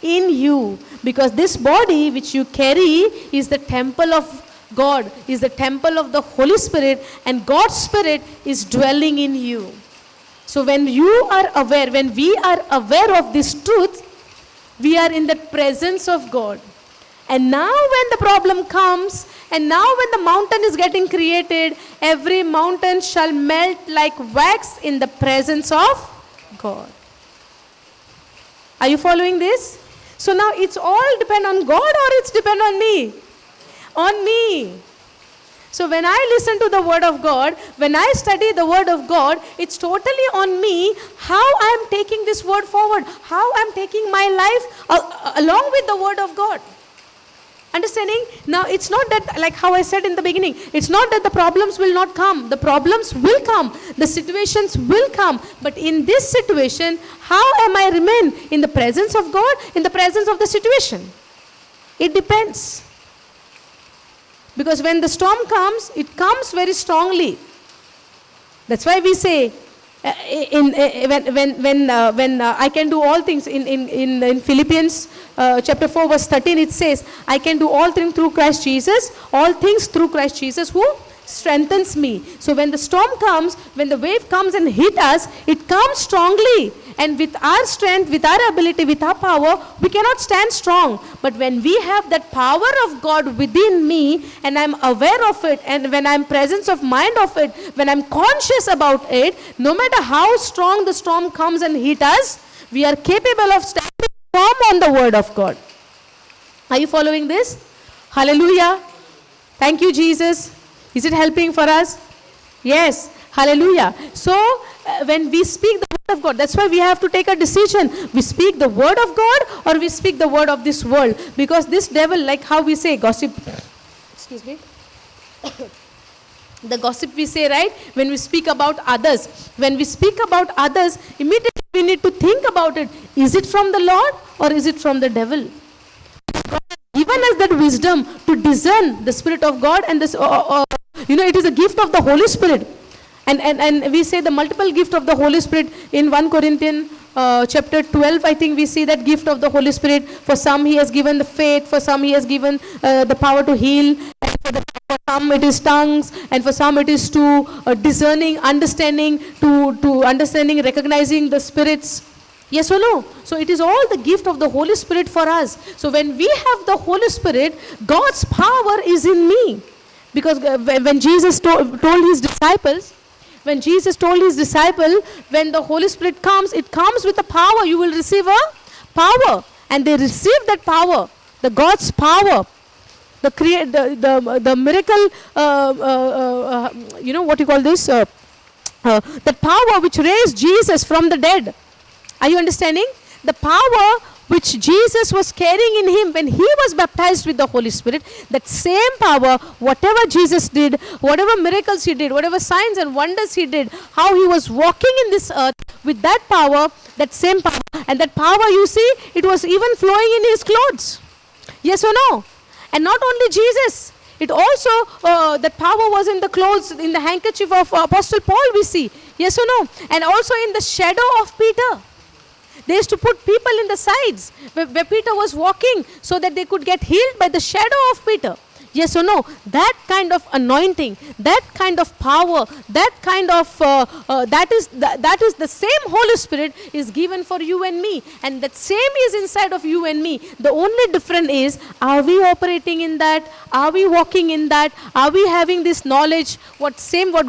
Speaker 1: in you. Because this body which you carry is the temple of God, is the temple of the Holy Spirit, and God's Spirit is dwelling in you. So when you are aware, when we are aware of this truth, we are in the presence of God. And now when the problem comes, and now when the mountain is getting created, every mountain shall melt like wax in the presence of God. Are you following this? So now it's all depend on God or it's depend on me? On me. So when I listen to the word of God, when I study the word of God, it's totally on me how I am taking this word forward, how I am taking my life along with the word of God. Understanding? Now it's not that, like how I said in the beginning, it's not that the problems will not come. The problems will come. The situations will come. But in this situation, how am I remain? In the presence of God, in the presence of the situation? It depends. Because when the storm comes, it comes very strongly. That's why we say, when I can do all things in Philippians chapter 4 verse 13, it says, I can do all things through Christ Jesus, all things through Christ Jesus who strengthens me. So when the storm comes, when the wave comes and hit us, it comes strongly. And with our strength, with our ability, with our power, we cannot stand strong. But when we have that power of God within me, and I'm aware of it, and when I'm presence of mind of it, when I'm conscious about it, no matter how strong the storm comes and hit us, we are capable of standing firm on the word of God. Are you following this? Hallelujah. Thank you, Jesus. Is it helping for us? Yes. Hallelujah. So, when we speak the word of God, that's why we have to take a decision. We speak the word of God or we speak the word of this world. Because this devil, like how we say gossip, excuse me, the gossip we say, right? When we speak about others, immediately we need to think about it. Is it from the Lord or is it from the devil? God has given us that wisdom to discern the Spirit of God, and this, it is a gift of the Holy Spirit. And we say the multiple gift of the Holy Spirit in 1 Corinthians chapter 12, I think we see that gift of the Holy Spirit. For some he has given the faith, for some he has given the power to heal, and for some it is tongues, and for some it is to discerning, understanding, to understanding, recognizing the spirits. Yes or no? So it is all the gift of the Holy Spirit for us. So when we have the Holy Spirit, God's power is in me. Because when Jesus told his disciples, when the Holy Spirit comes, it comes with a power. You will receive a power. And they receive that power, the God's power, the miracle, what you call this? The power which raised Jesus from the dead. Are you understanding? The power which Jesus was carrying in him when he was baptized with the Holy Spirit, that same power, whatever Jesus did, whatever miracles he did, whatever signs and wonders he did, how he was walking in this earth with that power, that same power. And that power, you see, it was even flowing in his clothes. Yes or no? And not only Jesus, it also, that power was in the clothes, in the handkerchief of Apostle Paul, we see. Yes or no? And also in the shadow of Peter. They used to put people in the sides where Peter was walking so that they could get healed by the shadow of Peter. Yes or no? That kind of anointing, that kind of power, that kind of, that is the same Holy Spirit is given for you and me. And that same is inside of you and me. The only difference is, are we operating in that? Are we walking in that? Are we having this knowledge, what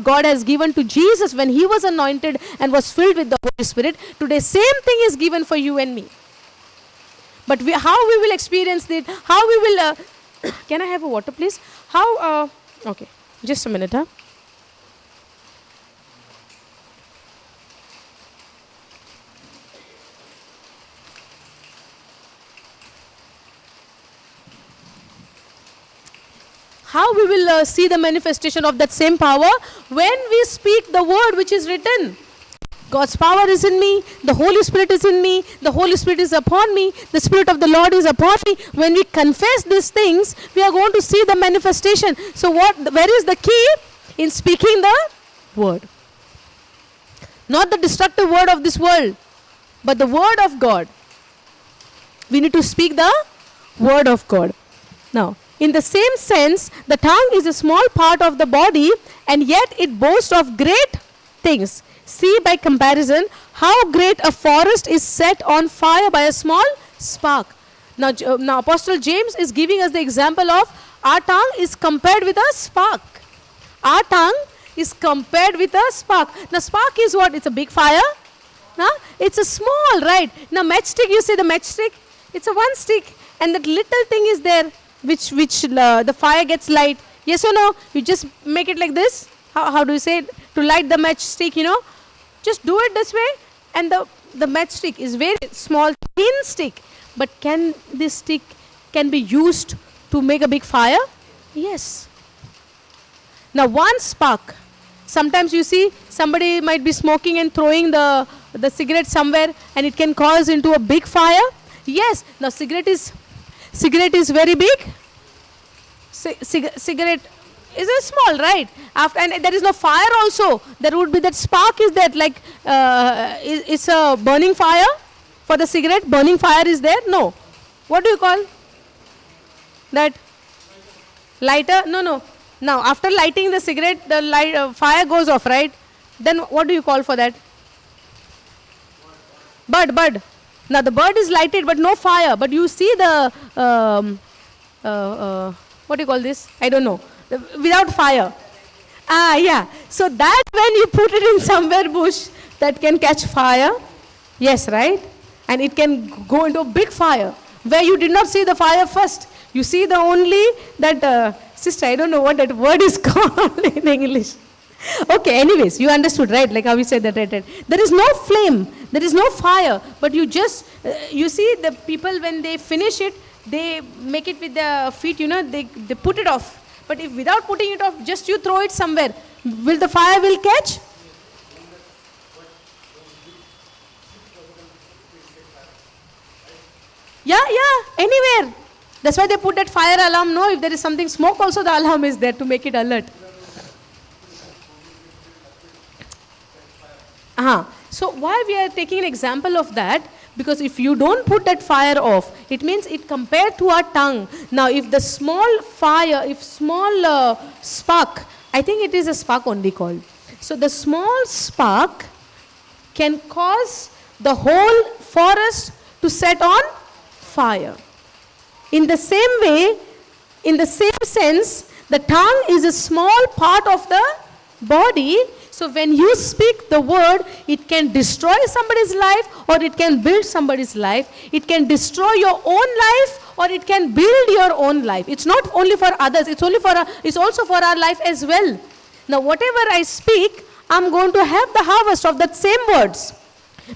Speaker 1: God has given to Jesus when he was anointed and was filled with the Holy Spirit? Today, same thing is given for you and me. But how we will experience it, how we will... Can I have a water, please? Okay, just a minute, huh? How we will see the manifestation of that same power? When we speak the word which is written. God's power is in me, the Holy Spirit is in me, the Holy Spirit is upon me, the Spirit of the Lord is upon me. When we confess these things, we are going to see the manifestation. So where is the key? In speaking the word. Not the destructive word of this world, but the word of God. We need to speak the word of God. Now, in the same sense, the tongue is a small part of the body, and yet it boasts of great things. See by comparison how great a forest is set on fire by a small spark. Now Apostle James is giving us the example of our tongue is compared with a spark. Our tongue is compared with a spark. Now spark is what? It's a big fire. Now it's a small, right? Now matchstick, you see the matchstick? It's a one stick, and that little thing is there which the fire gets light. Yes or no? You just make it like this. How do you say it? To light the matchstick, just do it this way, and the matchstick is very small, thin stick. But can this stick can be used to make a big fire? Yes. Now one spark. Sometimes you see somebody might be smoking and throwing the cigarette somewhere, and it can cause into a big fire. Yes. Now cigarette is very big. Cigarette is a small, right? And there is no fire also. There would be that spark is there, like it's a burning fire for the cigarette. Burning fire is there? No. What do you call that? Lighter? No. Now after lighting the cigarette, the fire goes off, right? Then what do you call for that? Bird. Now the bird is lighted but no fire. But you see the what do you call this? I don't know. Without fire. Yeah. So that when you put it in somewhere bush, that can catch fire. Yes, right? And it can go into a big fire where you did not see the fire first. You see the only that, sister, I don't know what that word is called in English. Okay, anyways, you understood, right? Like how we said that, right? There is no flame, there is no fire, but you just, you see the people when they finish it, they make it with their feet, they put it off. But if without putting it off, just you throw it somewhere, will the fire will catch? Yeah, anywhere. That's why they put that fire alarm. No, if there is something smoke also, the alarm is there to make it alert. So why we are taking an example of that? Because if you don't put that fire off, it means it compared to our tongue. Now if the small fire, spark, I think it is a spark only called. So the small spark can cause the whole forest to set on fire. In the same way, in the same sense, the tongue is a small part of the body. So when you speak the word, it can destroy somebody's life or it can build somebody's life. It can destroy your own life or it can build your own life. It's not only for others, it's also for our life as well. Now whatever I speak, I'm going to have the harvest of that same words.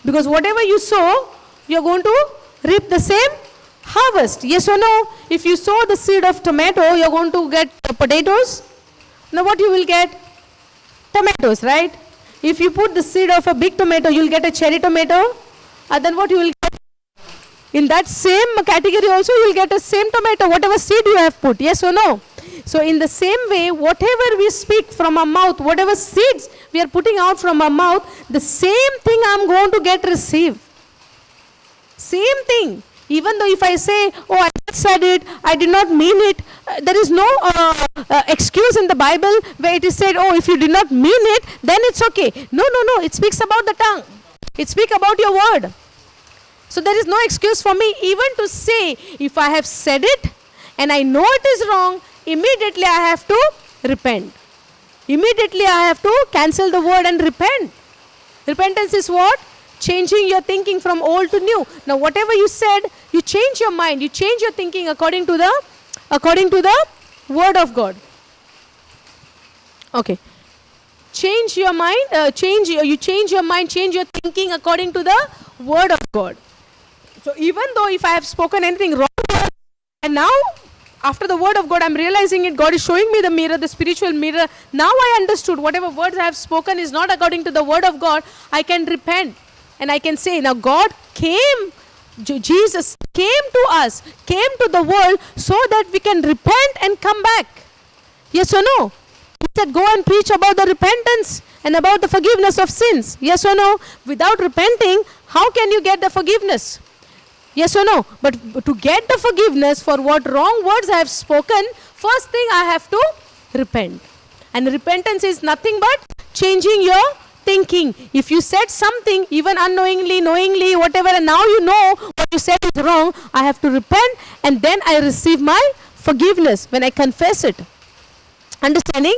Speaker 1: Because whatever you sow, you're going to reap the same harvest. Yes or no? If you sow the seed of tomato, you're going to get potatoes. Now what you will get? Tomatoes, right? If you put the seed of a big tomato, you'll get a cherry tomato. And then what you will get? In that same category also, you will get the same tomato, whatever seed you have put. Yes or no? So in the same way, whatever we speak from our mouth, whatever seeds we are putting out from our mouth, the same thing I'm going to get received. Same thing. Even though if I say, oh, I just said it, I did not mean it, there is no excuse in the Bible where it is said, oh, if you did not mean it, then it's okay. No. It speaks about the tongue. It speaks about your word. So there is no excuse for me even to say, if I have said it and I know it is wrong, immediately I have to repent. Immediately I have to cancel the word and repent. Repentance is what? Changing your thinking from old to new. Now whatever you said, you change your mind, you change your thinking according to the word of God. Okay. Change your mind, change your thinking according to the word of God. So even though if I have spoken anything wrong, and now after the word of God I'm realizing it, God is showing me the mirror, the spiritual mirror. Now I understood whatever words I have spoken is not according to the word of God. I can repent. And I can say, now God came, Jesus came to us, came to the world so that we can repent and come back. Yes or no? He said, go and preach about the repentance and about the forgiveness of sins. Yes or no? Without repenting, how can you get the forgiveness? Yes or no? But to get the forgiveness for what wrong words I have spoken, first thing I have to repent. And repentance is nothing but changing your thinking. If you said something, even unknowingly, knowingly, whatever, and now you know what you said is wrong, I have to repent, and then I receive my forgiveness when I confess it. Understanding?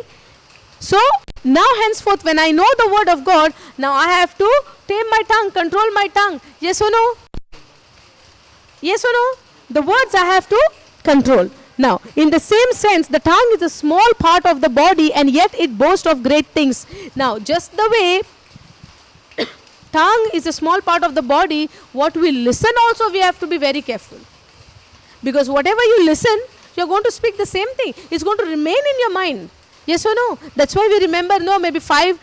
Speaker 1: So now henceforth when I know the word of God, now I have to tame my tongue, control my tongue. Yes or no? Yes or no? The words I have to control. Now, in the same sense, the tongue is a small part of the body and yet it boasts of great things. Now, just the way tongue is a small part of the body, what we listen also we have to be very careful. Because whatever you listen, you're going to speak the same thing. It's going to remain in your mind. Yes or no? That's why we remember, no, maybe 5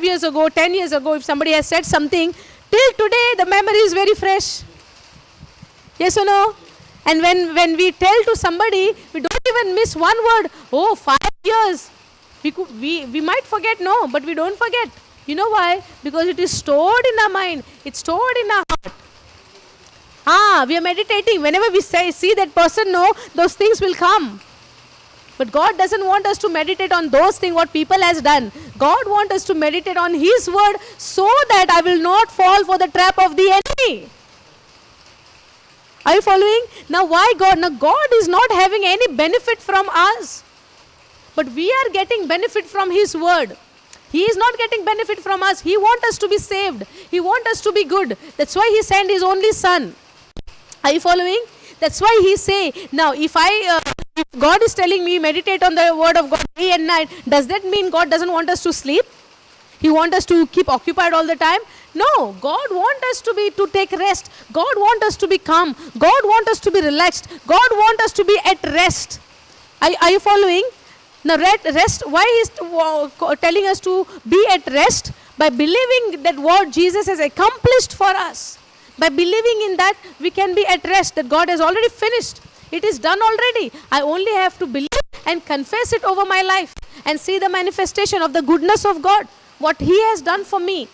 Speaker 1: years ago, 10 years ago, if somebody has said something, till today the memory is very fresh. Yes or no? And when we tell to somebody, we don't even miss one word. Oh, 5 years. We might forget, no, but we don't forget. You know why? Because it is stored in our mind. It's stored in our heart. We are meditating. Whenever we see that person, no, those things will come. But God doesn't want us to meditate on those things what people has done. God wants us to meditate on His word so that I will not fall for the trap of the enemy. Are you following? Now why God? Now God is not having any benefit from us. But we are getting benefit from His word. He is not getting benefit from us. He wants us to be saved. He wants us to be good. That's why He sent His only Son. Are you following? That's why He say, now if God is telling me meditate on the word of God day and night, does that mean God doesn't want us to sleep? He wants us to keep occupied all the time? No, God wants us to take rest. God wants us to be calm. God wants us to be relaxed. God wants us to be at rest. Are you following? Now rest, why is telling us to be at rest? By believing that what Jesus has accomplished for us. By believing in that, we can be at rest, that God has already finished. It is done already. I only have to believe and confess it over my life and see the manifestation of the goodness of God, what He has done for me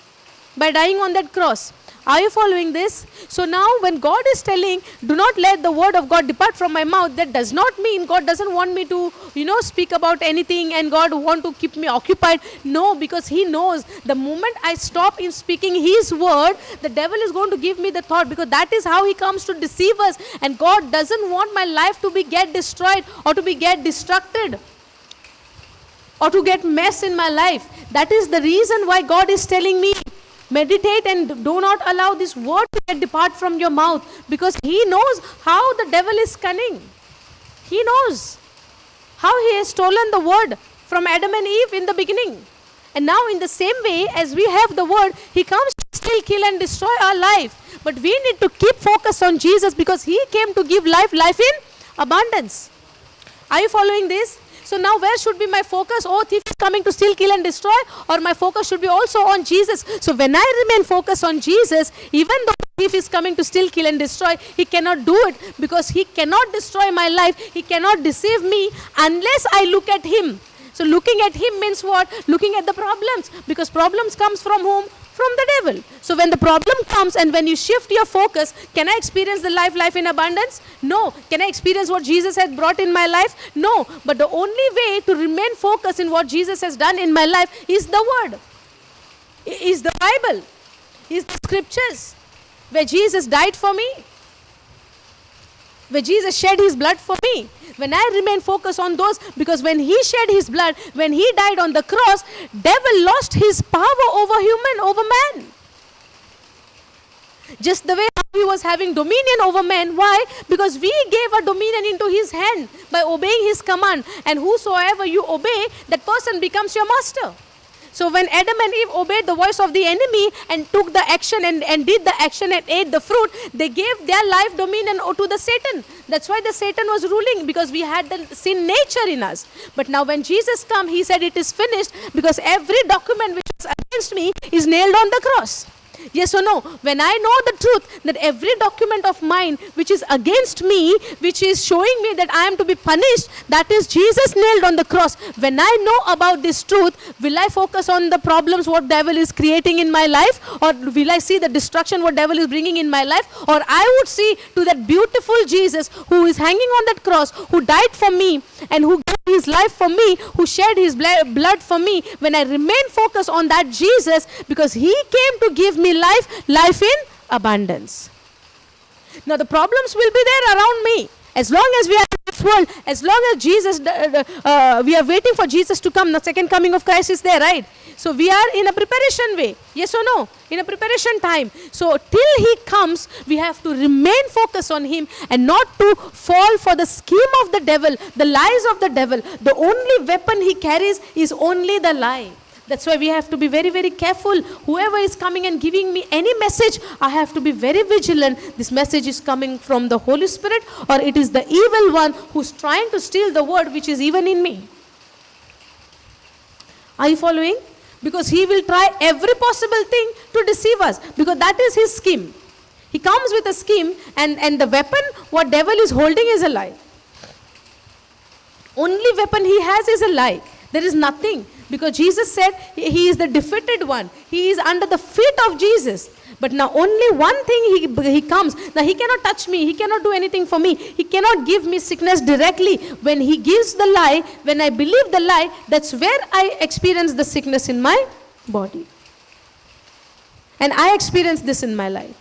Speaker 1: by dying on that cross. Are you following this? So now when God is telling, do not let the word of God depart from my mouth, that does not mean God doesn't want me to, speak about anything and God want to keep me occupied. No, because He knows the moment I stop in speaking His word, the devil is going to give me the thought, because that is how he comes to deceive us. And God doesn't want my life to get destroyed or to get distracted or to get mess in my life. That is the reason why God is telling me, meditate and do not allow this word to depart from your mouth, because He knows how the devil is cunning. He knows how he has stolen the word from Adam and Eve in the beginning. And now in the same way as we have the word, he comes to steal, kill and destroy our life. But we need to keep focus on Jesus, because He came to give life in abundance. Are you following this? So now where should be my focus? Oh, thief is coming to steal, kill and destroy, or my focus should be also on Jesus. So when I remain focused on Jesus, even though the thief is coming to steal, kill and destroy, he cannot do it, because he cannot destroy my life. He cannot deceive me unless I look at him. So looking at him means what? Looking at the problems, because problems comes from whom? From the devil. So when the problem comes and when you shift your focus, can I experience the life in abundance? No. Can I experience what Jesus has brought in my life? No. But the only way to remain focused in what Jesus has done in my life is the word, is the Bible, is the scriptures, where Jesus died for me, where Jesus shed His blood for me. When I remain focused on those, because when He shed His blood, when He died on the cross, devil lost his power over man. Just the way He was having dominion over man. Why? Because we gave a dominion into His hand by obeying His command. And whosoever you obey, that person becomes your master. So when Adam and Eve obeyed the voice of the enemy and took the action and did the action and ate the fruit, they gave their life dominion to the Satan. That's why the Satan was ruling, because we had the sin nature in us. But now when Jesus came, He said it is finished, because every document which is against me is nailed on the cross. Yes or no? When I know the truth that every document of mine which is against me, which is showing me that I am to be punished, that is Jesus nailed on the cross. When I know about this truth, will I focus on the problems what devil is creating in my life, or will I see the destruction what devil is bringing in my life, or I would see to that beautiful Jesus who is hanging on that cross, who died for me and who gave His life for me, who shed His blood for me. When I remain focused on that Jesus, because He came to give me life in abundance. Now the problems will be there around me. As long as we are in this world, as long as we are waiting for Jesus to come, the second coming of Christ is there, right? So we are in a preparation way. Yes or no? In a preparation time. So till he comes, we have to remain focused on him and not to fall for the scheme of the devil, the lies of the devil. The only weapon he carries is only the lie. That's why we have to be very, very careful. Whoever is coming and giving me any message, I have to be very vigilant. This message is coming from the Holy Spirit, or it is the evil one who's trying to steal the word which is even in me. Are you following? Because he will try every possible thing to deceive us, because that is his scheme. He comes with a scheme, and the weapon what devil is holding is a lie. Only weapon he has is a lie. There is nothing. Because Jesus said he is the defeated one. He is under the feet of Jesus. But now only one thing he comes. Now he cannot touch me. He cannot do anything for me. He cannot give me sickness directly. When he gives the lie, when I believe the lie, that's where I experience the sickness in my body. And I experienced this in my life.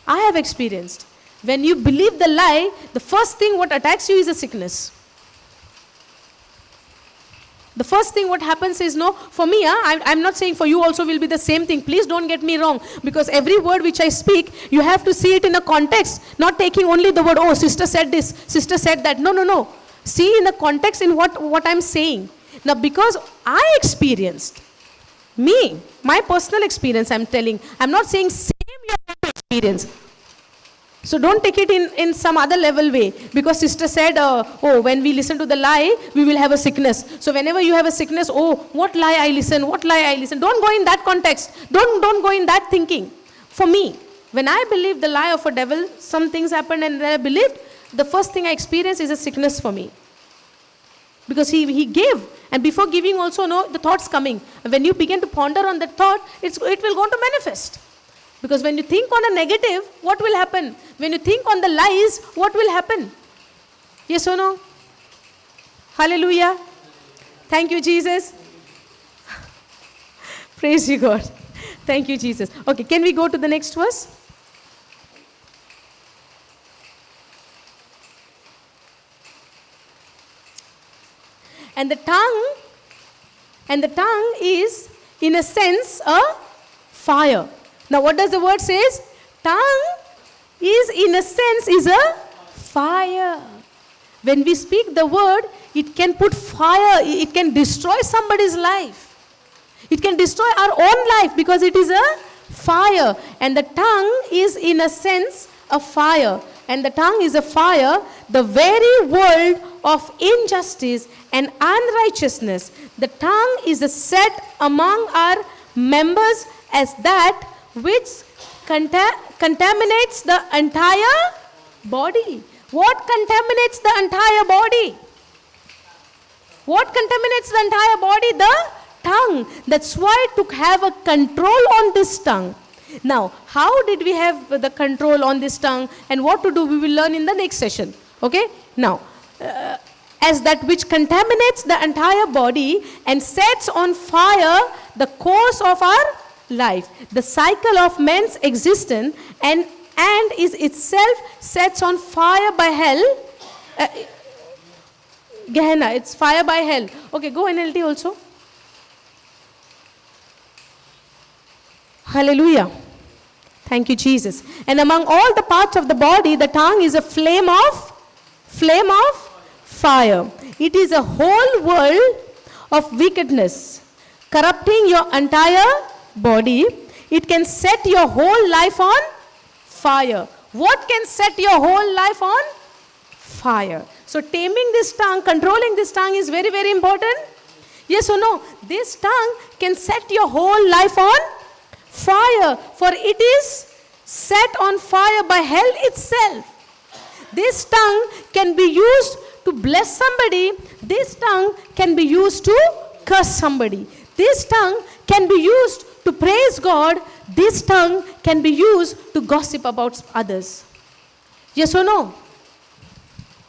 Speaker 1: I have experienced. When you believe the lie, the first thing what attacks you is a sickness. The first thing what happens is, no, for me, I'm not saying for you also will be the same thing. Please don't get me wrong. Because every word which I speak, you have to see it in a context. Not taking only the word, oh, sister said this, sister said that. No. See in the context in what I'm saying. Now, because I experienced, my personal experience I'm telling. I'm not saying same your experience. So don't take it in some other level way. Because sister said, when we listen to the lie, we will have a sickness. So whenever you have a sickness, what lie I listen. Don't go in that context. Don't go in that thinking. For me, when I believed the lie of a devil, some things happened and I believed, the first thing I experienced is a sickness for me. Because he gave. And before giving also, the thoughts coming. And when you begin to ponder on that thought, it will go to manifest. Because when you think on a negative, what will happen? When you think on the lies, what will happen? Yes or no? Hallelujah. Thank you, Jesus. Praise you, God. Thank you, Jesus. Okay, can we go to the next verse? And the tongue is, in a sense, a fire. Now what does the word says? Tongue is, in a sense, is a fire. When we speak the word, it can put fire, it can destroy somebody's life. It can destroy our own life because it is a fire. And the tongue is, in a sense, a fire. And the tongue is a fire, the very world of injustice and unrighteousness. The tongue is a set among our members as that which contaminates the entire body. What contaminates the entire body? What contaminates the entire body? The tongue. That's why to have a control on this tongue. Now, how did we have the control on this tongue and what to do, we will learn in the next session. Okay? Now, as that which contaminates the entire body and sets on fire the course of our life, the cycle of man's existence, and is itself sets on fire by hell. Gehenna, it's fire by hell. Okay, go NLT also. Hallelujah. Thank you, Jesus. And among all the parts of the body, the tongue is a flame of fire. It is a whole world of wickedness, corrupting your entire body. It can set your whole life on fire. What can set your whole life on fire? So taming this tongue, controlling this tongue is very, very important. Yes or no? This tongue can set your whole life on fire, for it is set on fire by hell itself. This tongue can be used to bless somebody. This tongue can be used to curse somebody. This tongue can be used to praise God. This tongue can be used to gossip about others. Yes or no?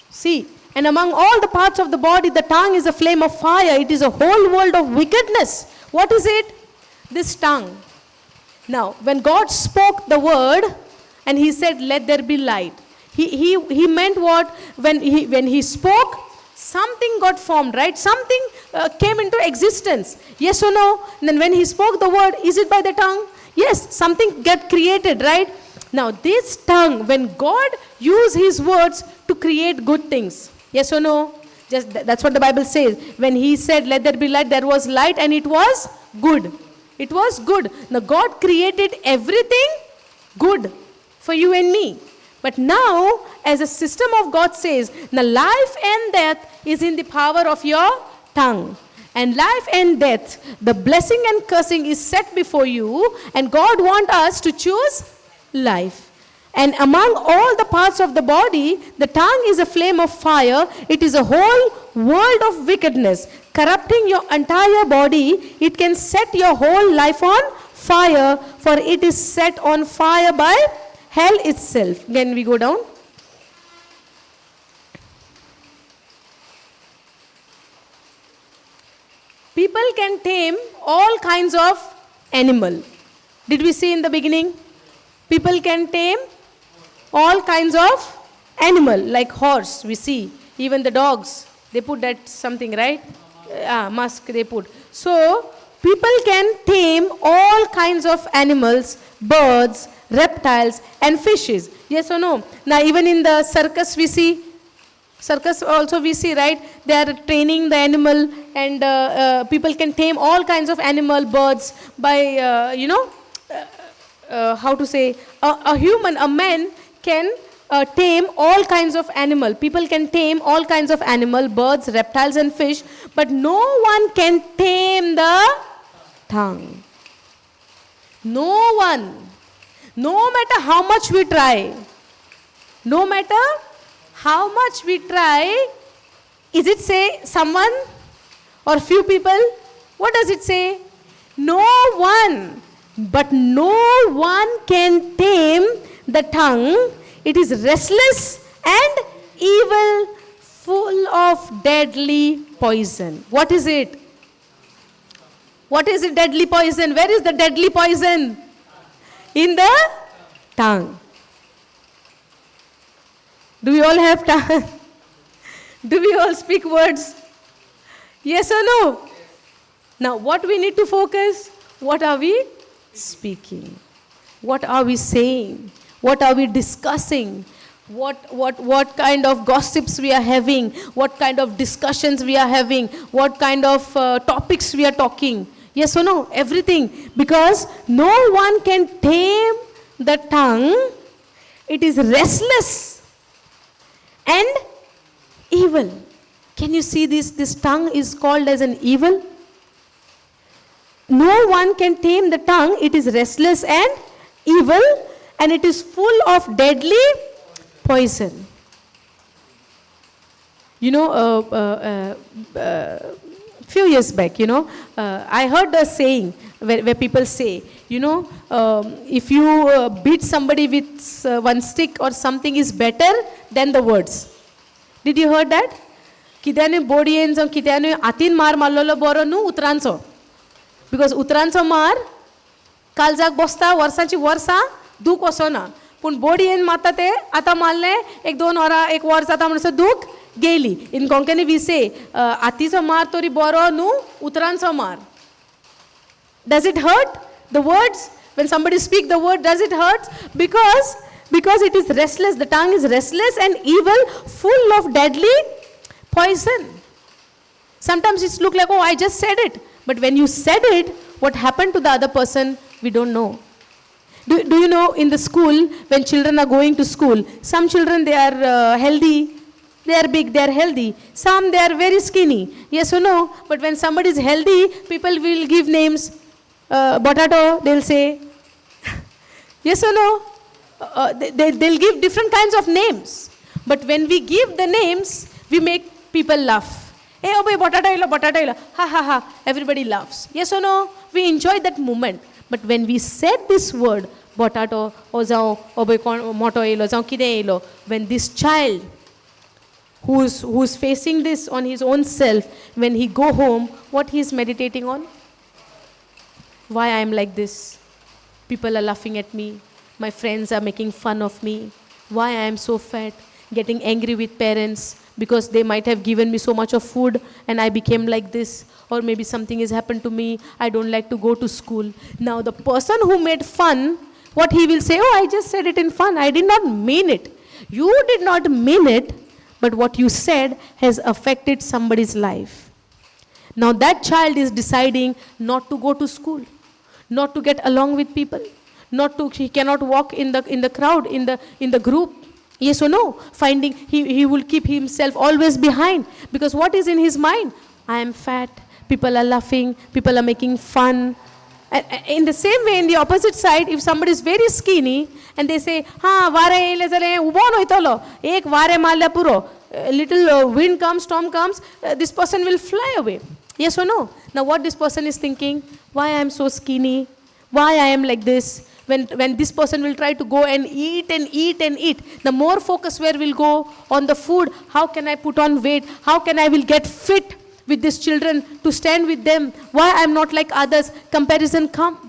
Speaker 1: See, and among all the parts of the body, the tongue is a flame of fire. It is a whole world of wickedness. What is it? This tongue. Now, when God spoke the word and he said, let there be light. He meant what? When he spoke, something got formed, right? Something came into existence. Yes or no? And then when he spoke the word, is it by the tongue? Yes, something get created, right? Now this tongue, when God used his words to create good things. Yes or no? Just that's what the Bible says. When he said, let there be light, there was light, and it was good. It was good. Now God created everything good for you and me. But now, as a system of God says, now life and death is in the power of your tongue. And life and death, the blessing and cursing is set before you, and God wants us to choose life. And among all the parts of the body, the tongue is a flame of fire. It is a whole world of wickedness, corrupting your entire body. It can set your whole life on fire, for it is set on fire by hell itself. Can we go down? People can tame all kinds of animal. Did we see in the beginning? People can tame all kinds of animal, like horse, we see. Even the dogs, they put that something, right? Musk they put. So, people can tame all kinds of animals, birds, reptiles, and fishes. Yes or no? Now, even in the circus we see, right? They are training the animal, and people can tame all kinds of animal, birds, by, how to say, a man can tame all kinds of animal. People can tame all kinds of animal, birds, reptiles, and fish, but no one can tame the tongue. No one. No matter how much we try. No matter how much we try, is it say someone or few people? What does it say? No one. But no one can tame the tongue. It is restless and evil, full of deadly poison. What is it? What is it, deadly poison? Where is the deadly poison? In the tongue. Do we all have tongue? Do we all speak words? Yes or no? Now, what we need to focus? What are we speaking? What are we saying? What are we discussing? What kind of gossips we are having? What kind of discussions we are having? What kind of topics we are talking? Yes or no? Everything. Because no one can tame the tongue. It is restless and evil. Can you see this? This tongue is called as an evil. No one can tame the tongue. It is restless and evil, and it is full of deadly poison. You know, few years back, I heard a saying where people say, if you beat somebody with one stick or something is better than the words. Did you heard that? Kityane bodiyen जाऊन कित्याने आतीन मार मारलेलो बरो न्हू उतरांचो. Because उतरांचो मार काळजाक बसता वर्सांची वर्सां दूख वसना. पूण बॉडीन मारता ते आतां मारले एक दोन वरां एक वर्स जाता म्हणसर दूख गेली. In Konkani we say आतीचो मार तरी बरो न्हू उतरांचो मार. Does it hurt? The words, when somebody speak the word, does it hurt? Because it is restless. The tongue is restless and evil, full of deadly poison. Sometimes it's look like, oh, I just said it. But when you said it, what happened to the other person, we don't know. Do you know in the school, when children are going to school, some children, they are healthy, they are big, they are healthy. Some, they are very skinny. Yes or no? But when somebody is healthy, people will give names. Potato, they'll say. Yes or no? They'll give different kinds of names. But when we give the names, we make people laugh. Hey, oh boy, potato, ha ha ha. Everybody laughs. Yes or no? We enjoy that moment. But when we said this word, potato, oh boy, moto elo, kide elo, when this child who's facing this on his own self, when he go home, what he is meditating on? Why I am like this? People are laughing at me. My friends are making fun of me. Why I am so fat? Getting angry with parents because they might have given me so much of food and I became like this. Or maybe something has happened to me. I don't like to go to school. Now the person who made fun, what he will say, oh, I just said it in fun. I did not mean it. You did not mean it, but what you said has affected somebody's life. Now that child is deciding not to go to school, not to get along with people, he cannot walk in the crowd, in the group. Yes or no? Finding he will keep himself always behind, because what is in his mind? I am fat, people are laughing, people are making fun. In the same way, in the opposite side, if somebody is very skinny and they say, vare ubo noitolo, ek vare malya puro, little wind comes, storm comes, this person will fly away. Yes or no? Now what this person is thinking, why I am so skinny, why I am like this? When this person will try to go and eat, the more focus where will go on the food. How can I put on weight? How can I will get fit with these children to stand with them? Why I am not like others? Comparison come.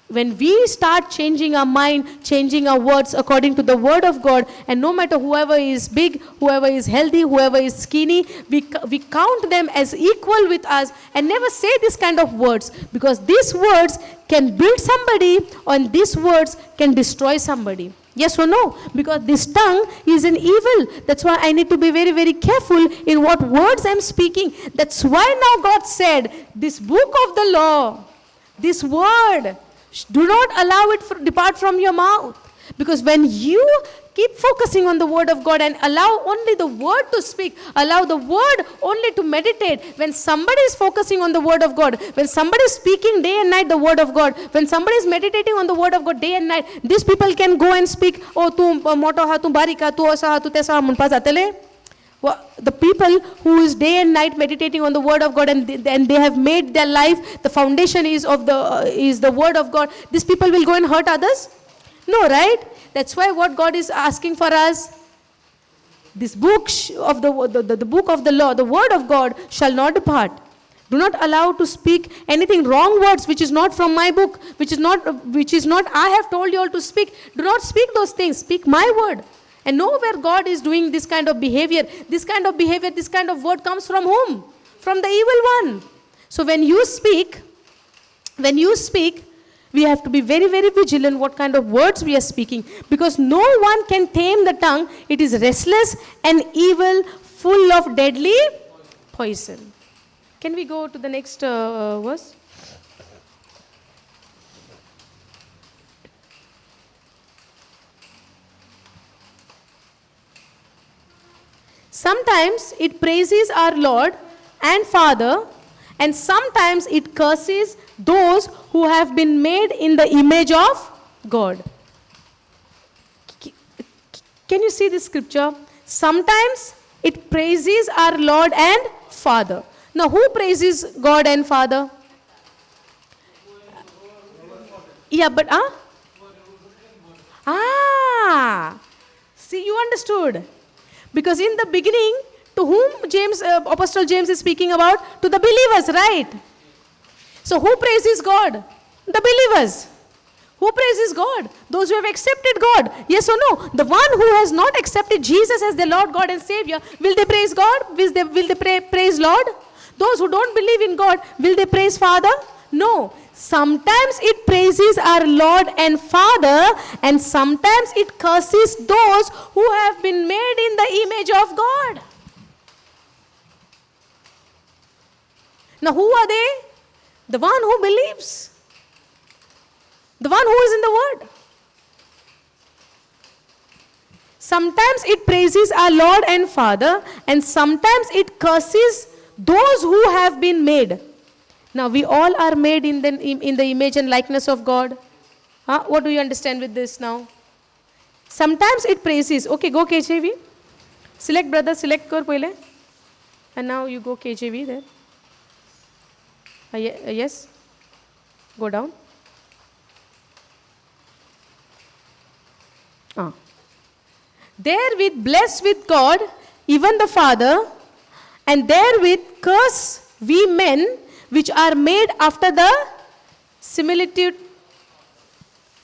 Speaker 1: When we start changing our mind, changing our words according to the word of God, and no matter whoever is big, whoever is healthy, whoever is skinny, we count them as equal with us and never say this kind of words, because these words can build somebody and these words can destroy somebody. Yes or no? Because this tongue is an evil. That's why I need to be very, very careful in what words I'm speaking. That's why now God said, this book of the law, this word, do not allow it to depart from your mouth. Because when you keep focusing on the word of God and allow only the word to speak, allow the word only to meditate, when somebody is focusing on the word of God, when somebody is speaking day and night the word of God, when somebody is meditating on the word of God day and night, these people can go and speak, oh, tu moto ha, tu barika, tu asa ha, tu tesa ha, mun pa zatele. The people who is day and night meditating on the word of God, and they have made their life, the foundation is the word of God, these people will go and hurt others? No, right? That's why what God is asking for us, this book of the book of the law, the word of God shall not depart. Do not allow to speak anything wrong words which is not from my book, which is not I have told you all to speak. Do not speak those things. Speak my word. And know where God is doing this kind of behavior. This kind of word comes from whom? From the evil one. So when you speak, we have to be very, very vigilant what kind of words we are speaking. Because no one can tame the tongue. It is restless and evil, full of deadly poison. Can we go to the next verse? Sometimes it praises our Lord and Father, and sometimes it curses those who have been made in the image of God. Can you see this scripture? Sometimes it praises our Lord and Father. Now, who praises God and Father? Yeah, but see, you understood. Because in the beginning, to whom Apostle James is speaking about? To the believers, right? So who praises God? The believers. Who praises God? Those who have accepted God. Yes or no? The one who has not accepted Jesus as their Lord, God and Savior, will they praise God? Will they praise Lord? Those who don't believe in God, will they praise Father? No. Sometimes it praises our Lord and Father, and sometimes it curses those who have been made in the image of God. Now who are they? The one who believes. The one who is in the Word. Sometimes it praises our Lord and Father, and sometimes it curses those who have been made. Now, we all are made in the image and likeness of God. What do you understand with this now? Sometimes it praises. Okay, go KJV. Select, brother, select kar pehle. And now you go KJV there. Yes. Go down. Therewith bless with God, even the Father, and therewith curse we men, which are made after the similitude.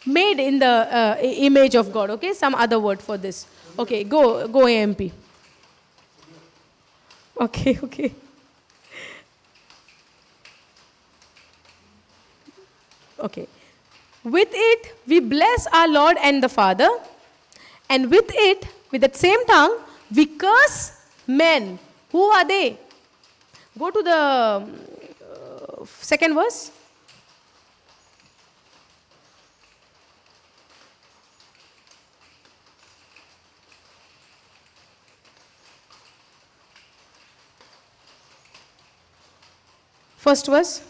Speaker 1: made in the image of God. Okay, some other word for this. Okay, go AMP. Okay. Okay. With it, we bless our Lord and the Father. And with it, with that same tongue, we curse men. Who are they? Go to the second verse. First verse.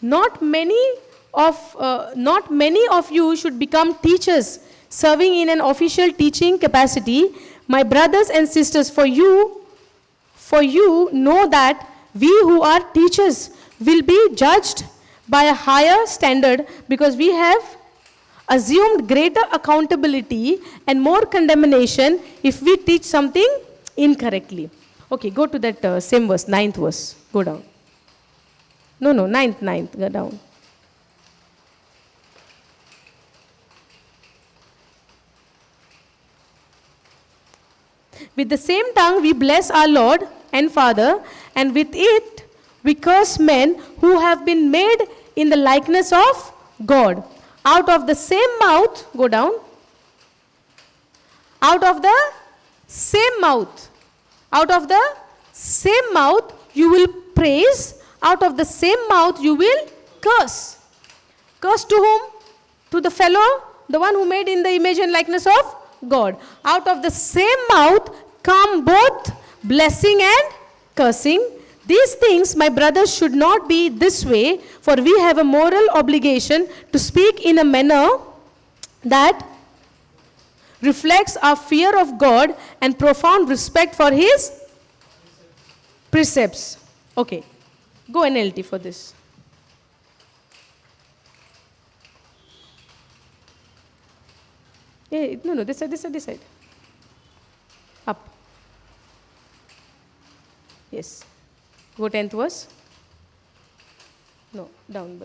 Speaker 1: Not many of you should become teachers, serving in an official teaching capacity. My brothers and sisters, for you know that we who are teachers will be judged by a higher standard, because we have assumed greater accountability and more condemnation if we teach something incorrectly. Okay, go to that same verse, 9th verse. Go down. No, 9th, go down. With the same tongue we bless our Lord and Father, and with it we curse men who have been made in the likeness of God. Out of the same mouth, go down. Out of the same mouth you will praise. Out of the same mouth you will curse. Curse to whom? To the fellow, the one who made in the image and likeness of God. Out of the same mouth come both blessing and cursing. These things, my brothers, should not be this way, for we have a moral obligation to speak in a manner that reflects our fear of God and profound respect for His precepts. Okay. Go NLT for this. No, this side. Up. Yes. Go 10th verse. No, down.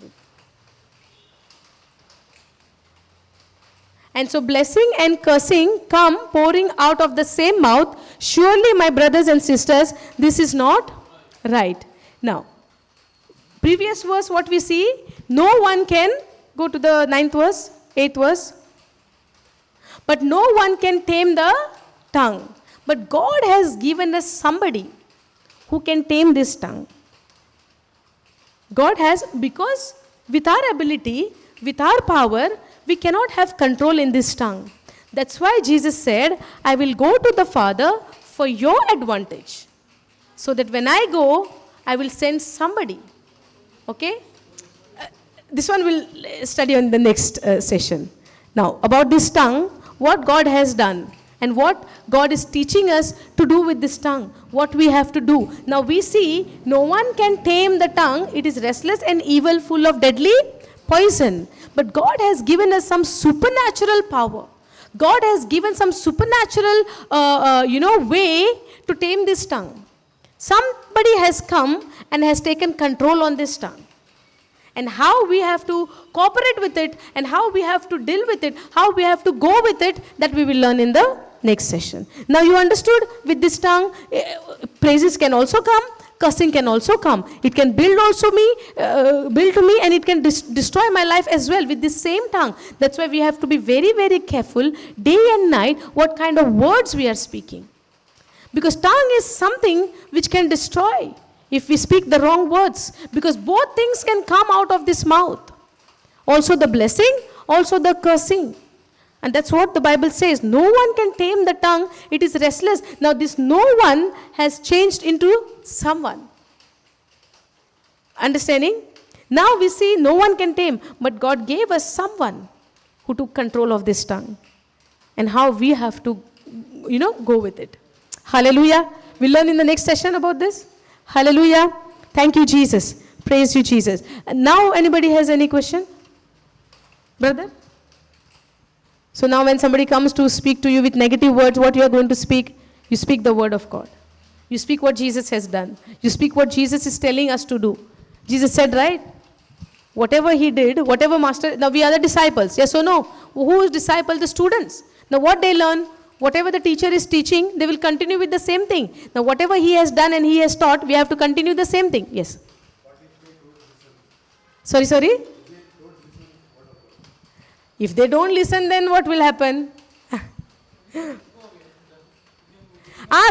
Speaker 1: And so blessing and cursing come pouring out of the same mouth. Surely, my brothers and sisters, this is not right. Now, previous verse, what we see, no one can, go to the 9th verse, 8th verse. But no one can tame the tongue. But God has given us somebody who can tame this tongue. God has, because with our ability, with our power, we cannot have control in this tongue. That's why Jesus said, I will go to the Father for your advantage. So that when I go, I will send somebody. Okay? This one we'll study on the next session. Now, about this tongue, what God has done and what God is teaching us to do with this tongue, what we have to do. Now, we see no one can tame the tongue. It is restless and evil, full of deadly poison. But God has given us some supernatural power. God has given some supernatural, way to tame this tongue. Somebody has come and has taken control on this tongue. And how we have to cooperate with it, and how we have to deal with it, how we have to go with it, that we will learn in the next session. Now you understood, with this tongue, praises can also come, cursing can also come. It can build to me, and it can destroy my life as well with this same tongue. That's why we have to be very, very careful day and night what kind of words we are speaking. Because tongue is something which can destroy if we speak the wrong words, because both things can come out of this mouth. Also the blessing, also the cursing. And that's what the Bible says. No one can tame the tongue. It is restless. Now this no one has changed into someone. Understanding? Now we see no one can tame, but God gave us someone who took control of this tongue. And how we have to, go with it. Hallelujah. We'll learn in the next session about this. Hallelujah. Thank you, Jesus. Praise you, Jesus. Now, anybody has any question? Brother? So now when somebody comes to speak to you with negative words, what you are going to speak? You speak the word of God. You speak what Jesus has done. You speak what Jesus is telling us to do. Jesus said, right? Whatever he did, whatever master, now we are the disciples, yes or no? Who is disciple? The students. Now what they learn, whatever the teacher is teaching, they will continue with the same thing. Now whatever he has done and he has taught, we have to continue the same thing. Yes. Sorry? If they don't listen, then what will happen?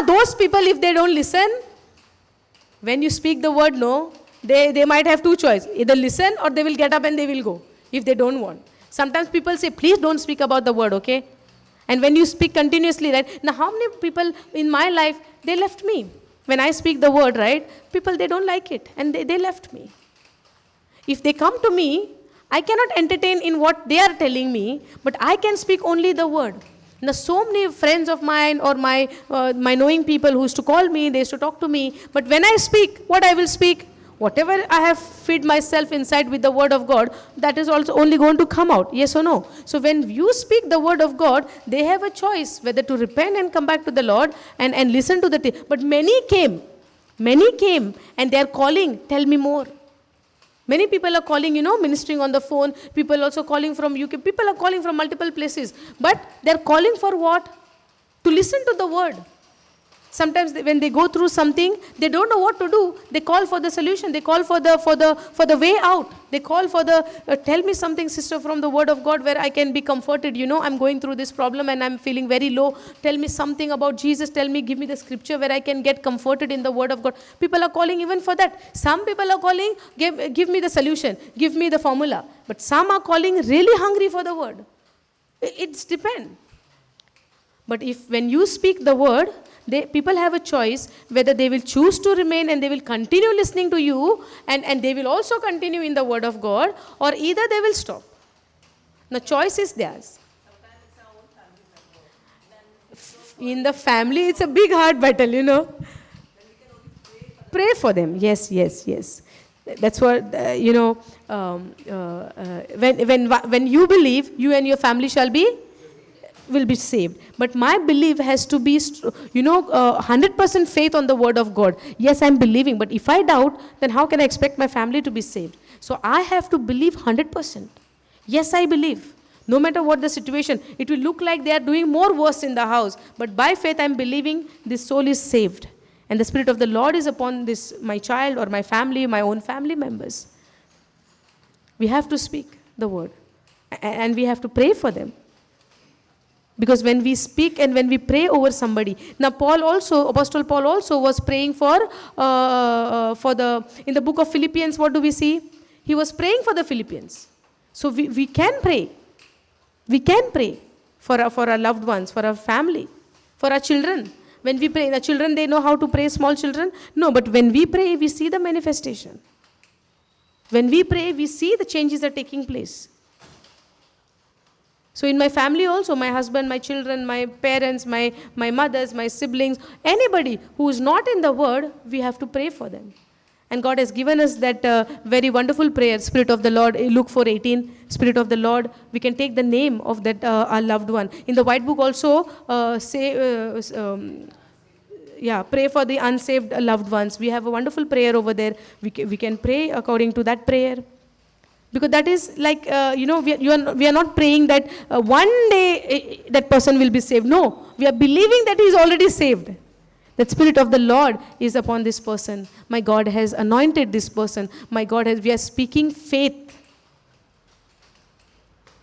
Speaker 1: Those people, if they don't listen, when you speak the word no, they might have two choices. Either listen or they will get up and they will go if they don't want. Sometimes people say, please don't speak about the word, okay? And when you speak continuously, right? Now, how many people in my life, they left me? When I speak the word, right? People, they don't like it and they left me. If they come to me, I cannot entertain in what they are telling me, but I can speak only the word. Now, so many friends of mine or my knowing people who used to call me, they used to talk to me, but when I speak, what I will speak? Whatever I have fed myself inside with the word of God, that is also only going to come out, yes or no? So when you speak the word of God, they have a choice whether to repent and come back to the Lord and listen to the but many came and they are calling, tell me more. Many people are calling, ministering on the phone. People also calling from UK. People are calling from multiple places. But they're calling for what? To listen to the word. Sometimes when they go through something, they don't know what to do. They call for the solution. They call for the way out. They call for tell me something, sister, from the word of God where I can be comforted. I'm going through this problem and I'm feeling very low. Tell me something about Jesus. Give me the scripture where I can get comforted in the word of God. People are calling even for that. Some people are calling, give me the solution. Give me the formula. But some are calling really hungry for the word. It's depend. But when you speak the word, people have a choice whether they will choose to remain and they will continue listening to you and they will also continue in the word of God, or either they will stop. The choice is theirs. In the family, it's a big hard battle, Pray for them. Yes. That's what, when you believe, you and your family will be saved. But my belief has to be, 100% faith on the word of God. Yes, I'm believing, but if I doubt, then how can I expect my family to be saved? So I have to believe 100%. Yes, I believe. No matter what the situation, it will look like they are doing more worse in the house. But by faith, I'm believing this soul is saved. And the Spirit of the Lord is upon my child or my family, my own family members. We have to speak the word. And we have to pray for them. Because when we speak and when we pray over somebody, now Apostle Paul also was praying in the book of Philippians, what do we see? He was praying for the Philippians. So we can pray. We can pray for our loved ones, for our family, for our children. When we pray, the children, they know how to pray, small children? No, but when we pray, we see the manifestation. When we pray, we see the changes are taking place. So in my family also, my husband, my children, my parents, my mothers, my siblings, anybody who is not in the word, we have to pray for them. And God has given us that very wonderful prayer, Spirit of the Lord, Luke 4:18, Spirit of the Lord. We can take the name of that our loved one. In the White Book also, pray for the unsaved loved ones. We have a wonderful prayer over there. We can pray according to that prayer. Because that is like, we are not praying that one day that person will be saved. No, we are believing that he is already saved. The Spirit of the Lord is upon this person. My God has anointed this person. We are speaking faith.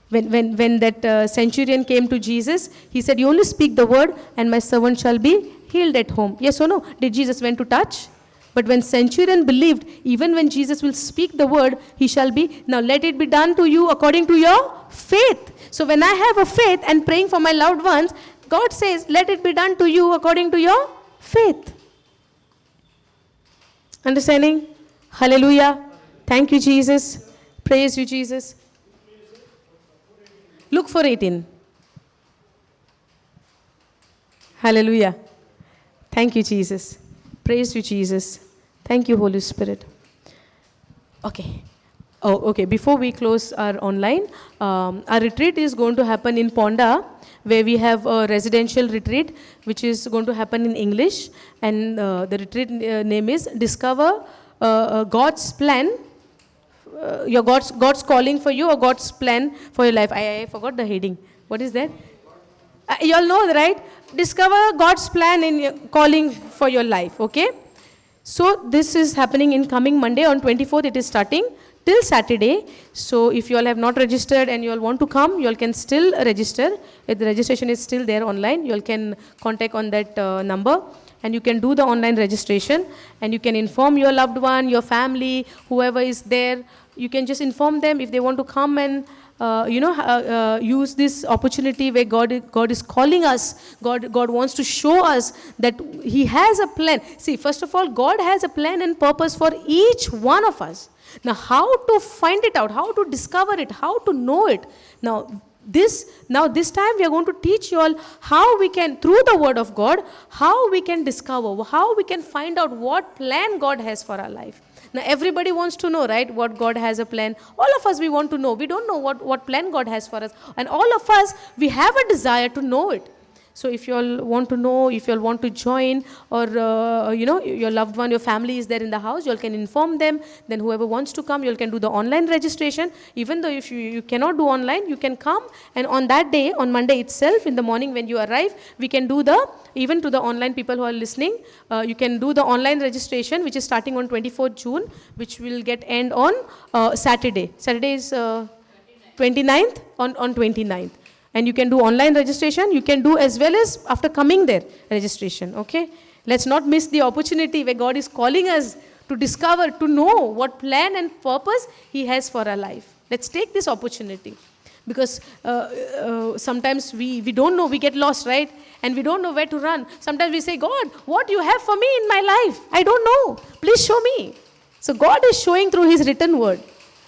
Speaker 1: When that centurion came to Jesus, he said, you only speak the word and my servant shall be healed at home. Yes or no? Did Jesus went to touch? But when centurion believed, even when Jesus will speak the word, he shall be, now let it be done to you according to your faith. So when I have a faith and praying for my loved ones, God says, let it be done to you according to your faith. Understanding? Hallelujah. Thank you, Jesus. Praise you, Jesus. Luke 4:18. Hallelujah. Thank you, Jesus. Praise you, Jesus. Thank you, Holy Spirit. Okay. Oh, okay. Before we close our online, our retreat is going to happen in Ponda, where we have a residential retreat, which is going to happen in English. And the retreat name is Discover God's Plan, your God's calling for you, or God's plan for your life. I forgot the heading. What is that? You all know, right? Discover God's plan in your calling for your life, okay? So this is happening in coming Monday on 24th. It is starting till Saturday. So if you all have not registered and you all want to come, you all can still register. If the registration is still there online, you all can contact on that number, and you can do the online registration, and you can inform your loved one, your family, whoever is there. You can just inform them if they want to come and use this opportunity where God is calling us. God wants to show us that He has a plan. See, first of all, God has a plan and purpose for each one of us. Now, how to find it out, how to discover it, how to know it. Now this time we are going to teach you all how we can, through the word of God, how we can discover, how we can find out what plan God has for our life. Now everybody wants to know, right, what God has a plan. All of us, we want to know. We don't know what plan God has for us. And all of us, we have a desire to know it. So if you all want to know, if you all want to join, or your loved one, your family is there in the house, you all can inform them. Then whoever wants to come, you all can do the online registration. Even though if you cannot do online, you can come, and on that day, on Monday itself, in the morning when you arrive, we can do even to the online people who are listening, you can do the online registration, which is starting on 24th June, which will get end on Saturday. Saturday is 29th, on 29th. And you can do online registration. You can do as well as after coming there, registration, okay? Let's not miss the opportunity where God is calling us to discover, to know what plan and purpose He has for our life. Let's take this opportunity. Because sometimes we don't know, we get lost, right? And we don't know where to run. Sometimes we say, God, what do you have for me in my life? I don't know. Please show me. So God is showing through His written word.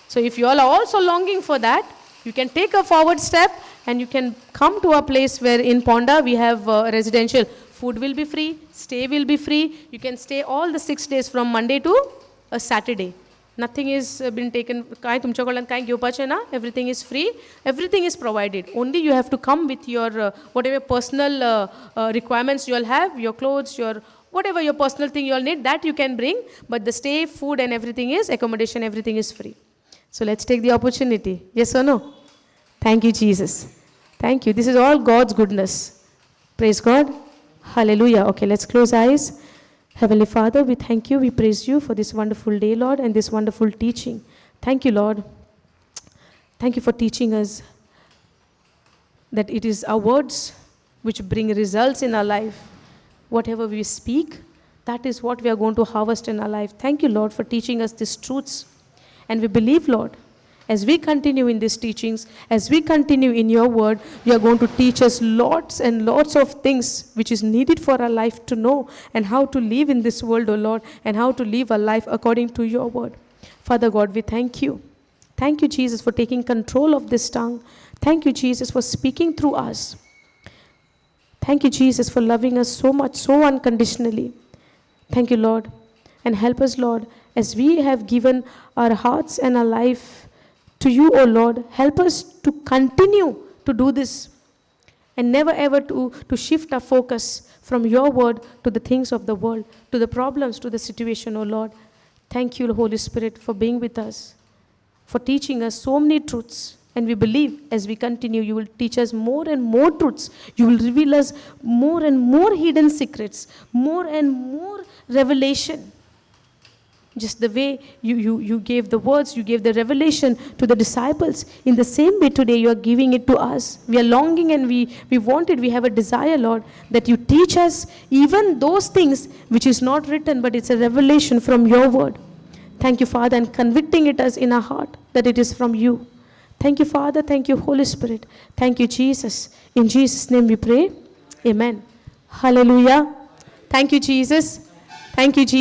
Speaker 1: So if you all are also longing for that, you can take a forward step, and you can come to a place where in Ponda we have residential. Food will be free, stay will be free. You can stay all the 6 days from Monday to a Saturday. Nothing is been taken. Everything is free. Everything is provided. Only you have to come with your whatever personal requirements you all have, your clothes, your whatever your personal thing you all need, that you can bring. But the stay, food and everything is, accommodation, everything is free. So let's take the opportunity. Yes or no? Thank you, Jesus. Thank you. This is all God's goodness. Praise God. Hallelujah. Okay, let's close eyes. Heavenly Father, we thank you. We praise you for this wonderful day, Lord, and this wonderful teaching. Thank you, Lord. Thank you for teaching us that it is our words which bring results in our life. Whatever we speak, that is what we are going to harvest in our life. Thank you, Lord, for teaching us these truths. And we believe, Lord, as we continue in these teachings, as we continue in your word, you are going to teach us lots and lots of things which is needed for our life to know, and how to live in this world, O Lord, and how to live our life according to your word. Father God, we thank you. Thank you, Jesus, for taking control of this tongue. Thank you, Jesus, for speaking through us. Thank you, Jesus, for loving us so much, so unconditionally. Thank you, Lord. And help us, Lord, as we have given our hearts and our life to you, O Lord, help us to continue to do this, and never ever to shift our focus from your word to the things of the world, to the problems, to the situation, O Lord. Thank you, Holy Spirit, for being with us, for teaching us so many truths. And we believe as we continue, you will teach us more and more truths. You will reveal us more and more hidden secrets, more and more revelation. Just the way you gave the words, you gave the revelation to the disciples, in the same way today you are giving it to us. We are longing and we want it. We have a desire, Lord, that you teach us even those things which is not written, but it's a revelation from your word. Thank you, Father, and convicting it us in our heart that it is from you. Thank you, Father. Thank you, Holy Spirit. Thank you, Jesus. In Jesus' name we pray. Amen. Hallelujah. Thank you, Jesus. Thank you, Jesus.